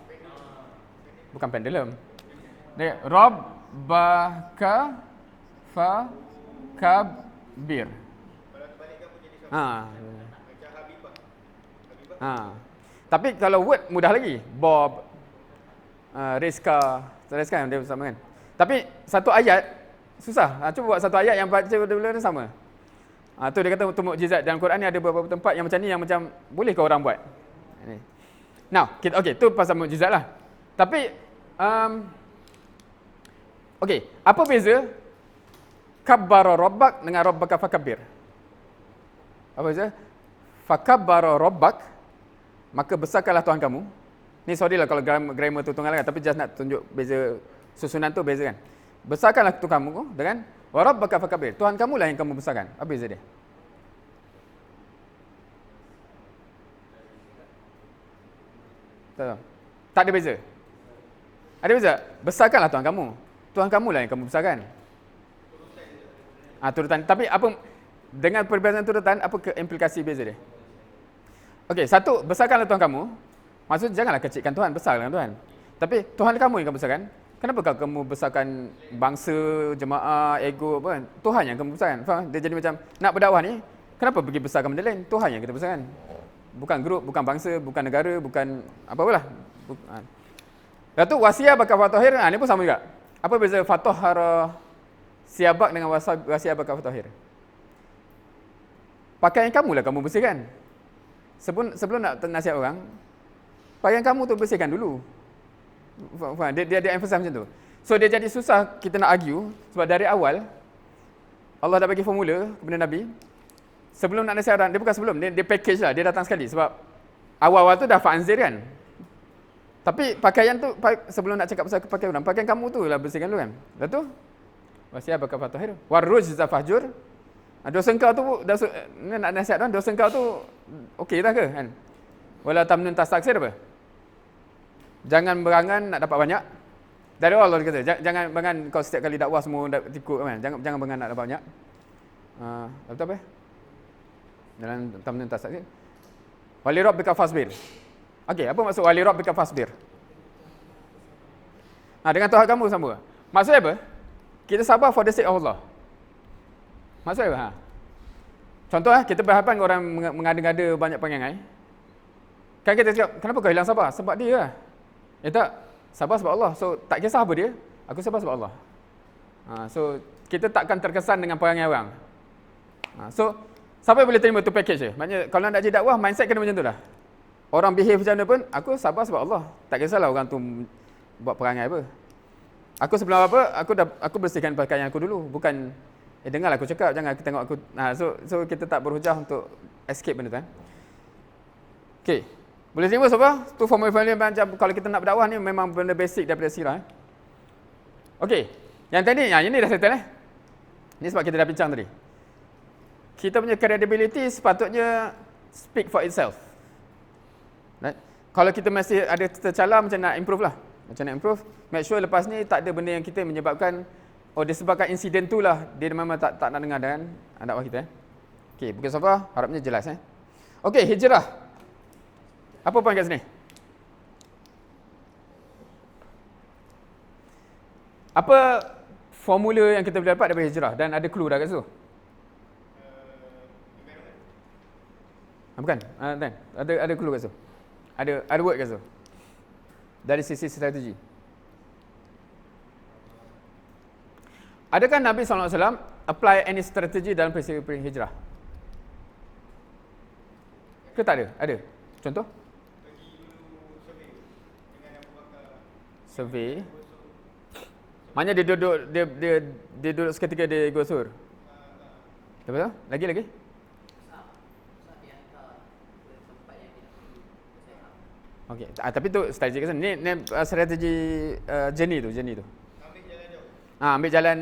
Bukan pendulum. Rabbaka fakabbir. Kalau terbalikkan pun jadi sama. Macam Habibah. Tapi kalau word mudah lagi. Bob, Rizka dia sama kan. Tapi satu ayat susah. Cuba buat satu ayat yang baca benda-benda sama. Tu dia kata untuk mukjizat dalam Quran ni ada beberapa tempat yang macam ni yang macam boleh ke orang buat. Now, okey, tu pasal mukjizat lah. Tapi okey, apa beza kabbara rabbak dengan rabbaka fakabbir? Apa beza? Fakabbara rabbak, maka besarkanlah Tuhan kamu. Ni sorry lah kalau grammar tu tunggal kan, tapi just nak tunjuk beza susunan tu beza kan. Besarkanlah Tuhan kamu dengan wa rabbaka fakabbir. Tuhan kamulah yang kamu besarkan. Apa beza dia? Tak ada beza. Ada beza? Besarkanlah Tuhan kamu. Tuhan kamulah yang kamu besarkan. Turutan. Tapi apa dengan perbezaan turutan, apa implikasi beza dia? Okey, satu, besarkanlah Tuhan kamu. Maksud janganlah kecilkan Tuhan, besarkan Tuhan. Tapi Tuhan kamu yang kamu besarkan. Kenapa kamu besarkan bangsa, jemaah, ego apa kan? Tuhan yang kamu besarkan. Faham? Dia jadi macam nak berdakwah ni, kenapa pergi besarkan benda lain? Tuhan yang kita besarkan. Bukan grup, bukan bangsa, bukan negara, bukan apa-apalah. Lepas tu wasiah bakal fatahir, ni pun sama juga. Apa beza fatahara siabak dengan wasiah bakal fatahir? Pakaian kamulah kamu bersihkan. Sebelum nak nasihat orang, pakaian kamu tu bersihkan dulu. Dia emphasize macam tu. So dia jadi susah kita nak argue sebab dari awal Allah dah bagi formula kepada Nabi. Sebelum nak nasihat orang, dia bukan sebelum, dia package lah, dia datang sekali sebab awal-awal tu dah fa'anzir kan. Tapi pakaian tu sebelum nak cakap pasal pakaian orang, pakaian kamu tu lah bersihkan dulu kan. Lepas tu wasiah bakal fatahir. Warrujza fahjur. Dosa engkau tu nak nasihat orang, dosa engkau tu okey dah ke kan? Wala tamnun tastaksir apa? Jangan berangan nak dapat banyak. Dari awal Allah kata, jangan berangan kau setiap kali dakwah semua ikut kan. Jangan berangan nak dapat banyak. Betul apa? Dalam tamnun tastaksir. Wali rabbika fasbir. Okey, apa maksud wali rabbika fasbir? Dengan Tuhan kamu sama. Maksudnya apa? Kita sabar for the sake of Allah. Maksudnya apa? Contoh kita berhadapan dengan orang mengada-ngada banyak perangai. Kan kita cakap, kenapa kau hilang sabar? Sebab dia lah. Tak, sabar sebab Allah. So, tak kisah apa dia, aku sabar sebab Allah. So, kita takkan terkesan dengan perangai orang. So, siapa boleh terima tu package je? Maknanya, kalau nak jadi dakwah, mindset kena macam tu lah. Orang behave macam mana pun, aku sabar sebab Allah. Tak kisahlah orang tu buat perangai apa. Aku sebelum apa, aku bersihkan pakaian aku dulu. Bukan, dengarlah aku cakap, jangan aku tengok aku. So kita tak berhujah untuk escape benda tu. Okey. Boleh terima sahabat? Tu formula-formula macam kalau kita nak berdakwah ni memang benda basic daripada sirah. Okey. Yang tadi, ini dah settle Ni sebab kita dah bincang tadi. Kita punya credibility sepatutnya speak for itself. Right? Kalau kita masih ada tercalar macam nak improve lah. Macam nak improve, make sure lepas ni tak ada benda yang kita menyebabkan disebabkan insiden tu lah dia memang tak nak dengar dengan dakwah kita. Okey, bukan sahabat, harapnya jelas Okey, hijrah. Apa poin kat sini? Apa formula yang kita boleh dapat daripada hijrah dan ada clue dah kat situ? Bukan? Kan? Ada clue kat situ. Ada word kat situ. Dari sisi strategi. Adakah Nabi SAW apply any strategi dalam peristiwa hijrah? Ke tak ada? Ada. Contoh? Pergi dulu survey dengan Abu Bakar. Survey. Maknanya dia duduk seketika di Gua Sur. Lepas tu? Lagi? Okey. Tapi tu strategi ke sana. Ni strategi journey tu. Ambil jalan jauh. Ambil jalan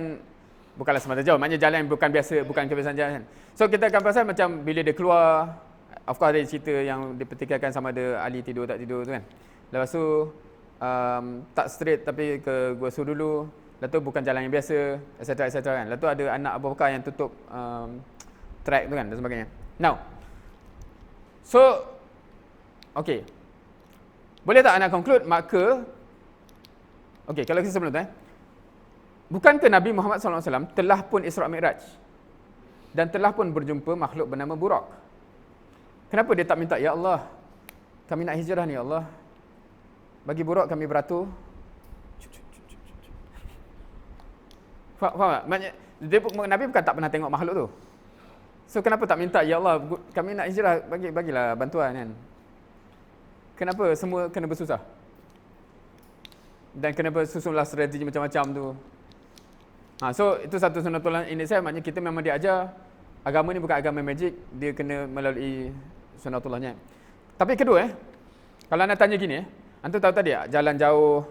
bukanlah semata jauh. Maknanya jalan yang bukan biasa, bukan kebiasaan jalan. So kita akan pasal macam bila dia keluar, of course ada cerita yang dipertikaikan sama ada Ali tidur tak tidur tu kan. Lepas tu tak straight tapi ke Gua Sur dulu. Lepas tu bukan jalan yang biasa, etc. kan. Lepas tu ada anak Abu Bakar yang tutup track tu kan dan sebagainya. Now, so okay. Boleh tak anda conclude? Maka okey, kalau kita sebelum tu bukankah Nabi Muhammad SAW telah pun Isra' Mi'raj dan telah pun berjumpa makhluk bernama Burak? Kenapa dia tak minta, ya Allah, kami nak hijrah ni, ya Allah, bagi Burak kami beratur? Faham tak? Maksudnya Nabi bukan tak pernah tengok makhluk tu. So kenapa tak minta, ya Allah, kami nak hijrah, bagilah bantuan kan? Kenapa semua kena bersusah? Dan kenapa susunlah strategi macam-macam tu? So itu satu sunnatullah ini saya, maknanya kita memang diajar agama ni bukan agama magic, dia kena melalui sunnatullahnya. Tapi kedua kalau anda tanya gini antum tahu tadi jalan jauh,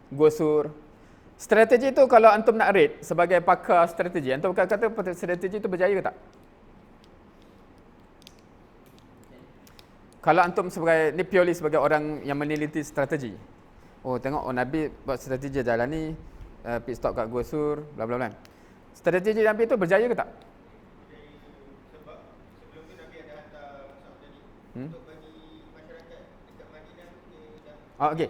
Gua Sur. Strategi itu kalau antum nak rate sebagai pakar strategi, antum kata strategi itu berjaya ke tak? Kalau antum sebagai ni purely sebagai orang yang meneliti strategi. Tengok Nabi buat strategi jalan ni, pit stop kat Gua Sur, bla bla bla. Strategi Nabi itu berjaya ke tak? Sebab sebelum tu Nabi ada hantar Mus'ab tadi untuk bagi masyarakat dekat Madinah dia dah. Okey,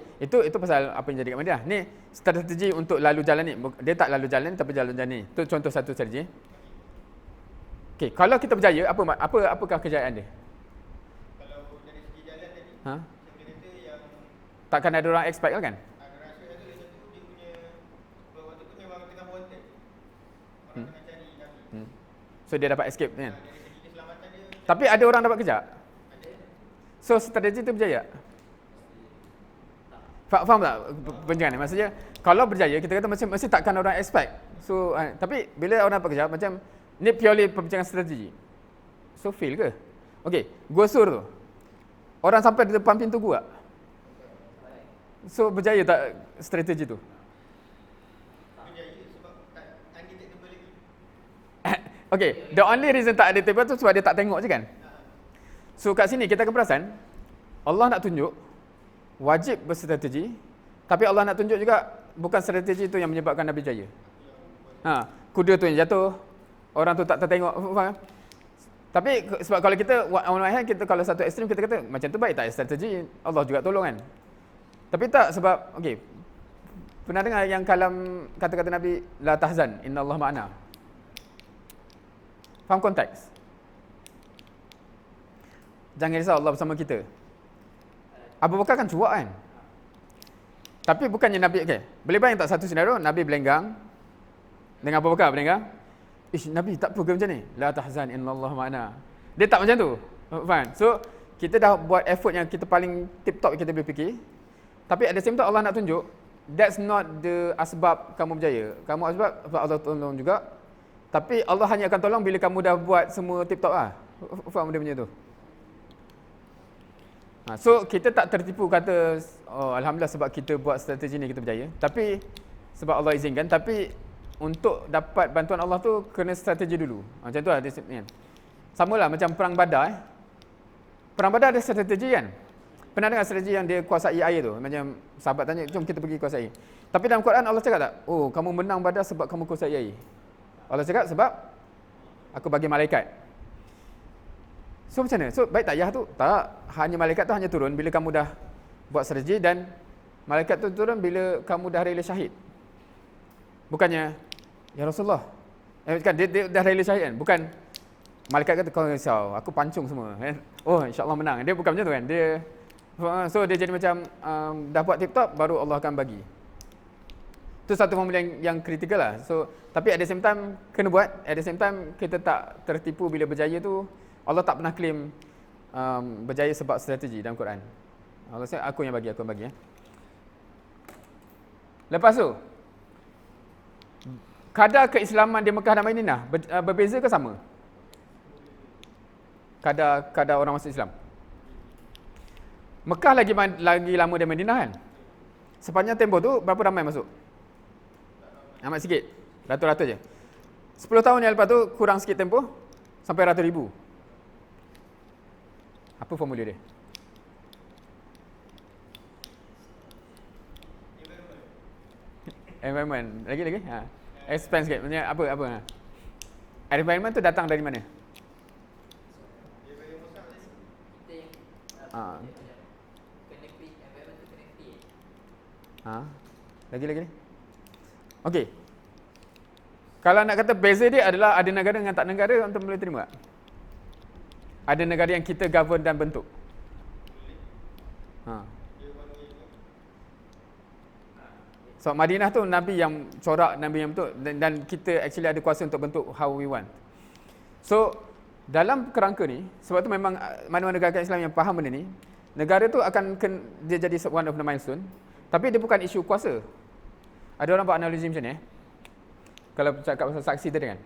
itu pasal apa yang jadi kat Madinah. Ni strategi untuk lalu jalan ni. Dia tak lalu jalan tapi jalan ni. Itu contoh satu strategi. Okey, kalau kita berjaya, apakah kejayaan dia? Saya kata yang Takkan ada orang expect kan? ada rasa satu dia punya waktu tu memang tengah wanted. Orang tengah cari Nabi. So dia dapat escape kan? Dari segi keselamatan dia Tapi ada orang dapat kejar. ada. So strategi tu berjaya. Faham tak perbincangan ni? Maksudnya kalau berjaya kita kata mesti takkan orang expect. So tapi bila orang dapat kejar macam ni purely perbincangan strategi. So fail ke? Okey, Gua Sur tu. Orang sampai di depan pintu gua. So berjaya tak strategi tu? Berjaya sebab tak undetectable lagi. Okay, the only reason tak ada table tu sebab dia tak tengok je kan? So kat sini kita akan perasan Allah nak tunjuk wajib berstrategi, tapi Allah nak tunjuk juga bukan strategi tu yang menyebabkan Nabi jaya. Kuda tu yang jatuh, orang tu tak tertengok, faham? Tapi sebab kalau kita on one hand, kita kalau satu ekstrim kita kata macam tu baik tak strategi, Allah juga tolong kan. Tapi tak, sebab okey. Pernah dengar yang kalam kata-kata Nabi la tahzan innallaha ma'ana. Faham konteks? Jangan risau, Allah bersama kita. Abu Bakar kan cuak kan. Tapi bukannya Nabi, okey. Boleh bayang tak satu senario Nabi belenggang dengan Abu Bakar belenggang. Nabi tak apa ke macam ni? La tahzan innallaha ma'ana. Dia tak macam tu. Faham? So, kita dah buat effort yang kita paling tip top kita boleh fikir. Tapi at the same time Allah nak tunjuk that's not the asbab kamu berjaya. Kamu asbab Allah tolong juga. Tapi Allah hanya akan tolong bila kamu dah buat semua tip top lah. Faham dia punya tu? So, kita tak tertipu kata alhamdulillah sebab kita buat strategi ni kita berjaya. Tapi sebab Allah izinkan, tapi untuk dapat bantuan Allah tu kena strategi dulu. Macam tu lah kan. Sama lah macam perang Badar Perang Badar ada strategi kan. Pernah dengar strategi yang dia kuasai air tu? Macam sahabat tanya, jom kita pergi kuasai. Tapi dalam Quran Allah cakap tak? Oh, kamu menang Badar sebab kamu kuasai air. Allah cakap sebab aku bagi malaikat. So macam mana? So baik tak Yah tu? Tak. Hanya malaikat tu hanya turun bila kamu dah buat strategi, dan malaikat tu turun bila kamu dah rela syahid. Bukannya, ya Rasulullah, kan dia dah rela syahid kan? Bukan, malaikat kata kau risau, aku pancung semua. Oh, insya-Allah menang. Dia bukan macam tu kan. Dia so dia jadi macam dah buat tip-top baru Allah akan bagi. Itu satu formula yang kritikal lah. So, tapi at the same time kena buat. At the same time kita tak tertipu bila berjaya tu. Allah tak pernah claim berjaya sebab strategi dalam Quran. Allah cakap aku yang bagi, aku yang bagi. Lepas tu kadar keislaman di Mekah dan Madinah berbeza ke sama? Kadar orang masuk Islam. Mekah lagi lama dari Madinah kan? Sepanjang tempoh tu berapa ramai masuk? Amat sikit. Ratus-ratus je. 10 tahun yang lepas tu kurang sikit tempoh sampai ratus ribu. Apa formula dia? Environment. Lagi? Expand sikit. Maksudnya apa? Environment tu datang dari mana? Kena create environment tu kena create. Lagi. Okey. Kalau nak kata beza dia adalah ada negara dengan tak negara, untuk boleh terima tak? Ada negara yang kita govern dan bentuk. So Madinah tu Nabi yang corak, Nabi yang bentuk, dan kita actually ada kuasa untuk bentuk how we want. So dalam kerangka ni, sebab tu memang mana-mana negara Islam yang faham benda ni, negara tu akan dia jadi one of the milestone, tapi dia bukan isu kuasa. Ada orang buat analogi macam ni kalau cakap pasal saksi tadi kan.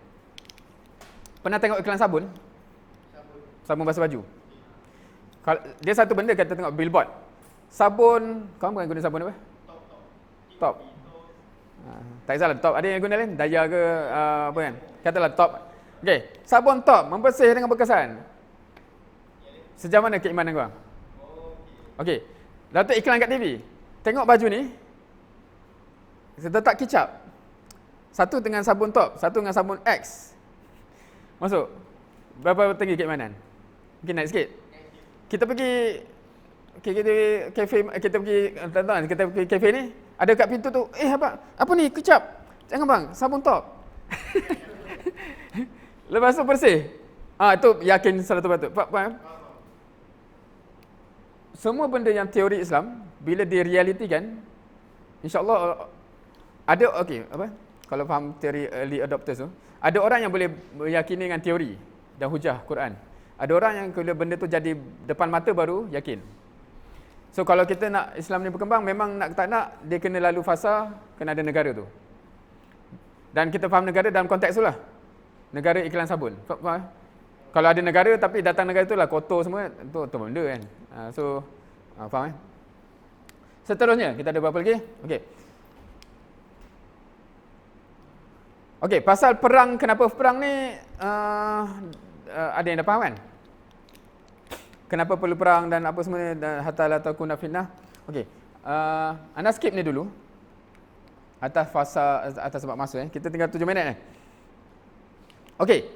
Pernah tengok iklan sabun? Sabun basuh baju. Kalau dia satu benda kita tengok billboard. Sabun, kau bukan guna sabun apa? Top. Tak kisahlah top. Ada yang guna lain? Daya ke apa kan? Katalah top. Okey, sabun top membersih dengan berkesan. Sejauh mana keimanan kau? Okey. Lalu tu iklan kat TV. Tengok baju ni. Letak kicap. Satu dengan sabun top, satu dengan sabun X. Masuk. Berapa tinggi keimanan? Mungkin naik sikit. Kita pergi kafe, kita pergi kafe ni, ada kat pintu tu, apa ni kicap? Jangan bang, sabun top. Lepas tu bersih. Itu yakin 100%. Faham? Semua benda yang teori Islam bila direalitikan, insya-Allah ada kalau faham teori early adopters tu, ada orang yang boleh meyakini dengan teori dan hujah Quran. Ada orang yang bila benda tu jadi depan mata baru yakin. So kalau kita nak Islam ni berkembang, memang nak tak nak dia kena lalu fasa, kena ada negara tu. Dan kita faham negara dalam konteks tu lah. Negara iklan sabun. Faham? Kalau ada negara tapi datang negara tu lah kotor semua, tu benda kan. Faham? Seterusnya kita ada berapa lagi? Okey, pasal perang, kenapa perang ni ada yang dah faham kan? Kenapa perlu perang dan apa semua dan hatta la takuna fitnah. Okey. Anda skip ni dulu. Atas sebab masa kita tinggal 7 minit ni. Okey.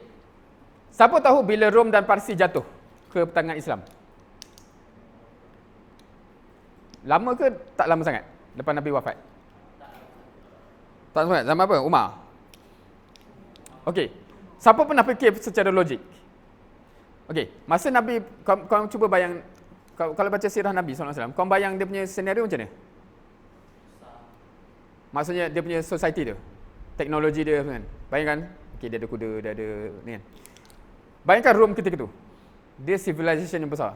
Siapa tahu bila Rom dan Parsi jatuh ke tangan Islam? Lama ke tak lama sangat lepas Nabi wafat? Tak sangat. Zaman apa? Umar. Okey. Siapa pernah fikir secara logik? Okey, masa Nabi, kau cuba bayang, kalau baca sirah Nabi SAW, kau bayang dia punya senario macam mana? Maksudnya dia punya society dia, teknologi dia kan. Bayangkan, okey dia ada kuda, dia ada ni kan. Bayangkan Rom ketika tu. Dia civilization yang besar.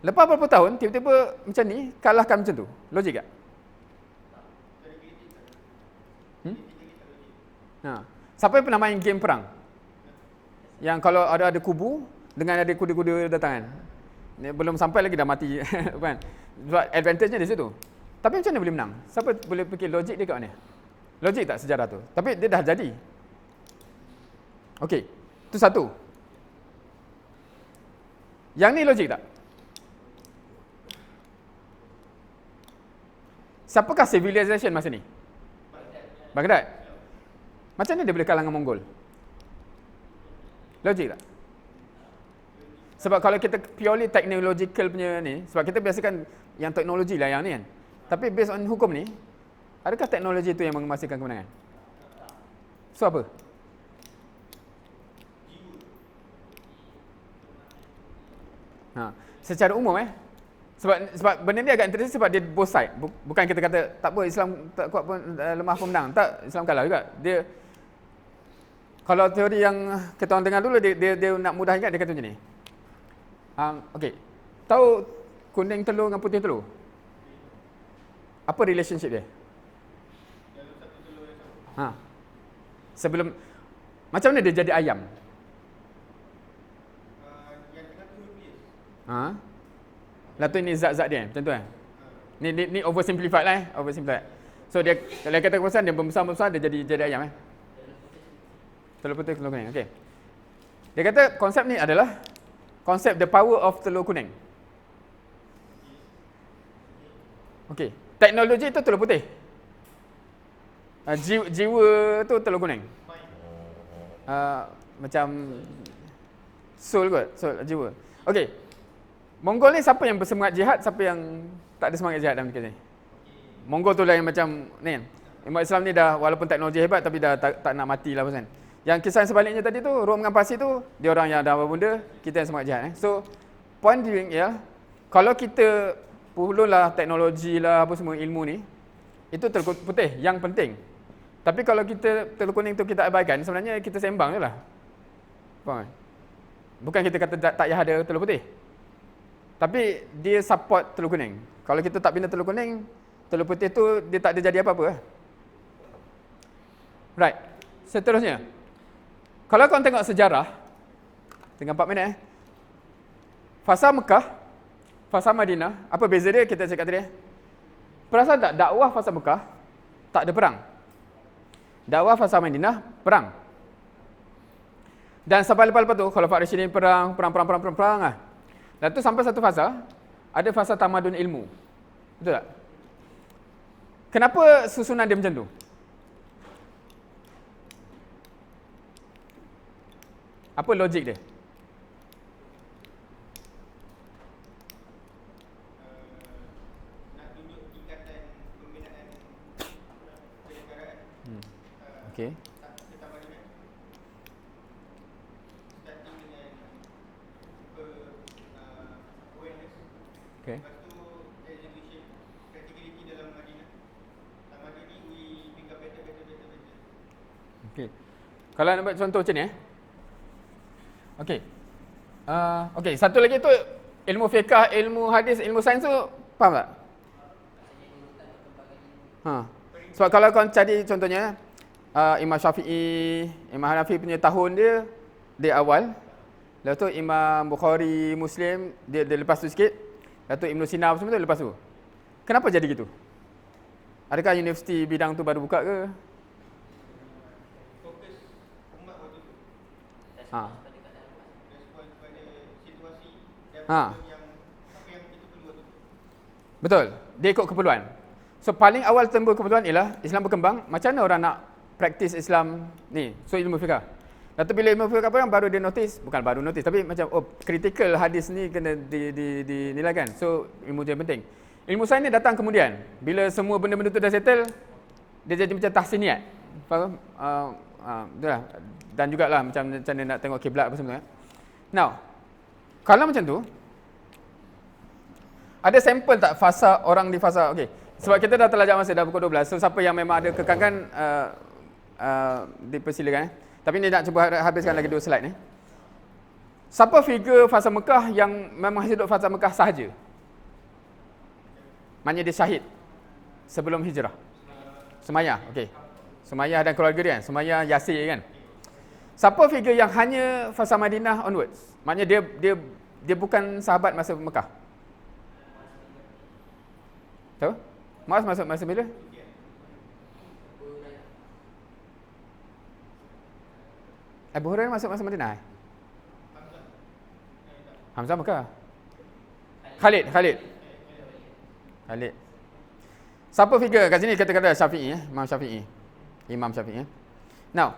Lepas beberapa tahun, tiba-tiba macam ni, kalahkan macam tu. Logik tak? Siapa yang pernah main game perang? Yang kalau ada kubu dengan ada kuda-kuda datang kan. Belum sampai lagi dah mati kan. Sebab advantage-nya di situ. Tapi macam mana boleh menang? Siapa boleh fikir logik dia kat mana? Logik tak sejarah tu? Tapi dia dah jadi. Okey, itu satu. Yang ni logik tak? Siapakah civilization masa ni? Baghdad. Macam mana dia boleh kalah dengan Mongol? Logik tak? Sebab kalau kita purely technological punya ni, sebab kita biasakan yang teknologi lah yang ni kan. Tapi based on hukum ni, adakah teknologi tu yang menghasilkan kemenangan? So apa? Secara umum sebab benda ni agak interesting sebab dia both side. Bukan kita kata tak apa Islam tak kuat pun lemah pun menang. Tak, Islam kalah juga. Dia kalau teori yang kita orang dengar dulu dia nak mudah ingat, dia kata macam ni. Okey. Tahu kuning telur dengan putih telur? Apa relationship dia? Dalam satu telur yang sama. Sebelum macam mana dia jadi ayam? Yang tengah tu nukleus. Lah tu ni zat-zat dia macam tu kan? Ni oversimplified lah oversimplified. So dia kalau kata keputusan dia membesar dia jadi ayam Telur putih, telur kuning. Okey. Dia kata konsep ni adalah konsep the power of telur kuning. Okey. Teknologi tu telur putih. Jiwa tu telur kuning. Macam soul kot, soul jiwa. Okey. Mongol ni siapa yang bersemangat jihad, siapa yang tak ada semangat jihad dalam kes ni? Mongol tu lah yang macam ni. Umat Islam ni dah walaupun teknologi hebat tapi dah tak nak mati lah pasal. Yang kisah sebaliknya tadi tu, Rom dengan Parsi tu, dia orang yang dah berbunda, kita yang semangat jihad. So, point dia ialah, kalau kita perlulah teknologi lah, apa semua ilmu ni, itu telur putih yang penting. Tapi kalau kita telur kuning tu kita abaikan, sebenarnya kita sembang je lah. Faham? Bukan kita kata tak payah ada telur putih. Tapi dia support telur kuning. Kalau kita tak bina telur kuning, telur putih tu dia tak ada jadi apa-apa. Right. Seterusnya. Kalau korang tengok sejarah, tinggal 4 minit Fasa Mekah, Fasa Madinah, apa beza dia kita cakap tadi? Perasan tak dakwah Fasa Mekah tak ada perang. Dakwah Fasa Madinah perang. Dan sampai lepas tu kalau Khalifah Rasyidin perang lah. Dan tu sampai satu fasa, ada fasa tamadun ilmu. Betul tak? Kenapa susunan dia macam tu? Apa logik dia? Nak tunjuk tingkatan pembinaan kenegaraan. Okey. Pertama dengan starting dengan awareness. Okey. Lepas tu execution, practicality dalam Madinah. Tamadun ni we become better. Okey. Kalau nak buat contoh macam ni Okey. Okey, satu lagi tu ilmu fiqh, ilmu hadis, ilmu sains tu faham tak? Sebab kalau kau cari contohnya Imam Syafi'i, Imam Hanafi punya tahun dia awal. Lepas tu Imam Bukhari, Muslim dia lepas tu sikit. Lepas tu Ibn Sina semua tu lepas tu. Kenapa jadi gitu? Adakah universiti bidang tu baru buka ke? Fokus umat waktu tu. Respon pada situasi dan yang apa yang kita perlu waktu tu. Betul. Dia ikut keperluan. So paling awal timbul keperluan ialah Islam berkembang, macam mana orang nak praktis Islam ni? So ilmu fiqh. Lepas tu bila ilmu fiqh apa yang baru dia notice, bukan baru notice tapi macam critical hadis ni kena dinilai kan. So ilmu tu yang penting. Ilmu sains ni datang kemudian. Bila semua benda-benda tu dah settle, dia jadi macam tahsiniat. Faham? Itulah. Dan jugalah macam mana nak tengok kiblat apa semua. Now, kalau macam tu, ada sampel tak fasa orang di fasa? Okey. Sebab kita dah terlajak masa dah pukul 12. So siapa yang memang ada kekangan dipersilakan. Tapi ni nak cuba habiskan lagi 2 slide ni. Siapa figure fasa Mekah yang memang hidup fasa Mekah sahaja? Maknanya dia syahid sebelum hijrah. Sumayyah, okey. Sumayyah dan keluarga dia kan. Sumayyah Yasir kan. Siapa figure yang hanya fasa Madinah onwards? Maknanya dia bukan sahabat masa Mekah. Tahu? Muaz masuk masa bila? Abu Hurairah masuk masa Madinah? Hamzah Mekah. Khalid. Siapa figure kat sini kata-kata Syafi'i Imam Syafi'i. Now,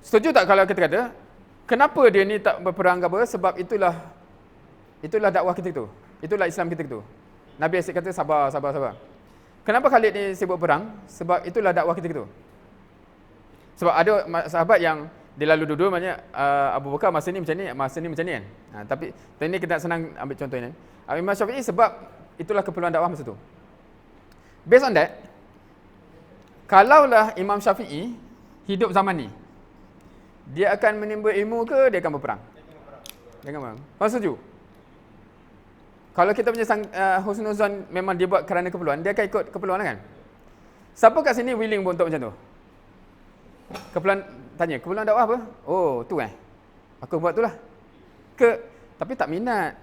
setuju tak kalau kita kata kenapa dia ni tak berperang ke apa? Sebab itulah dakwah kita tu. Itulah Islam kita tu. Nabi asyik kata sabar. Kenapa Khalid ni sibuk perang? Sebab itulah dakwah kita tu. Sebab ada sahabat yang Dia lalu dua-dua, maknanya Abu Bakar masa ni macam ni, masa ni macam ni kan. Tapi ini kita senang ambil contoh ni. Imam Syafi'i sebab itulah keperluan dakwah masa tu. Based on that, kalaulah Imam Syafi'i hidup zaman ni, dia akan menimba ilmu ke dia akan berperang? Dia akan berperang. Kau setuju? Kalau kita punya husnuzon memang dia buat kerana keperluan, dia akan ikut keperluan kan? Siapa kat sini willing untuk macam tu? Keperluan, tanya, keperluan dakwah apa? Oh, tu kan? Aku buat tu lah. Tapi tak minat.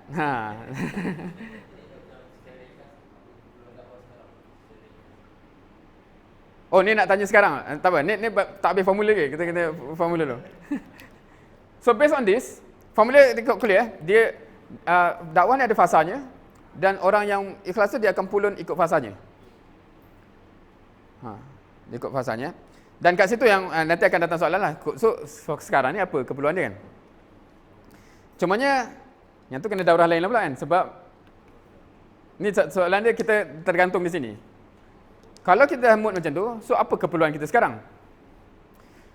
Oh, ni nak tanya sekarang. Tak apa, ni tak habis formula ke? Kita kena formula dulu. So, based on this, formula ikut kuliah, dia dakwah ni ada fasanya, dan orang yang ikhlas tu dia akan pulun ikut fasanya. Dia ikut fasanya. Dan kat situ yang nanti akan datang soalan lah. So sekarang ni apa keperluan dia kan? Cumanya, yang tu kena daurah lain lah pula kan? Sebab, ni soalan dia kita tergantung di sini. Kalau kita dah mood macam tu, so apa keperluan kita sekarang?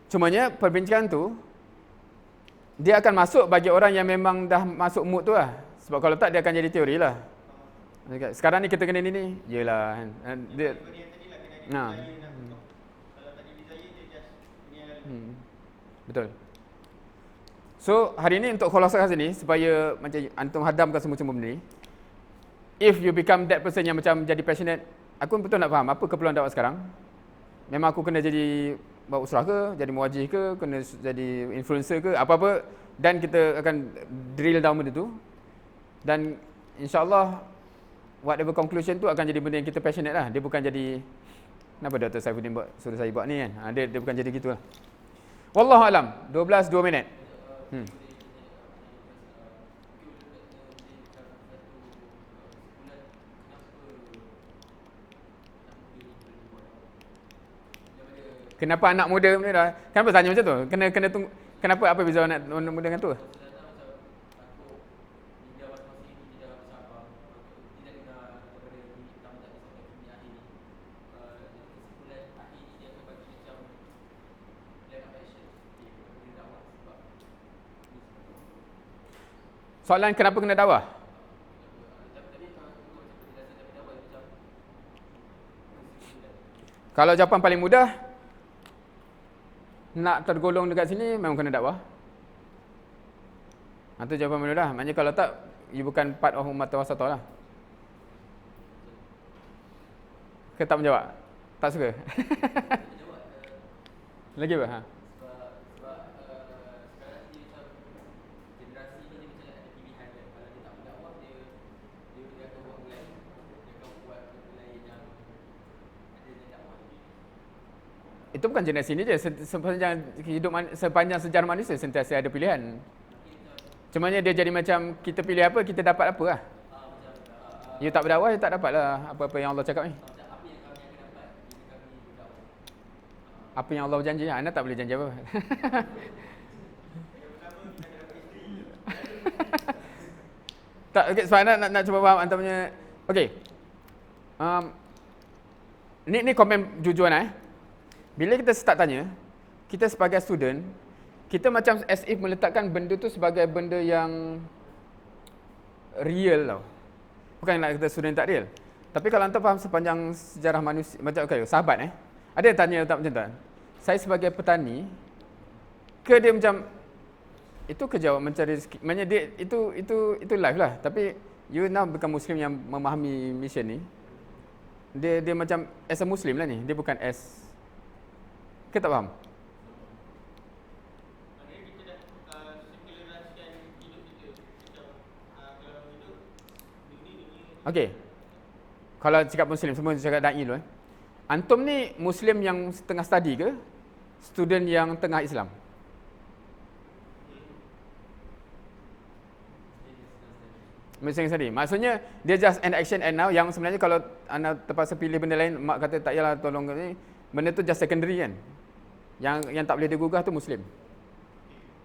Cumanya, perbincangan tu, dia akan masuk bagi orang yang memang dah masuk mood tu lah. Sebab kalau tak, dia akan jadi teori lah. Sekarang ni kita kena ni, yelah. Dia, betul. So, hari ni untuk khulasah sini, supaya macam antum hadamkan semua-semua benda ni, if you become that person yang macam jadi passionate, aku betul nak faham apa keperluan dakwah sekarang. Memang aku kena jadi buat usrah ke, jadi muwajih ke, kena jadi influencer ke, apa-apa, dan kita akan drill down benda tu. Dan insyaAllah, whatever conclusion tu akan jadi benda yang kita passionate lah. Dia bukan jadi, kenapa Dr. Saifuddin suruh saya buat ni kan? Dia bukan jadi gitu lah. Wallahu alam, 2 minit. Kenapa anak muda ni dah? Kenapa tanya macam tu? Kena tunggu. Kenapa, apa beza anak muda dengan tu? Soalan kenapa kena dakwah? Kalau jawapan paling mudah, nak tergolong dekat sini memang kena dakwah. Itu jawapan paling mudah. Maknanya kalau tak, you bukan part of umat wasatah lah. Ke tak menjawab? Tak suka? Lagi apa? Itu bukan generasi ni je, sepanjang sejarah manusia sentiasa ada pilihan. Cumanya dia jadi macam kita pilih apa, kita dapat apa lah. You tak berdakwah, you tak dapat lah apa-apa yang Allah cakap ni. Apa yang Allah berjanji, anda tak boleh janji apa. Tak, okay, sebab nak cuba faham anda punya. Okay, ni komen jujur Bila kita start tanya, kita sebagai student, kita macam as if meletakkan benda tu sebagai benda yang real tau. Bukan nak kata student tak real. Tapi kalau anda faham sepanjang sejarah manusia, macam okay, sahabat ada yang tanya tak macam tu. Saya sebagai petani, ke dia macam itu kerja mencari rezeki. Maksudnya dia itu life lah. Tapi you now bukan Muslim yang memahami mission ni. Dia macam as a Muslim lah ni. Dia bukan as. Kita tak faham? Maknanya kita dah sekulerasikan hidup kita. Macam kalau hidup dunia. Okey. Kalau cakap Muslim, semua cakap da'i dulu. Antum ni Muslim yang tengah study ke? Student yang tengah Islam? Muslim study. Maksudnya dia just an action and now, yang sebenarnya kalau anda terpaksa pilih benda lain, mak kata tak yalah tolong ni, benda tu just secondary kan. Yang tak boleh digugah tu Muslim.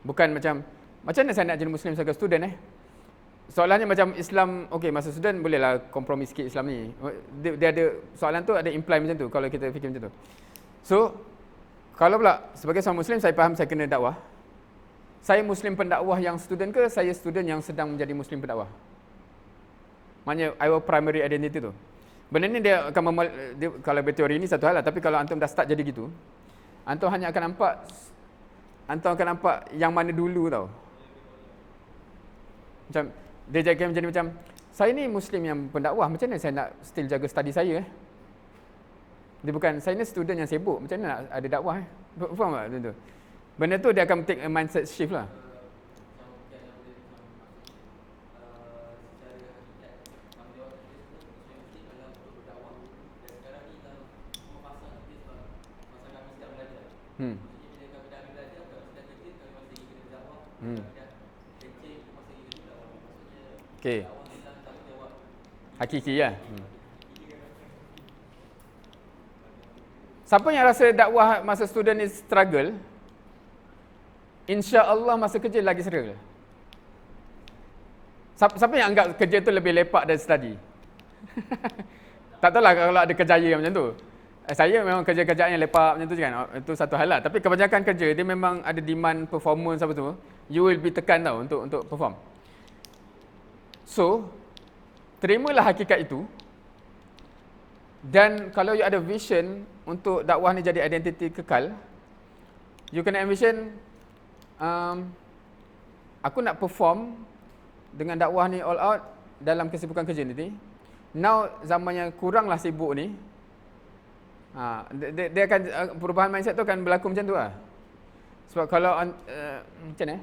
Bukan macam mana saya nak jadi Muslim sebagai student Soalannya macam Islam, okey masa student bolehlah kompromi sikit Islam ni. Dia ada soalan tu ada imply macam tu kalau kita fikir macam tu. So, kalau pula sebagai seorang Muslim saya faham saya kena dakwah. Saya Muslim pendakwah yang student ke saya student yang sedang menjadi Muslim pendakwah? Maknanya our primary identity tu. Benda ni dia akan kalau berteori ni satu hal lah, tapi kalau antum dah start jadi gitu, antum hanya akan nampak yang mana dulu tau. Macam dia jadi macam saya ni Muslim yang pendakwah, macam mana saya nak still jaga study saya Dia bukan, saya ni student yang sibuk, macam mana nak ada dakwah Faham tak benda tu? Benda tu dia akan take a mindset shift lah. Okey. Hakiki lah. Siapa yang rasa dakwah masa student ni struggle, insya-Allah masa kerja lagi struggle. Siapa yang anggap kerja tu lebih lepak dari study? Tak tahulah kalau ada kejayaan macam tu. Saya memang kerja-kerjaan yang lepak macam tu kan. Itu satu hal lah. Tapi kebanyakan kerja dia memang ada demand performance apa tu. You will be tekan tau untuk perform. So, terimalah hakikat itu. Dan kalau you ada vision untuk dakwah ni jadi identiti kekal, you kena envision aku nak perform dengan dakwah ni all out dalam kesibukan kerja ni. Now zaman yang kuranglah sibuk ni, dia akan perubahan mindset tu akan berlaku macam tu lah. Sebab kalau macam ni,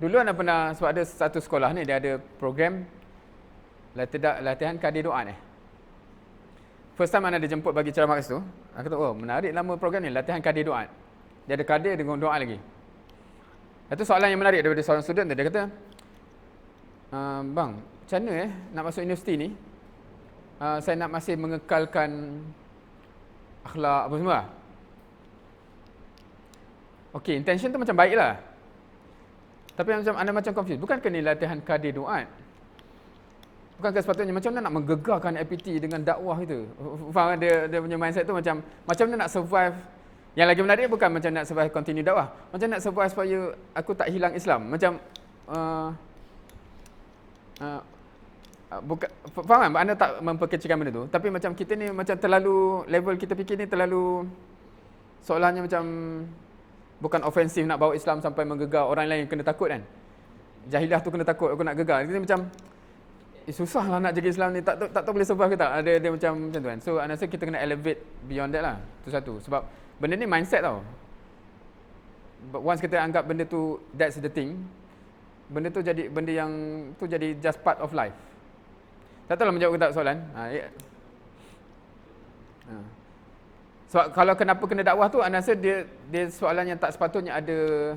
dulu anda pernah, sebab ada satu sekolah ni dia ada program latihan kadir doa ni. First time anda dijemput bagi ceramah kat situ, aku kata, oh menarik nama program ni, latihan kadir doa. Dia ada kadir dengan doa lagi. Itu soalan yang menarik daripada seorang student tu, dia kata, bang, macam mana nak masuk universiti ni, saya nak masih mengekalkan akhlak apa semua. Okey, intention tu macam baik lah. Tapi macam anda macam confused, bukankah ni latihan kadir doa? Bukankah sepatutnya macam mana nak menggegarkan APT dengan dakwah itu? Faham dia punya mindset tu macam mana nak survive. Yang lagi menarik bukan macam nak survive continue dakwah. Macam nak survive supaya aku tak hilang Islam. Macam bukan, faham kan? Anda tak memperkecilkan benda tu. Tapi macam kita ni macam terlalu, level kita fikir ni terlalu seolahnya macam bukan ofensif nak bawa Islam sampai menggegar orang lain yang kena takut kan. Jahilah tu kena takut, aku nak gegar. Kita macam susahlah nak jaga Islam ni, tak tahu boleh survive ke tak. Dia macam tu kan. So I rasa kita kena elevate beyond that lah. Itu satu. Sebab benda ni mindset tau. But once kita anggap benda tu that's the thing, benda tu jadi benda yang tu jadi just part of life. Tak tahulah menjawab ke tak soalan. Sebab kalau kenapa kena dakwah tu, I rasa dia soalan yang tak sepatutnya ada.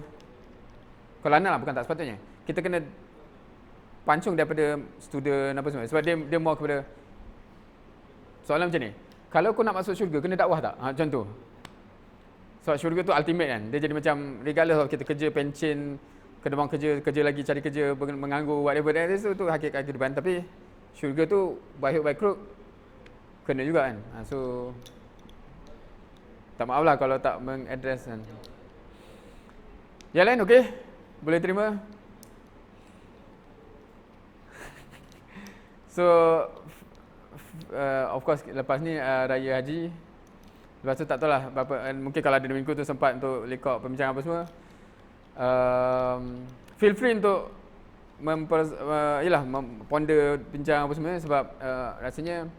Kalau Ana lah, bukan tak sepatutnya. Kita kena pancung daripada student apa semua. Sebab dia more kepada soalan macam ni. Kalau aku nak masuk syurga, kena dakwah tak? Macam tu. Sebab syurga tu ultimate kan. Dia jadi macam regardless of kita kerja, pencen, kedemang kerja lagi, cari kerja, menganggur, whatever. Tu hakikat kehidupan. Tapi syurga tu by hook by crook kena juga kan. So tak maaf lah kalau tak mengadres kan. Yang lain okey? Boleh terima? So of course lepas ni Raya Haji. Lepas tu tak tahulah berapa, mungkin kalau ada minggu tu sempat untuk lekok pembincangan apa semua. Feel free untuk ponder bincang apa semua, sebab rasanya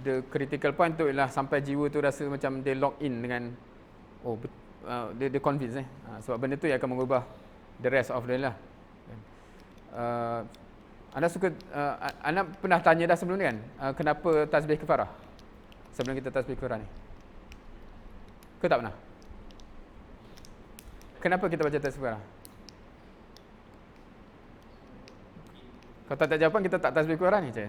the critical point tu ialah sampai jiwa tu rasa macam dia lock in dengan dia convince sebab benda tu yang akan mengubah the rest of the lah. Anda suka anda pernah tanya dah sebelum ni kan, kenapa tasbih kafarah? Sebelum kita tasbih kafarah ni. Ke tak pernah? Kenapa kita baca tasbih kafarah? Kalau tak jawapan kita tak tasbih kafarah ni je.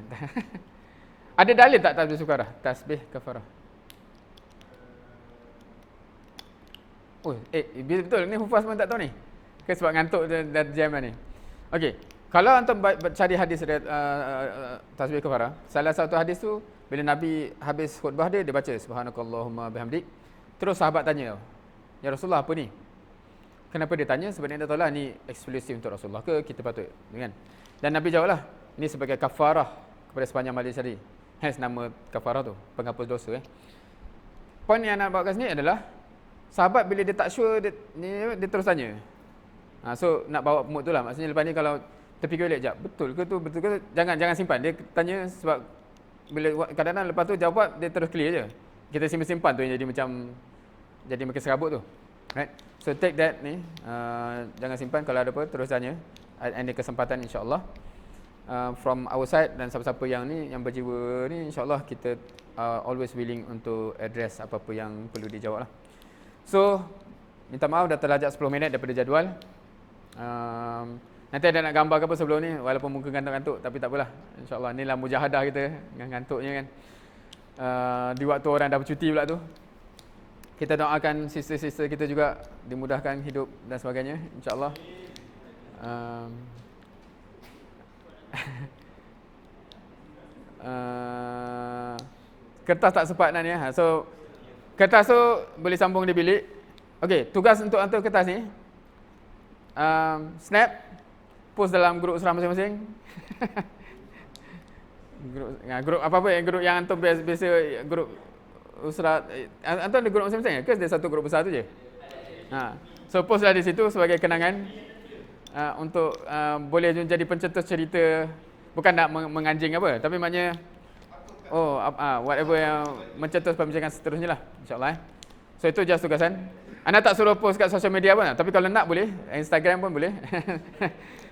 Ada dalil tak tasbih kafarah? Tasbih kafarah. Oh, betul ni hufaz pun tak tahu ni. Ke sebab ngantuk dan jam ni. Okey. Kalau antum cari hadis tasbih kafarah, salah satu hadis tu bila Nabi habis khutbah dia baca subhanakallahumma bihamdik. Terus sahabat tanya, "Ya Rasulullah, apa ni?" Kenapa dia tanya? Sebab dia dah tahu lah ni eksklusif untuk Rasulullah ke, kita patut, kan? Dan Nabi jawab lah, ni sebagai kafarah kepada sepanjang majlis tadi. Hence nama kafarah tu, penghapus dosa. Poin yang nak bawa kat sini adalah, sahabat bila dia tak sure, dia terus tanya. So nak bawa mood tu lah. Maksudnya lepas ni kalau terfikir balik, jap, betul ke tu, betul ke tu? Jangan simpan. Dia tanya sebab bila kadang-kadang lepas tu jawab, dia terus clear je. Kita simpan tu yang jadi macam, jadi makin serabut tu. Right? So take that ni, jangan simpan. Kalau ada apa, terus tanya. Ada kesempatan insyaAllah. From our side dan siapa-siapa yang ni, yang berjiwa ni, insyaAllah kita always willing untuk address apa-apa yang perlu dijawab lah. So, minta maaf dah terlajak 10 minit daripada jadual. Nanti ada nak gambar ke apa sebelum ni, walaupun muka gantuk-gantuk, tapi tak apalah. InsyaAllah, inilah mujahadah kita dengan ngantuknya kan. Di waktu orang dah bercuti pula tu. Kita doakan sister-sister kita juga dimudahkan hidup dan sebagainya, insyaAllah. Kertas tak sempat nak ni. So, kertas tu boleh sambung di bilik. Okey, tugas untuk hantar kertas ni, snap, post dalam grup Usrah masing-masing. grup apa-apa yang grup yang antum biasa grup Usrah, antum ada grup masing-masing ke? Dia satu grup besar tu je. So postlah di situ sebagai kenangan, untuk boleh jadi pencetus cerita, bukan nak menganjing apa, tapi maknanya whatever yang mencetus perbincangan seterusnya lah, insyaAllah. So itu just tugasan. Anda tak suruh post kat social media pun, tapi kalau nak boleh, Instagram pun boleh.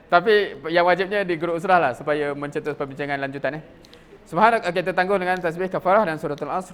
Tapi yang wajibnya di grup Usrah lah, supaya mencetus perbincangan lanjutan. Subhanak, kita tangguh dengan tasbih kafarah dan suratul Asr.